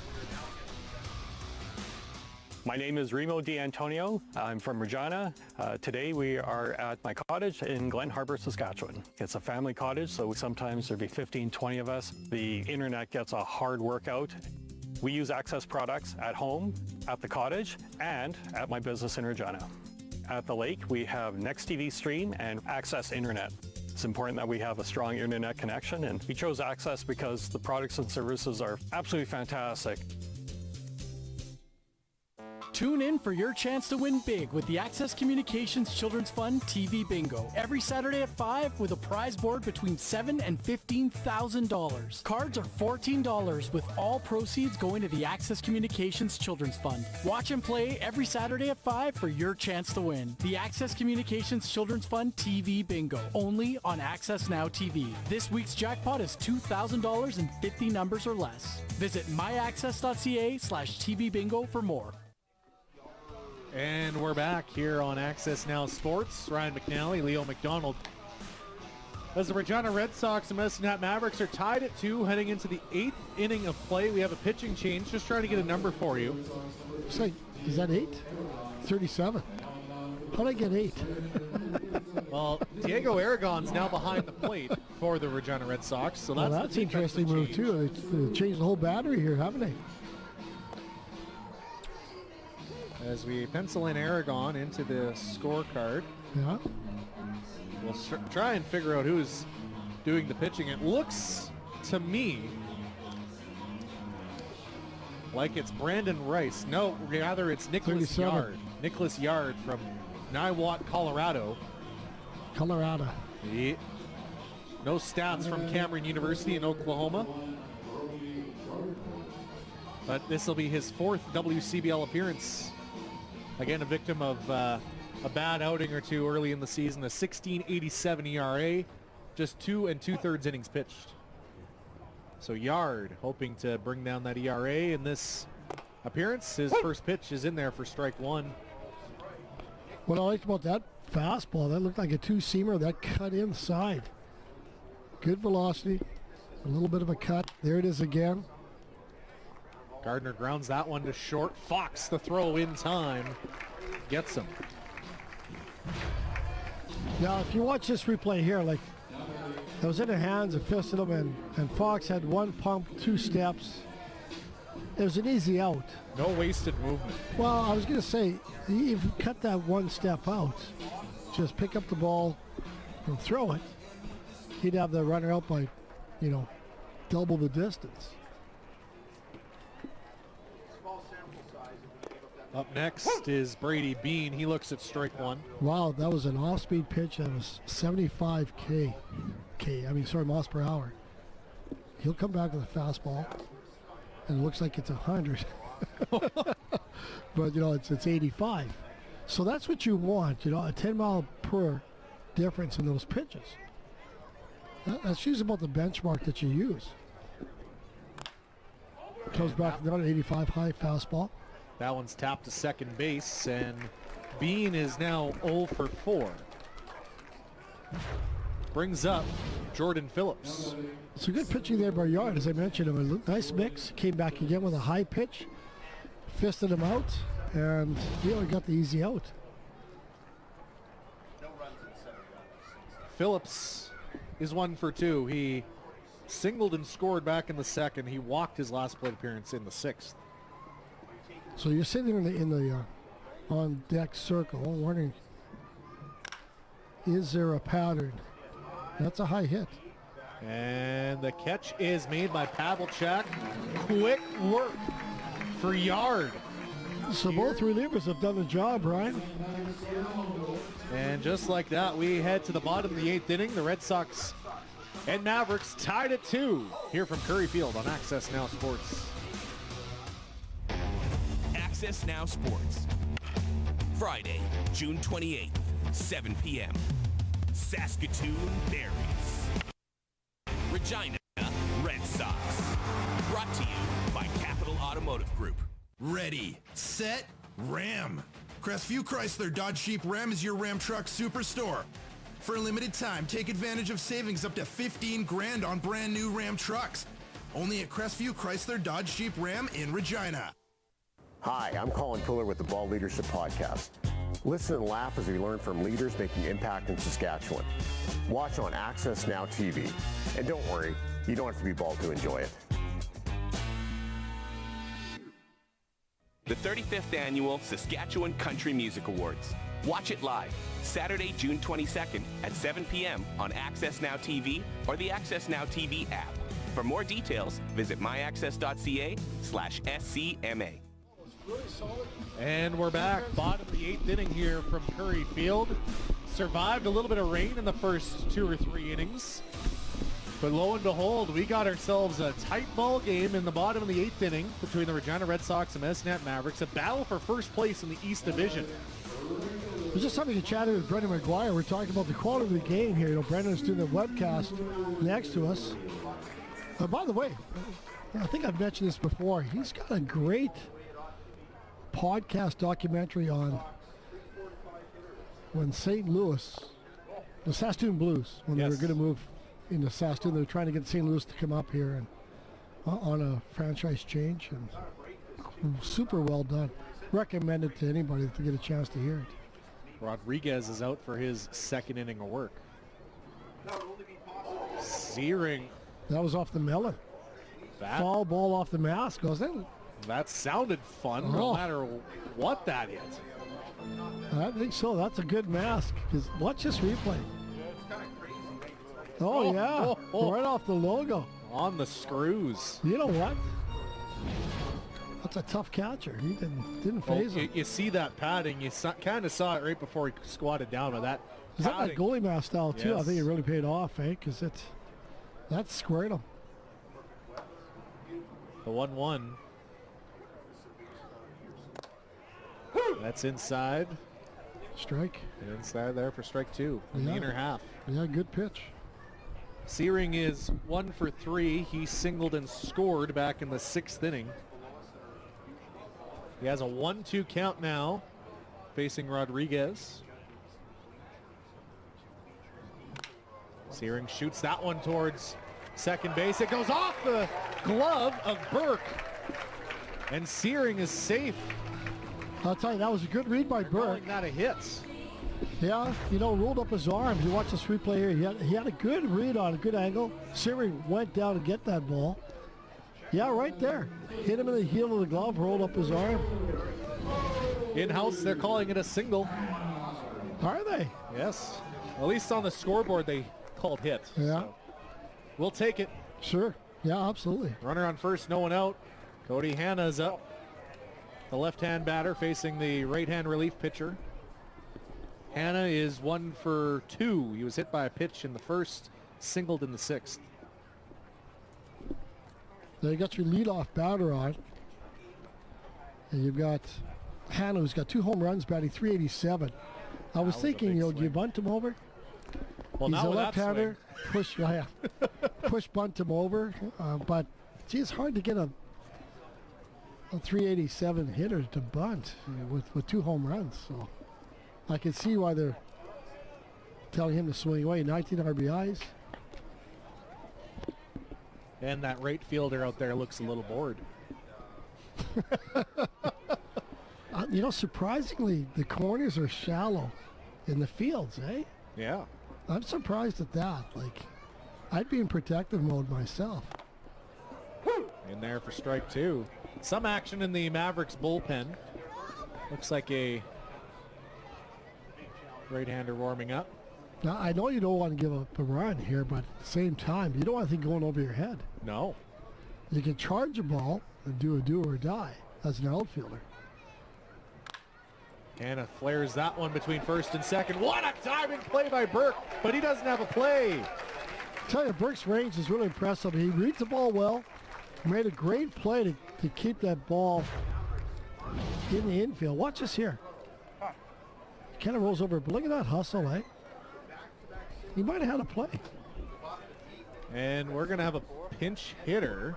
My name is Remo D'Antonio. I'm from Regina. Today we are at my cottage in Glen Harbor, Saskatchewan. It's a family cottage, so sometimes there'll be 15, 20 of us. The internet gets a hard workout. We use Access products at home, at the cottage, and at my business in Regina. At the lake, we have Next TV Stream and Access Internet. It's important that we have a strong internet connection, and we chose Access because the products and services are absolutely fantastic. Tune in for your chance to win big with the Access Communications Children's Fund TV Bingo every Saturday at 5 with a prize board between $7,000 and $15,000. Cards are $14 with all proceeds going to the Access Communications Children's Fund. Watch and play every Saturday at 5 for your chance to win. The Access Communications Children's Fund TV Bingo, only on AccessNow TV. This week's jackpot is $2,000 and 50 numbers or less. Visit myaccess.ca/TV Bingo for more. And we're back here on Access Now Sports. Ryan McNally, Leo McDonald. As the Regina Red Sox and Medicine Hat Mavericks are tied at 2 heading into the 8th inning of play. We have a pitching change. Just trying to get a number for you. It's like, is that 8? 37. How'd I get 8? Well, Diego Aragon's now behind the plate for the Regina Red Sox. So that's an interesting move, too. They changed the whole battery here, haven't they? As we pencil in Aragon into the scorecard. Yeah. We'll try and figure out who's doing the pitching. It looks to me like it's Brandon Rice. No, rather it's Nicholas Yard. Nicholas Yard from Niwot, Colorado. Yeah. No stats from Cameron University in Oklahoma. But this will be his 4th WCBL appearance. Again, a victim of a bad outing or two early in the season. A 16.87 ERA, just 2 2/3 innings pitched. So Yard hoping to bring down that ERA in this appearance. His first pitch is in there for strike 1. What I liked about that fastball, that looked like a 2-seamer that cut inside. Good velocity, a little bit of a cut. There it is again. Gardner grounds that one to short. Fox, the throw in time, gets him. Now, if you watch this replay here, like, that was in the hands of Fistelum, and Fox had 1 pump, 2 steps. It was an easy out. No wasted movement. Well, I was going to say, if you cut that 1 step out, just pick up the ball and throw it, he'd have the runner out by, double the distance. Up next is Brady Bean. He looks at strike 1. Wow, that was an off-speed pitch. That was 75 miles per hour. He'll come back with a fastball, and it looks like it's 100. But, it's 85. So that's what you want, a 10 mile per difference in those pitches. That's usually about the benchmark that you use. Comes back down at 85 high fastball. That one's tapped to second base, and Bean is now 0 for 4. Brings up Jordan Phillips. It's a good pitching there by Yard, as I mentioned. A nice mix. Came back again with a high pitch. Fisted him out, and got the easy out. Phillips is 1 for 2. He singled and scored back in the 2nd. He walked his last plate appearance in the 6th. So you're sitting in the on deck circle, wondering, is there a pattern? That's a high hit. And the catch is made by Pavelchak. Quick work for Yard. So both relievers have done the job, Ryan. And just like that, we head to the bottom of the 8th inning. The Red Sox and Mavericks tied at 2 here from Curry Field on Access Now Sports. Access Now Sports. Friday, June 28th, 7 p.m. Saskatoon Berries. Regina Red Sox. Brought to you by Capital Automotive Group. Ready, set, ram. Crestview Chrysler Dodge Jeep Ram is your Ram truck superstore. For a limited time, take advantage of savings up to $15,000 on brand new Ram trucks. Only at Crestview Chrysler Dodge Jeep Ram in Regina. Hi, I'm Colin Puller with the Ball Leadership Podcast. Listen and laugh as we learn from leaders making impact in Saskatchewan. Watch on AccessNow TV. And don't worry, you don't have to be bald to enjoy it. The 35th Annual Saskatchewan Country Music Awards. Watch it live, Saturday, June 22nd at 7 p.m. on AccessNow TV or the AccessNow TV app. For more details, visit myaccess.ca/SCMA. And we're back. Bottom of the 8th inning here from Curry Field. Survived a little bit of rain in the first 2 or 3 innings. But lo and behold, we got ourselves a tight ball game in the bottom of the 8th inning between the Regina Red Sox and Medicine Mavericks. A battle for first place in the East Division. I was just having a chat with Brendan McGuire. We're talking about the quality of the game here. You know, Brendan's doing the webcast next to us. By the way, I think I've mentioned this before. He's got a great podcast documentary on when St. Louis, the Saskatoon Blues, when they were going to move into Saskatoon, they were trying to get St. Louis to come up here and on a franchise change, and super well done. Recommend it to anybody to get a chance to hear it. Rodriguez is out for his 2nd inning of work. Searing. That was off the melon. Foul ball off the mask, wasn't it? That sounded fun, no matter what that hit. I think so. That's a good mask. Watch this replay. Oh, yeah. Right off the logo. On the screws. You know what? That's a tough catcher. He didn't phase him. You see that padding. You kind of saw it right before he squatted down with that. Is that like goalie mask style, too? Yes. I think it really paid off, eh? Because that squared him. The 1-1. That's inside. Strike. And inside there for strike 2 in the inner half. Yeah, good pitch. Searing is 1 for 3. He singled and scored back in the 6th inning. He has a 1-2 count now, facing Rodriguez. Searing shoots that one towards second base. It goes off the glove of Burke. And Searing is safe. I'll tell you, that was a good read by Burke. Calling that a hit. Yeah, you know, rolled up his arms. You watch this replay here. He had a good read on a good angle. Searing went down to get that ball. Yeah, right there. Hit him in the heel of the glove, rolled up his arm. In-house, they're calling it a single. Are they? Yes. At least on the scoreboard, they called hit. Yeah. So we'll take it. Sure. Yeah, absolutely. Runner on first, no one out. Cody Hanna's up. The left-hand batter facing the right-hand relief pitcher. Hanna is 1 for 2. He was hit by a pitch in the first, singled in the 6th. Now you got your leadoff batter on. And you've got Hanna, who's got 2 home runs, batting .387. I was thinking, you know, do you bunt him over? Well, he's now a left-hander. Push bunt him over. But, gee, it's hard to get a .387 hitter to bunt with 2 home runs. So I can see why they're telling him to swing away. 19 RBIs. And that right fielder out there looks a little bored. You know, surprisingly, the corners are shallow in the fields, eh? Yeah. I'm surprised at that. Like, I'd be in protective mode myself. In there for strike 2. Some action in the Mavericks bullpen. Looks like a right-hander warming up. Now, I know you don't want to give up a run here, but at the same time, you don't want anything going over your head. No. You can charge a ball and do a do or die as an outfielder. Hanna flares that one between first and second. What a timing play by Burke, but he doesn't have a play. I tell you, Burke's range is really impressive. He reads the ball well, made a great play to keep that ball in the infield. Watch this here. Kind of rolls over, but look at that hustle, eh? He might have had a play. And we're going to have a pinch hitter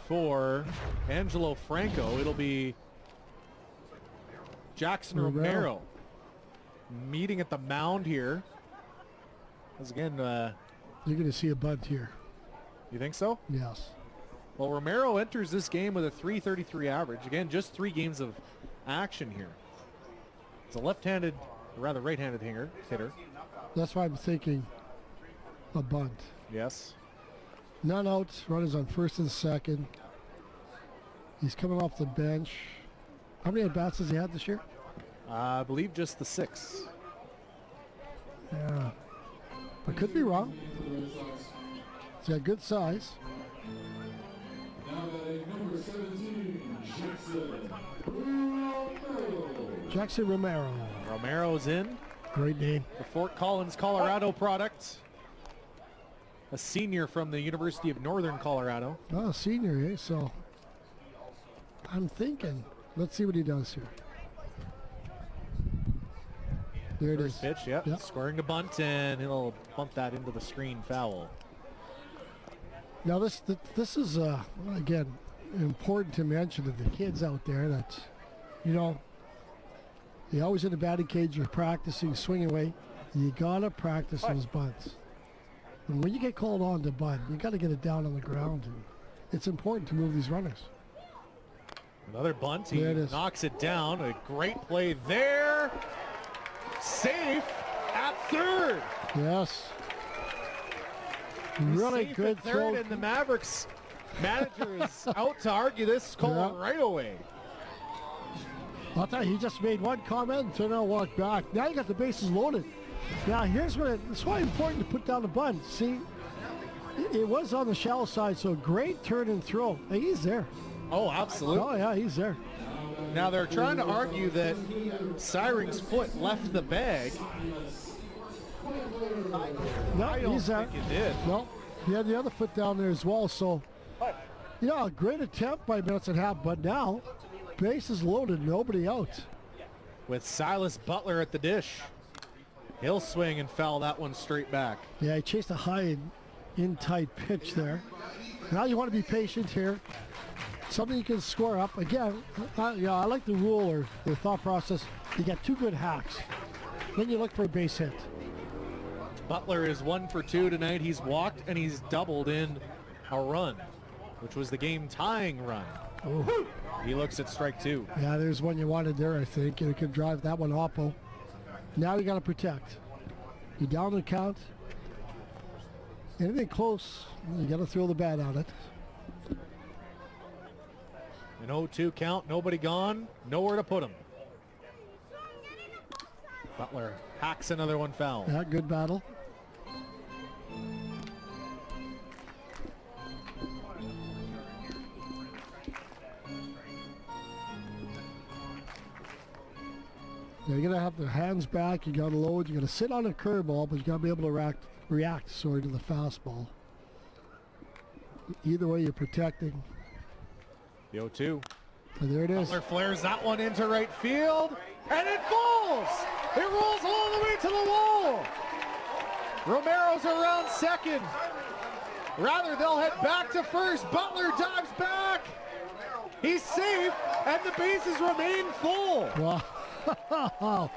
for Angelo Franco. It'll be Jackson Romero meeting at the mound here. As again, you're going to see a bunt here. You think so? Yes. Well, Romero enters this game with a .333 average. Again, just 3 games of action here. It's a left-handed, or rather right-handed hitter. That's why I'm thinking a bunt. Yes. None outs, runners on first and second. He's coming off the bench. How many at-bats has he had this year? I believe just the 6. Yeah. I could be wrong. He's got good size. Now batting number 17, Jackson Romero. Romero's in. Great name. The Fort Collins, Colorado product. A senior from the University of Northern Colorado. Oh, senior, eh? So I'm thinking, let's see what he does here. There it is. First pitch, yep. Scoring the bunt, and he'll bunt that into the screen foul. Now this is again important to mention to the kids out there that, you know, you always in the batting cage, you're practicing swinging away. You gotta practice those bunts. And when you get called on to bunt, you gotta get it down on the ground. And it's important to move these runners. Another bunt. He knocks it down. A great play there. Safe at third. Yes. Really Safe good at third, throw. and the Mavericks manager is out to argue this call right away. I'll tell you, he just made one comment and turned around and walked back. Now you got the bases loaded. Now here's what it's why important to put down the bunt. See, it was on the shallow side, so great turn and throw. Hey, he's there. Oh, absolutely. Oh yeah, he's there. Now they're trying to argue that Syring's foot left the bag. No, I don't he's there. think it did. No, he had the other foot down there as well. So, yeah, a great attempt by Minutes and a half, but now bases loaded, nobody out. With Silas Butler at the dish. He'll swing and foul that one straight back. Yeah, he chased a high and in tight pitch there. Now you want to be patient here. Something you can score up. Again, I like the rule or the thought process. You get two good hacks. Then you look for a base hit. Butler is 1 for 2 tonight. He's walked and he's doubled in a run, which was the game tying run. Ooh. He looks at strike 2. Yeah, there's one you wanted there, I think, and it could drive that one oppo. Now you got to protect. You down the count. Anything close, you got to throw the bat on it. An 0-2 count, nobody gone, nowhere to put him. Butler hacks another one foul. Yeah, good battle. You're going to have the hands back, you got to load, you got to sit on a curveball, but you got to be able to react to the fastball. Either way, you're protecting. The 0-2. And there it is. Butler flares that one into right field, and it falls! It rolls all the way to the wall! Romero's around second. Rather, they'll head back to first. Butler dives back. He's safe, and the bases remain full. Wow.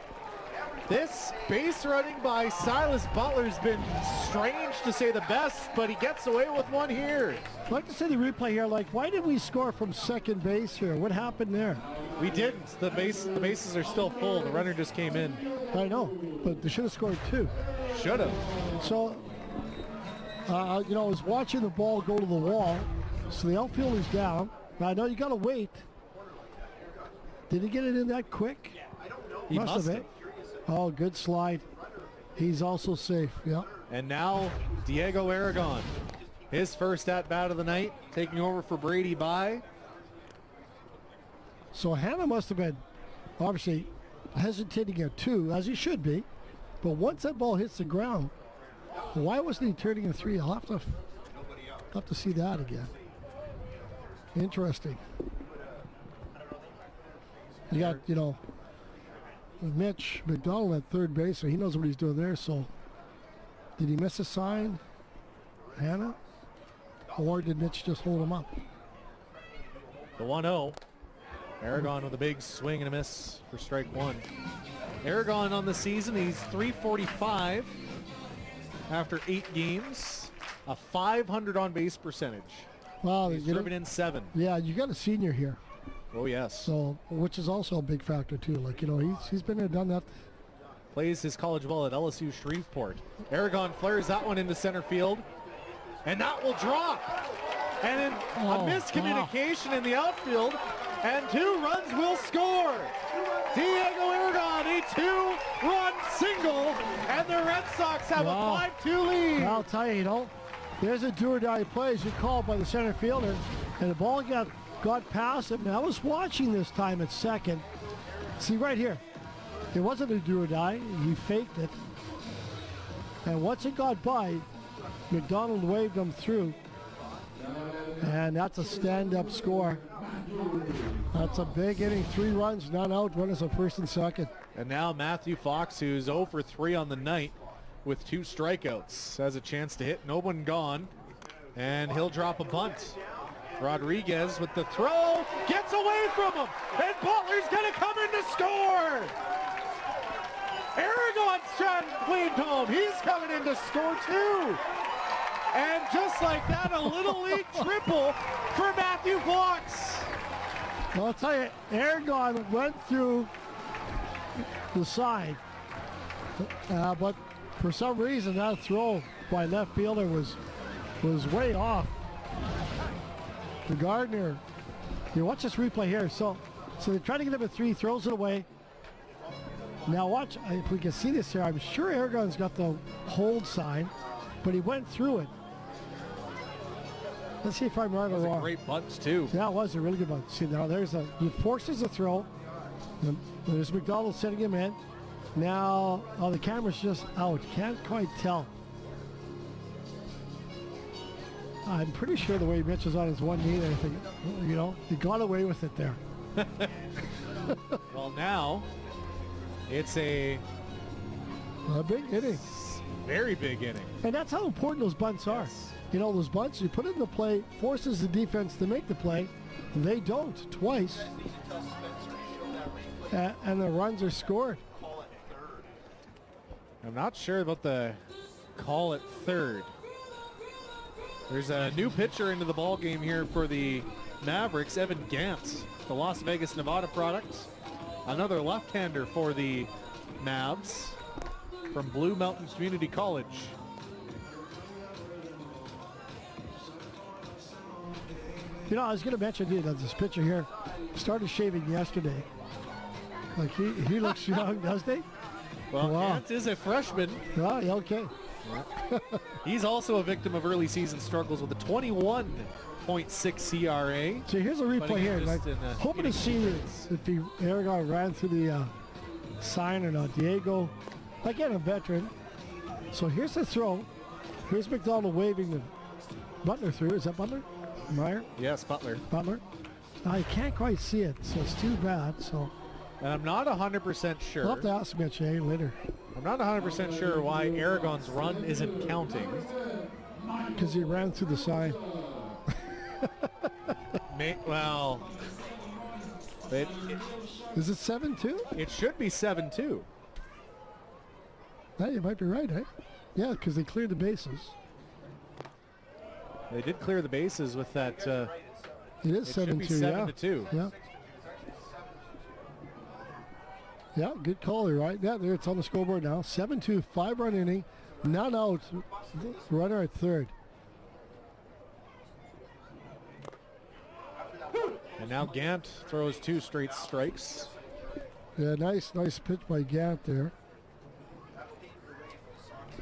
This base running by Silas Butler's been strange to say the best, but he gets away with one here. I'd like to see the replay here. Like, why did we score from second base here? What happened there? We didn't. The bases are still full. The runner just came in. I know, but they should have scored two. Should have. So, I was watching the ball go to the wall. So the outfield is down. Now, I know you got to wait. Did he get it in that quick? He must have. Oh, good slide. He's also safe, yeah. And now Diego Aragon, his first at-bat of the night, taking over for Brady Bye. So Hannah must have been obviously hesitating at 2, as he should be. But once that ball hits the ground, why wasn't he turning a 3? I'll have to see that again. Interesting. You got, Mitch McDonald at third base, so he knows what he's doing there. So did he miss a sign, Hannah? Or did Mitch just hold him up? The 1-0. Aragon with a big swing and a miss for strike 1. Aragon on the season, he's .345 after 8 games. A .500 on base percentage. Well, he's driven in 7. Yeah, you got a senior here. Oh, yes. So, which is also a big factor, too. Like, he's been there, done that. Plays his college ball at LSU Shreveport. Aragon flares that one into center field. And that will drop. And a miscommunication in the outfield. And 2 runs will score. Diego Aragon, a 2-run single. And the Red Sox have a 5-2 lead. I'll tell you, there's a do-or-die play as you call by the center fielder. And the ball got got past him. And I was watching this time at second. See right here. It wasn't a do or die. He faked it. And once it got by, McDonald waved him through. And that's a stand-up score. That's a big inning. 3 runs, none out. Runners on first and second. And now Matthew Fox, who's 0 for 3 on the night with 2 strikeouts, has a chance to hit. No one gone. And he'll drop a bunt. Rodriguez with the throw. Gets away from him. And Butler's going to come in to score. Aragon's shot cleaned home. He's coming in to score too. And just like that, a Little League triple for Matthew Fox. Well, I'll tell you, Aragon went through the side. But for some reason, that throw by left fielder was way off. The Gardner, you watch this replay here. So they try to get him at 3, throws it away. Now watch, if we can see this here, I'm sure Aragon's got the hold sign, but he went through it. Let's see if I'm right or wrong. Great bunt too. Yeah, it was a really good bunt. See now, he forces a throw. There's McDonald setting him in. Now, the camera's just out. Can't quite tell. I'm pretty sure the way Mitch is on his one knee there, I think, he got away with it there. Well, now it's a big inning. Very big inning. And that's how important those bunts are. Those bunts, you put it in the play, forces the defense to make the play. They don't, twice. And the runs are scored. I'm not sure about the call at third. There's a new pitcher into the ball game here for the Mavericks, Evan Gantz, the Las Vegas, Nevada product. Another left-hander for the Mavs from Blue Mountain Community College. I was going to mention that this pitcher here started shaving yesterday. Like he looks young, doesn't he? Well, Gantz is a freshman. Oh, yeah, okay. He's also a victim of early season struggles with a 21.6 CRA. So here's a replay here. Hoping to see if Aragon ran through the sign or not. Diego, again, a veteran. So here's the throw. Here's McDonald waving the Butler through. Is that Butler? Meyer? Yes, Butler. I can't quite see it, so it's too bad. So, and I'm not 100% sure. We'll have to ask Mitch later. I'm not 100% sure why Aragon's run isn't counting. Because he ran through the sign. Is it 7-2? It should be 7-2. You might be right, eh? Yeah, because they cleared the bases. They did clear the bases with that. It is 7-2, 7-2. Yeah. Yeah, good call, right? Yeah, there it's on the scoreboard now. 7-2, 5-run inning, none out. Runner at third. And now Gant throws 2 straight strikes. Yeah, nice pitch by Gant there.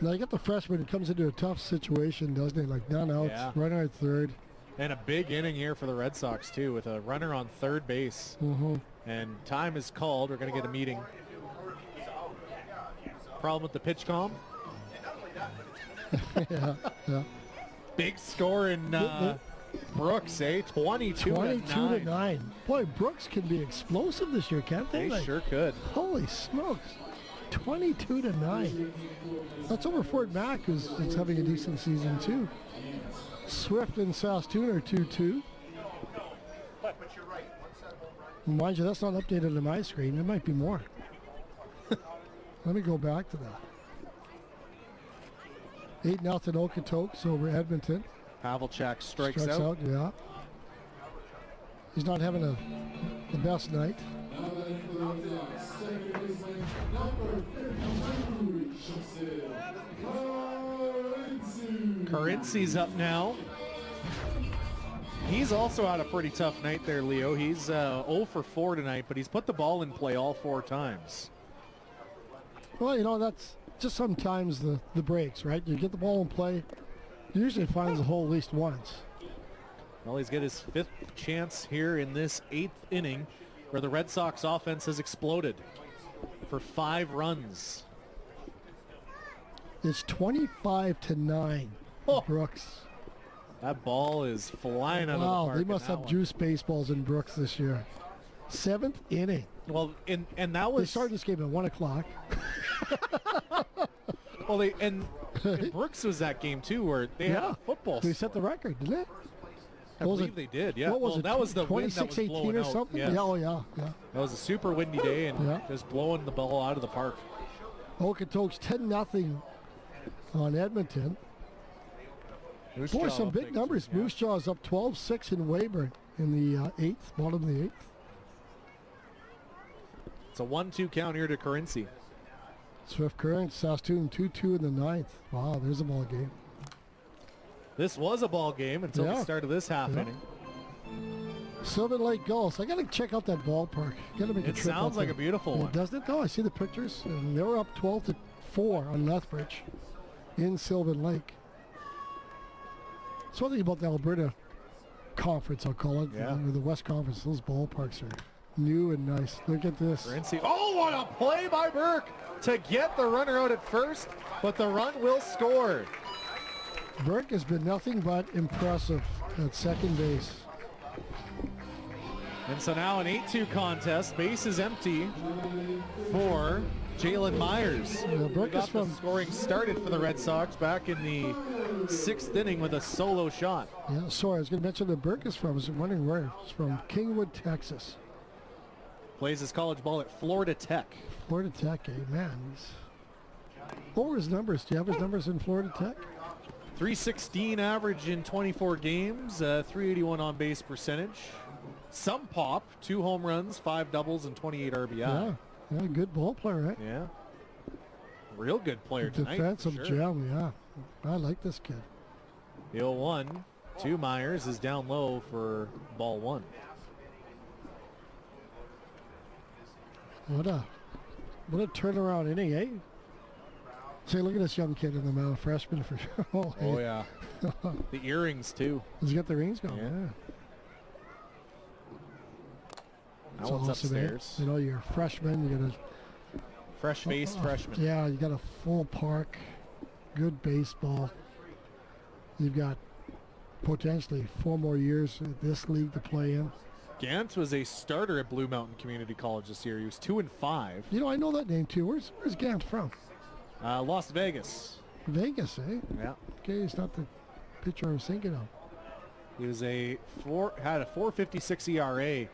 Now you get the freshman who comes into a tough situation, doesn't he? Like none out, runner at third. And a big inning here for the Red Sox too, with a runner on third base. Mm-hmm. And time is called. We're going to get a meeting. Problem with the pitch comm? yeah. Big score in Brooks, 22 to 9. Boy, Brooks can be explosive this year, can't they? They sure could. Holy smokes. 22 to 9. That's over Fort Mac, who's having a decent season too. Swift and Saskatoon are 2-2. Mind you, that's not updated on my screen. It might be more. Let me go back to that. 8-0 Okotoks over Edmonton. Havlicek strikes out. Yeah. He's not having the best night. Currency's up now. He's also had a pretty tough night there, Leo. He's 0 for 4 tonight, but he's put the ball in play all 4 times. Well, that's just sometimes the breaks, right? You get the ball in play, usually finds the hole at least once. Well, he's got his 5th chance here in this 8th inning, where the Red Sox offense has exploded for 5 runs. It's 25-9. Brooks. That ball is flying out of the Wow, park. they must have juice baseballs in Brooks this year. 7th inning. Well, and that was... They started this game at 1 o'clock. Well, and Brooks was that game, too, where they had a football. They set the record, didn't it? I believe they did, yeah. What was it? That was the wind that was 26-18 blowing or out. something? Yes. Yeah, oh, yeah. That was a super windy day and just blowing the ball out of the park. Okotoks 10-0 on Edmonton. Boy, some big numbers. Moose Jaw's up 12-6 in Weyburn in the 8th, bottom of the 8th. It's a 1-2 count here to Currency. Swift Current, Saskatoon 2-2 in the 9th. Wow, there's a ball game. This was a ball game until the start of this half inning. Sylvan Lake Gulls. I got to check out that ballpark. Got to make a trip. It sounds like a beautiful one. Doesn't it though? I see the pictures. And they were up 12-4 on Lethbridge in Sylvan Lake. It's one thing about the Alberta Conference, I'll call it, or the West Conference. Those ballparks are new and nice. Look at this. Oh, what a play by Burke to get the runner out at first, but the run will score. Burke has been nothing but impressive at second base. And so now an 8-2 contest. Base is empty for Jalen Myers. Burke got the scoring started for the Red Sox back in the 6th inning with a solo shot. Yeah, sorry, I was going to mention that Burke is from. I was wondering where. He's from Kingwood, Texas. Plays his college ball at Florida Tech. Florida Tech, man. What were his numbers? Do you have his numbers in Florida Tech? 316 average in 24 games, 381 on base percentage. Some pop, 2 home runs, 5 doubles, and 28 RBI. Yeah, good ball player, right? Yeah. Real good player tonight. Defensive gem, yeah. I like this kid. The 0-1 to Myers is down low for ball 1. What a turnaround inning, eh? Say, look at this young kid in the mound, freshman for sure. Oh, yeah. The earrings, too. He's got the rings going, yeah. That one's upstairs. You know, you're a freshman, you got a fresh-faced freshman. Yeah, you got a full park, good baseball. You've got potentially 4 more years in this league to play in. Gant was a starter at Blue Mountain Community College this year. He was 2-5. You know, I know that name too. Where's Gant from? Las Vegas. Vegas, eh? Yeah. Okay, he's not the pitcher I was thinking of. He was had a 4.56 ERA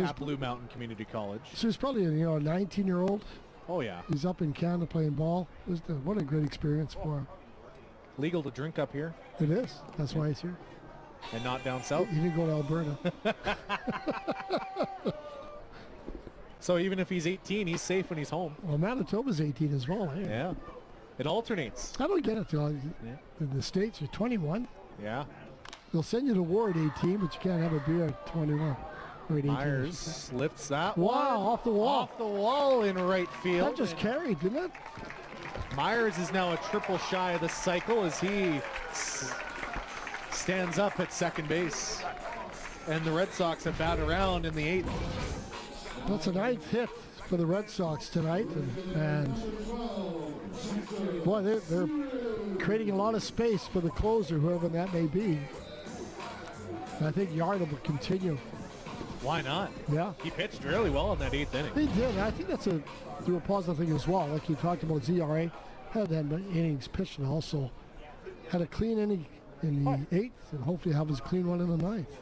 at Blue Mountain Community College. So he's probably a 19-year-old. Oh yeah. He's up in Canada playing ball. What a great experience for him. Legal to drink up here. It is. That's why he's here. And not down south. He didn't go to Alberta. So even if he's 18, he's safe when he's home. Well, Manitoba's 18 as well, eh? Yeah. It alternates. I don't get it. In the States, you're 21. Yeah. They'll send you to war at 18, but you can't have a beer at 21. Or at 18. Myers lifts that one. Wow, off the wall. Off the wall in right field. That just carried, didn't it? Myers is now a triple shy of the cycle as he stands up at second base. And the Red Sox have batted around in the 8th. That's a 9th hit for the Red Sox tonight. And boy, they're creating a lot of space for the closer, whoever that may be. And I think Yardley will continue. Why not? Yeah. He pitched really well in that 8th inning. He did. I think that's a positive thing as well. Like you talked about, ZRA had that innings pitched and also had a clean inning in the 8th and hopefully have his clean one in the 9th.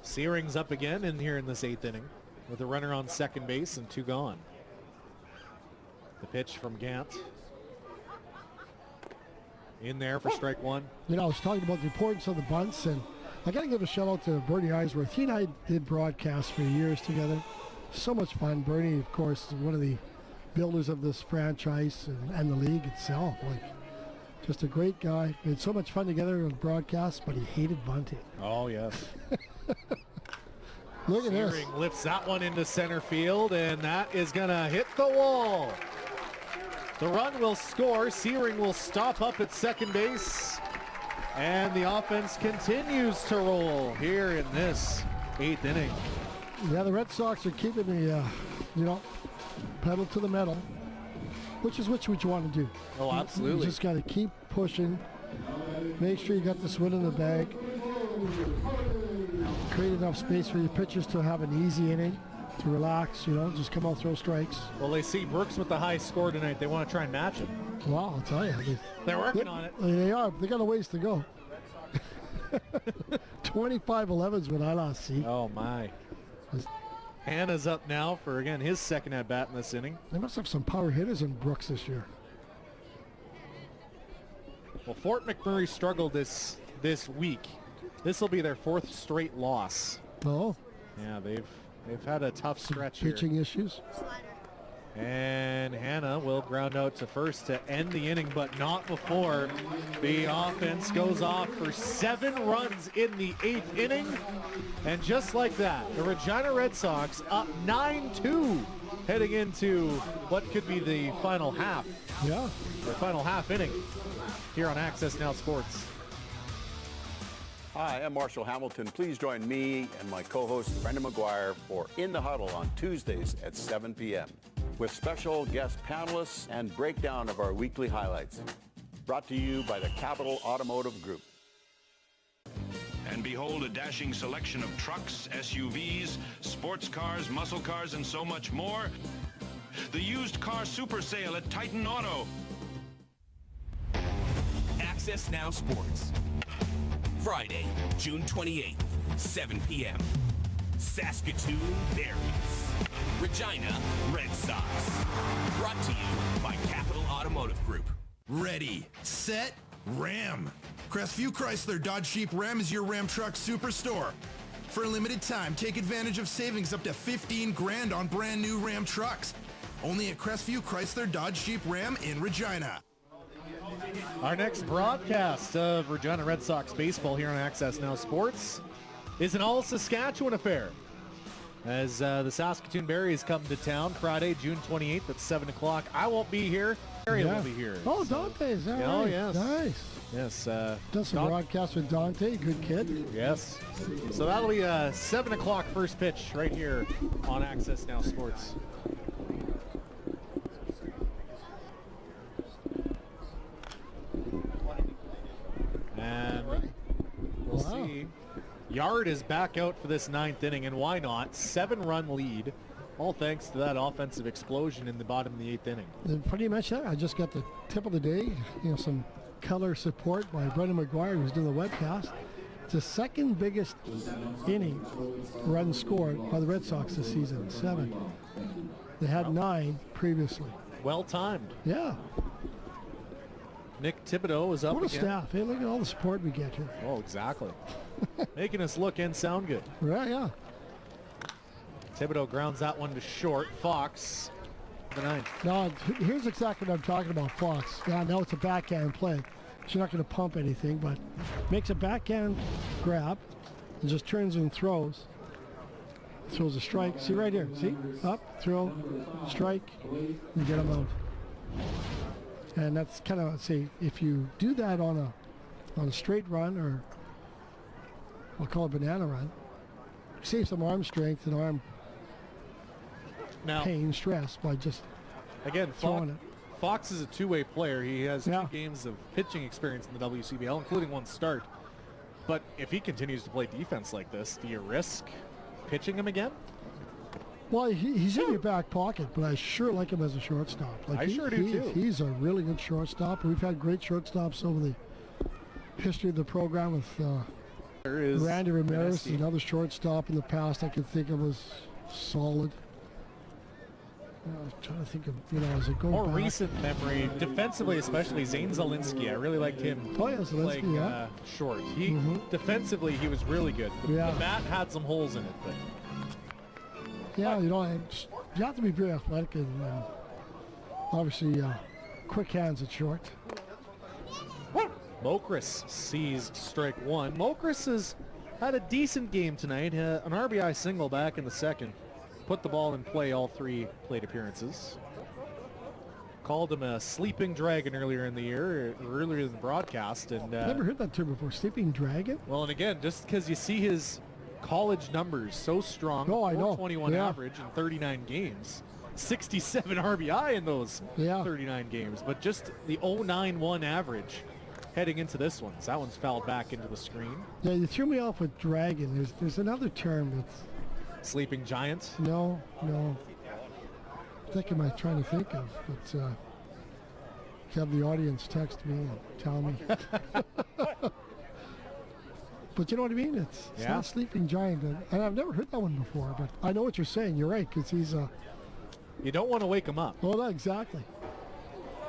Searing's up again in here in this 8th inning with a runner on second base and 2 gone. The pitch from Gant. In there for strike 1. You know, I was talking about the importance of the bunts, and I got to give a shout out to Bernie Eisworth. He and I did broadcasts for years together. So much fun. Bernie, of course, is one of the builders of this franchise and the league itself. Like, just a great guy. We had so much fun together on broadcasts, but he hated bunting. Oh, yes. Look at this. Searing lifts that one into center field, and that is going to hit the wall. The run will score. Searing will stop up at second base. And the offense continues to roll here in this 8th inning. Yeah, the Red Sox are keeping the, pedal to the metal, which is what you want to do. Oh, absolutely. You just got to keep pushing. Make sure you got this win in the bag. Create enough space for your pitchers to have an easy inning, to relax, just come out, throw strikes. Well, they see Brooks with the high score tonight. They want to try and match it. Well, I'll tell you. They're working on it. They are. They got a ways to go. 25-11 is what I last see. Oh, my. Hannah's up now for, again, his second at-bat in this inning. They must have some power hitters in Brooks this year. Well, Fort McMurray struggled this week. This will be their 4th straight loss. Oh. Yeah, they've had a tough stretch here. Pitching issues. And Hannah will ground out to first to end the inning, but not before the offense goes off for 7 runs in the 8th inning. And just like that, the Regina Red Sox up 9-2 heading into what could be the final half. Yeah. Or final half inning here on Access Now Sports. Hi, I'm Marshall Hamilton. Please join me and my co-host Brendan McGuire for In the Huddle on Tuesdays at 7 p.m. with special guest panelists and breakdown of our weekly highlights. Brought to you by the Capital Automotive Group. And behold a dashing selection of trucks, SUVs, sports cars, muscle cars, and so much more. The used car super sale at Titan Auto. Access Now Sports. Friday, June 28th, 7 p.m. Saskatoon Berries. Regina Red Sox. Brought to you by Capital Automotive Group. Ready, set, Ram. Crestview Chrysler Dodge Jeep Ram is your Ram truck superstore. For a limited time, take advantage of savings up to $15,000 on brand new Ram trucks. Only at Crestview Chrysler Dodge Jeep Ram in Regina. Our next broadcast of Regina Red Sox baseball here on Access Now Sports is an all-Saskatchewan affair. As the Saskatoon Berries come to town Friday, June 28th at 7 o'clock. I won't be here. Harry will be here. Oh, Dante's. All Oh, right. yes. Nice. Yes. Done some broadcasts with Dante. Good kid. Yes. So that'll be 7 o'clock first pitch right here on Access Now Sports. And we'll see. Yard is back out for this 9th inning, and why not? 7-run lead, all thanks to that offensive explosion in the bottom of the 8th inning. And funny you mention that. I just got the tip of the day. Some color support by Brendan McGuire, who's doing the webcast. It's the second biggest inning run scored by the Red Sox this season, 7. They had 9 previously. Well timed. Yeah. Nick Thibodeau is up What a again. staff. Hey, look at all the support we get here. Oh, exactly. Making us look and sound good. Right, yeah. Thibodeau grounds that one to short. Fox, the 9th. Now, here's exactly what I'm talking about, Fox. Yeah, I know it's a backhand play. She's not going to pump anything, but makes a backhand grab and just turns and throws. Throws a strike. See right here. See? Up, throw, strike, and get him out. And that's kind of, say, if you do that on a straight run, or we'll call it banana run, save some arm strength and arm pain, stress by just again throwing it. Fox is a two-way player. He has 2 games of pitching experience in the WCBL, including 1 start. But if he continues to play defense like this, do you risk pitching him again? Well, he's in your back pocket, but I sure like him as a shortstop. I sure do too. He's a really good shortstop. We've had great shortstops over the history of the program with Randy Ramirez, another shortstop in the past I can think of was solid. I was trying to think of, as it goes More back. recent memory, defensively especially, Zane Zielinski. I really liked him playing short. He defensively, he was really good. The bat had some holes in it, but yeah, you have to be very athletic and obviously quick hands at short. Mokris sees strike 1. Mokris has had a decent game tonight. An RBI single back in the second. Put the ball in play all 3 plate appearances. called him a sleeping dragon earlier in the year, earlier in the broadcast. And Never heard that term before, sleeping dragon? Well, and again, just because you see his college numbers so strong, Oh, I know. 421 Yeah. average in 39 games, 67 RBI in those 39 games, but just the 091 average heading into this one. So that one's fouled back into the screen. Yeah, you threw me off with dragon. There's another term that's... Sleeping giant? No. I think am I trying to think of, but have the audience text me and tell me. But you know what I mean? It's not sleeping giant. And I've never heard that one before, but I know what you're saying. You're right, because he's a... You don't want to wake him up. Well, exactly.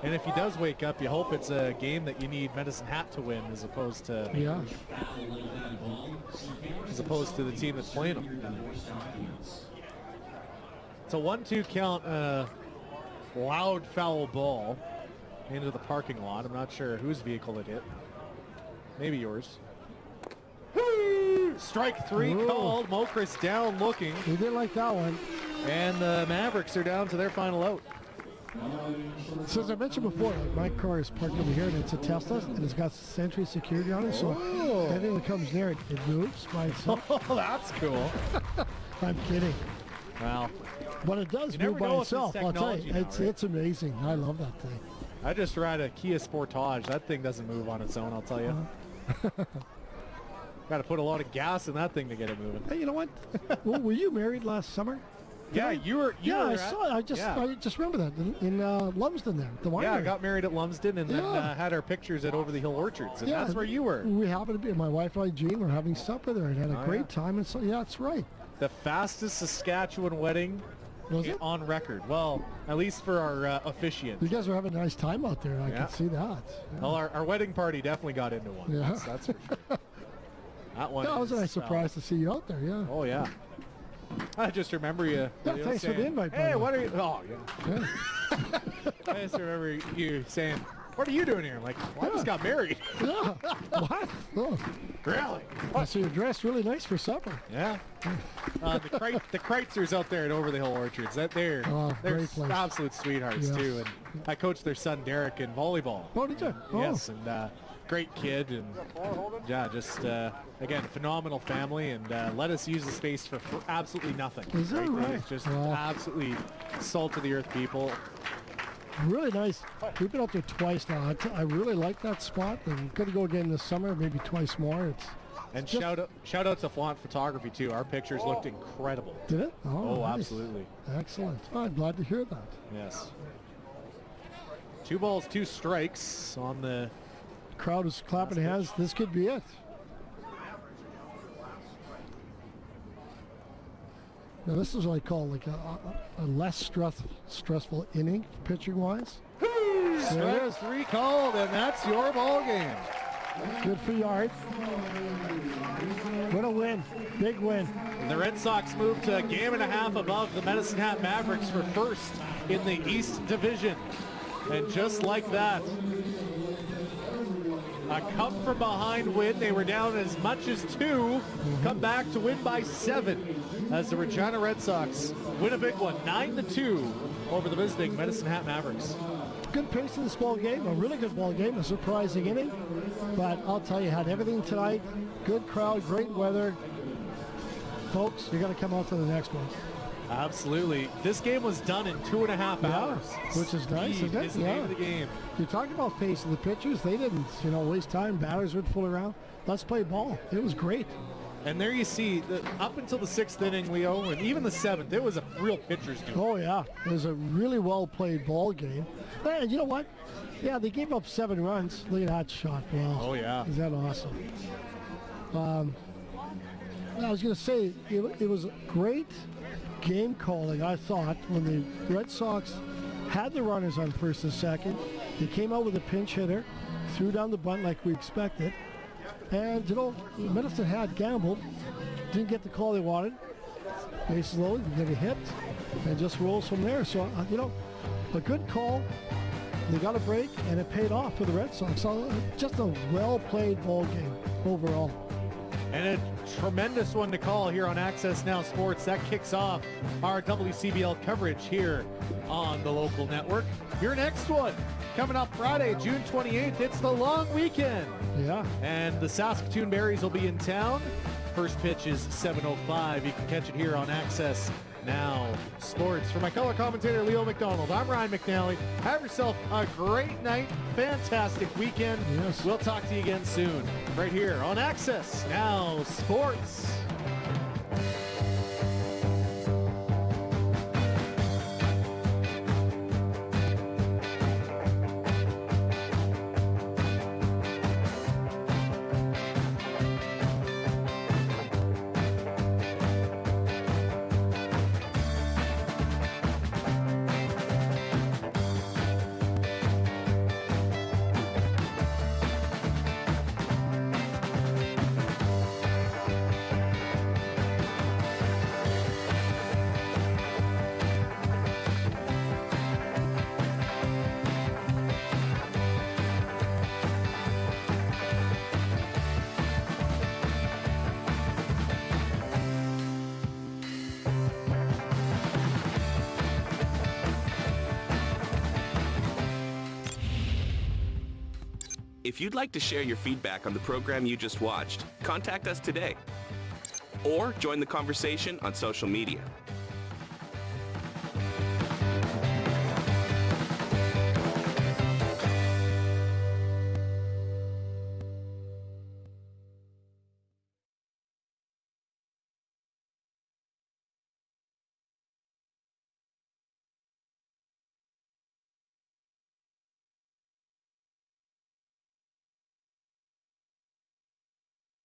And if he does wake up, you hope it's a game that you need Medicine Hat to win as opposed to the team that's playing him. It's a 1-2 count, loud foul ball into the parking lot. I'm not sure whose vehicle it hit. Maybe yours. Strike 3 called. Mokris down looking. He did like that one. And the Mavericks are down to their final out. So as I mentioned before, like my car is parked over here and it's a Tesla and it's got Sentry security on it, so anything that comes near it, it moves by itself. Oh, that's cool. I'm kidding. Wow. But it does move by itself. I'll tell you, it's amazing. I love that thing. I just ride a Kia Sportage. That thing doesn't move on its own, I'll tell you. Got to put a lot of gas in that thing to get it moving. Hey, you know what? Well, were you married last summer? Yeah, you were. I saw it. I just remember that in Lumsden there, the winery. Yeah, I got married at Lumsden and then had our pictures at Over the Hill Orchards, and that's where you were. We happened to be. My wife and I, Jean, were having supper there and had a great time. And so, yeah, that's right. The fastest Saskatchewan wedding on record. Well, at least for our officiant. You guys were having a nice time out there. I can see that. Yeah. Well, our wedding party definitely got into one. Yeah. That's for sure. That one. That was a nice surprise to see you out there. Yeah. Oh yeah. I just remember you. Yeah, thanks saying, for the invite. Hey, what are you? Oh yeah. I just remember you saying, "What are you doing here?" I'm like, well, I just got married. Yeah. What? Oh. Really? I see you're dressed really nice for supper. Yeah. The Kreitzers out there at Over the Hill Orchards. They're great place. Absolute sweethearts too. And I coached their son Derek in volleyball. Oh, did you? Yes, and great kid, and yeah, just again, phenomenal family, and let us use the space for absolutely nothing. Is that right? It's just absolutely salt of the earth people. Really nice. We've been out there twice now. I really like that spot, and going to go again this summer, maybe twice more. And shout out to Flaunt Photography too. Our pictures looked incredible. Did it? Oh, nice. Absolutely. Excellent. I'm glad to hear that. Yes. 2 balls, 2 strikes on the crowd is clapping hands. This could be it. Now this is what I call like a less stressful inning pitching wise. Strike 3 called, and that's your ball game. Good for Yard. What a win. Big win. And the Red Sox move to a game and a half above the Medicine Hat Mavericks for first in the East Division. And just like that, a come from behind win. They were down as much as 2, come back to win by 7 as the Regina Red Sox win a big one, 9-2 over the visiting Medicine Hat Mavericks. Good pace in this ball game, a really good ball game, a surprising inning. But I'll tell you, had everything tonight. Good crowd, great weather. Folks, you got to come out to the next one. Absolutely. This game was done in 2.5 hours. Which is nice, isn't it? Is the name of the game. You talked about pace of the pitchers. They didn't, waste time. Batters would fool around. Let's play ball. It was great. And there you see, up until the 6th inning, Leo, and even the 7th, it was a real pitcher's duel. Oh, yeah. It was a really well-played ball game. And you know what? Yeah, they gave up 7 runs. Look at that shot. Wow. Oh, yeah. Is that awesome? I was going to say, it was great game calling, I thought, when the Red Sox had the runners on first and second. They came out with a pinch hitter, threw down the bunt like we expected. And, Medicine Hat gambled, didn't get the call they wanted. Bases loaded, get a hit, and just rolls from there. So, a good call. They got a break, and it paid off for the Red Sox. So, just a well-played ball game overall. And a tremendous one to call here on Access Now Sports. That kicks off our WCBL coverage here on the local network. Your next one coming up Friday, June 28th. It's the long weekend. Yeah. And the Saskatoon Berries will be in town. First pitch is 7:05. You can catch it here on Access Now Sports. For my color commentator, Leo McDonald, I'm Ryan McNally. Have yourself a great night. Fantastic weekend. Yes. We'll talk to you again soon. Right here on Access Now Sports. If you'd like to share your feedback on the program you just watched, contact us today or join the conversation on social media.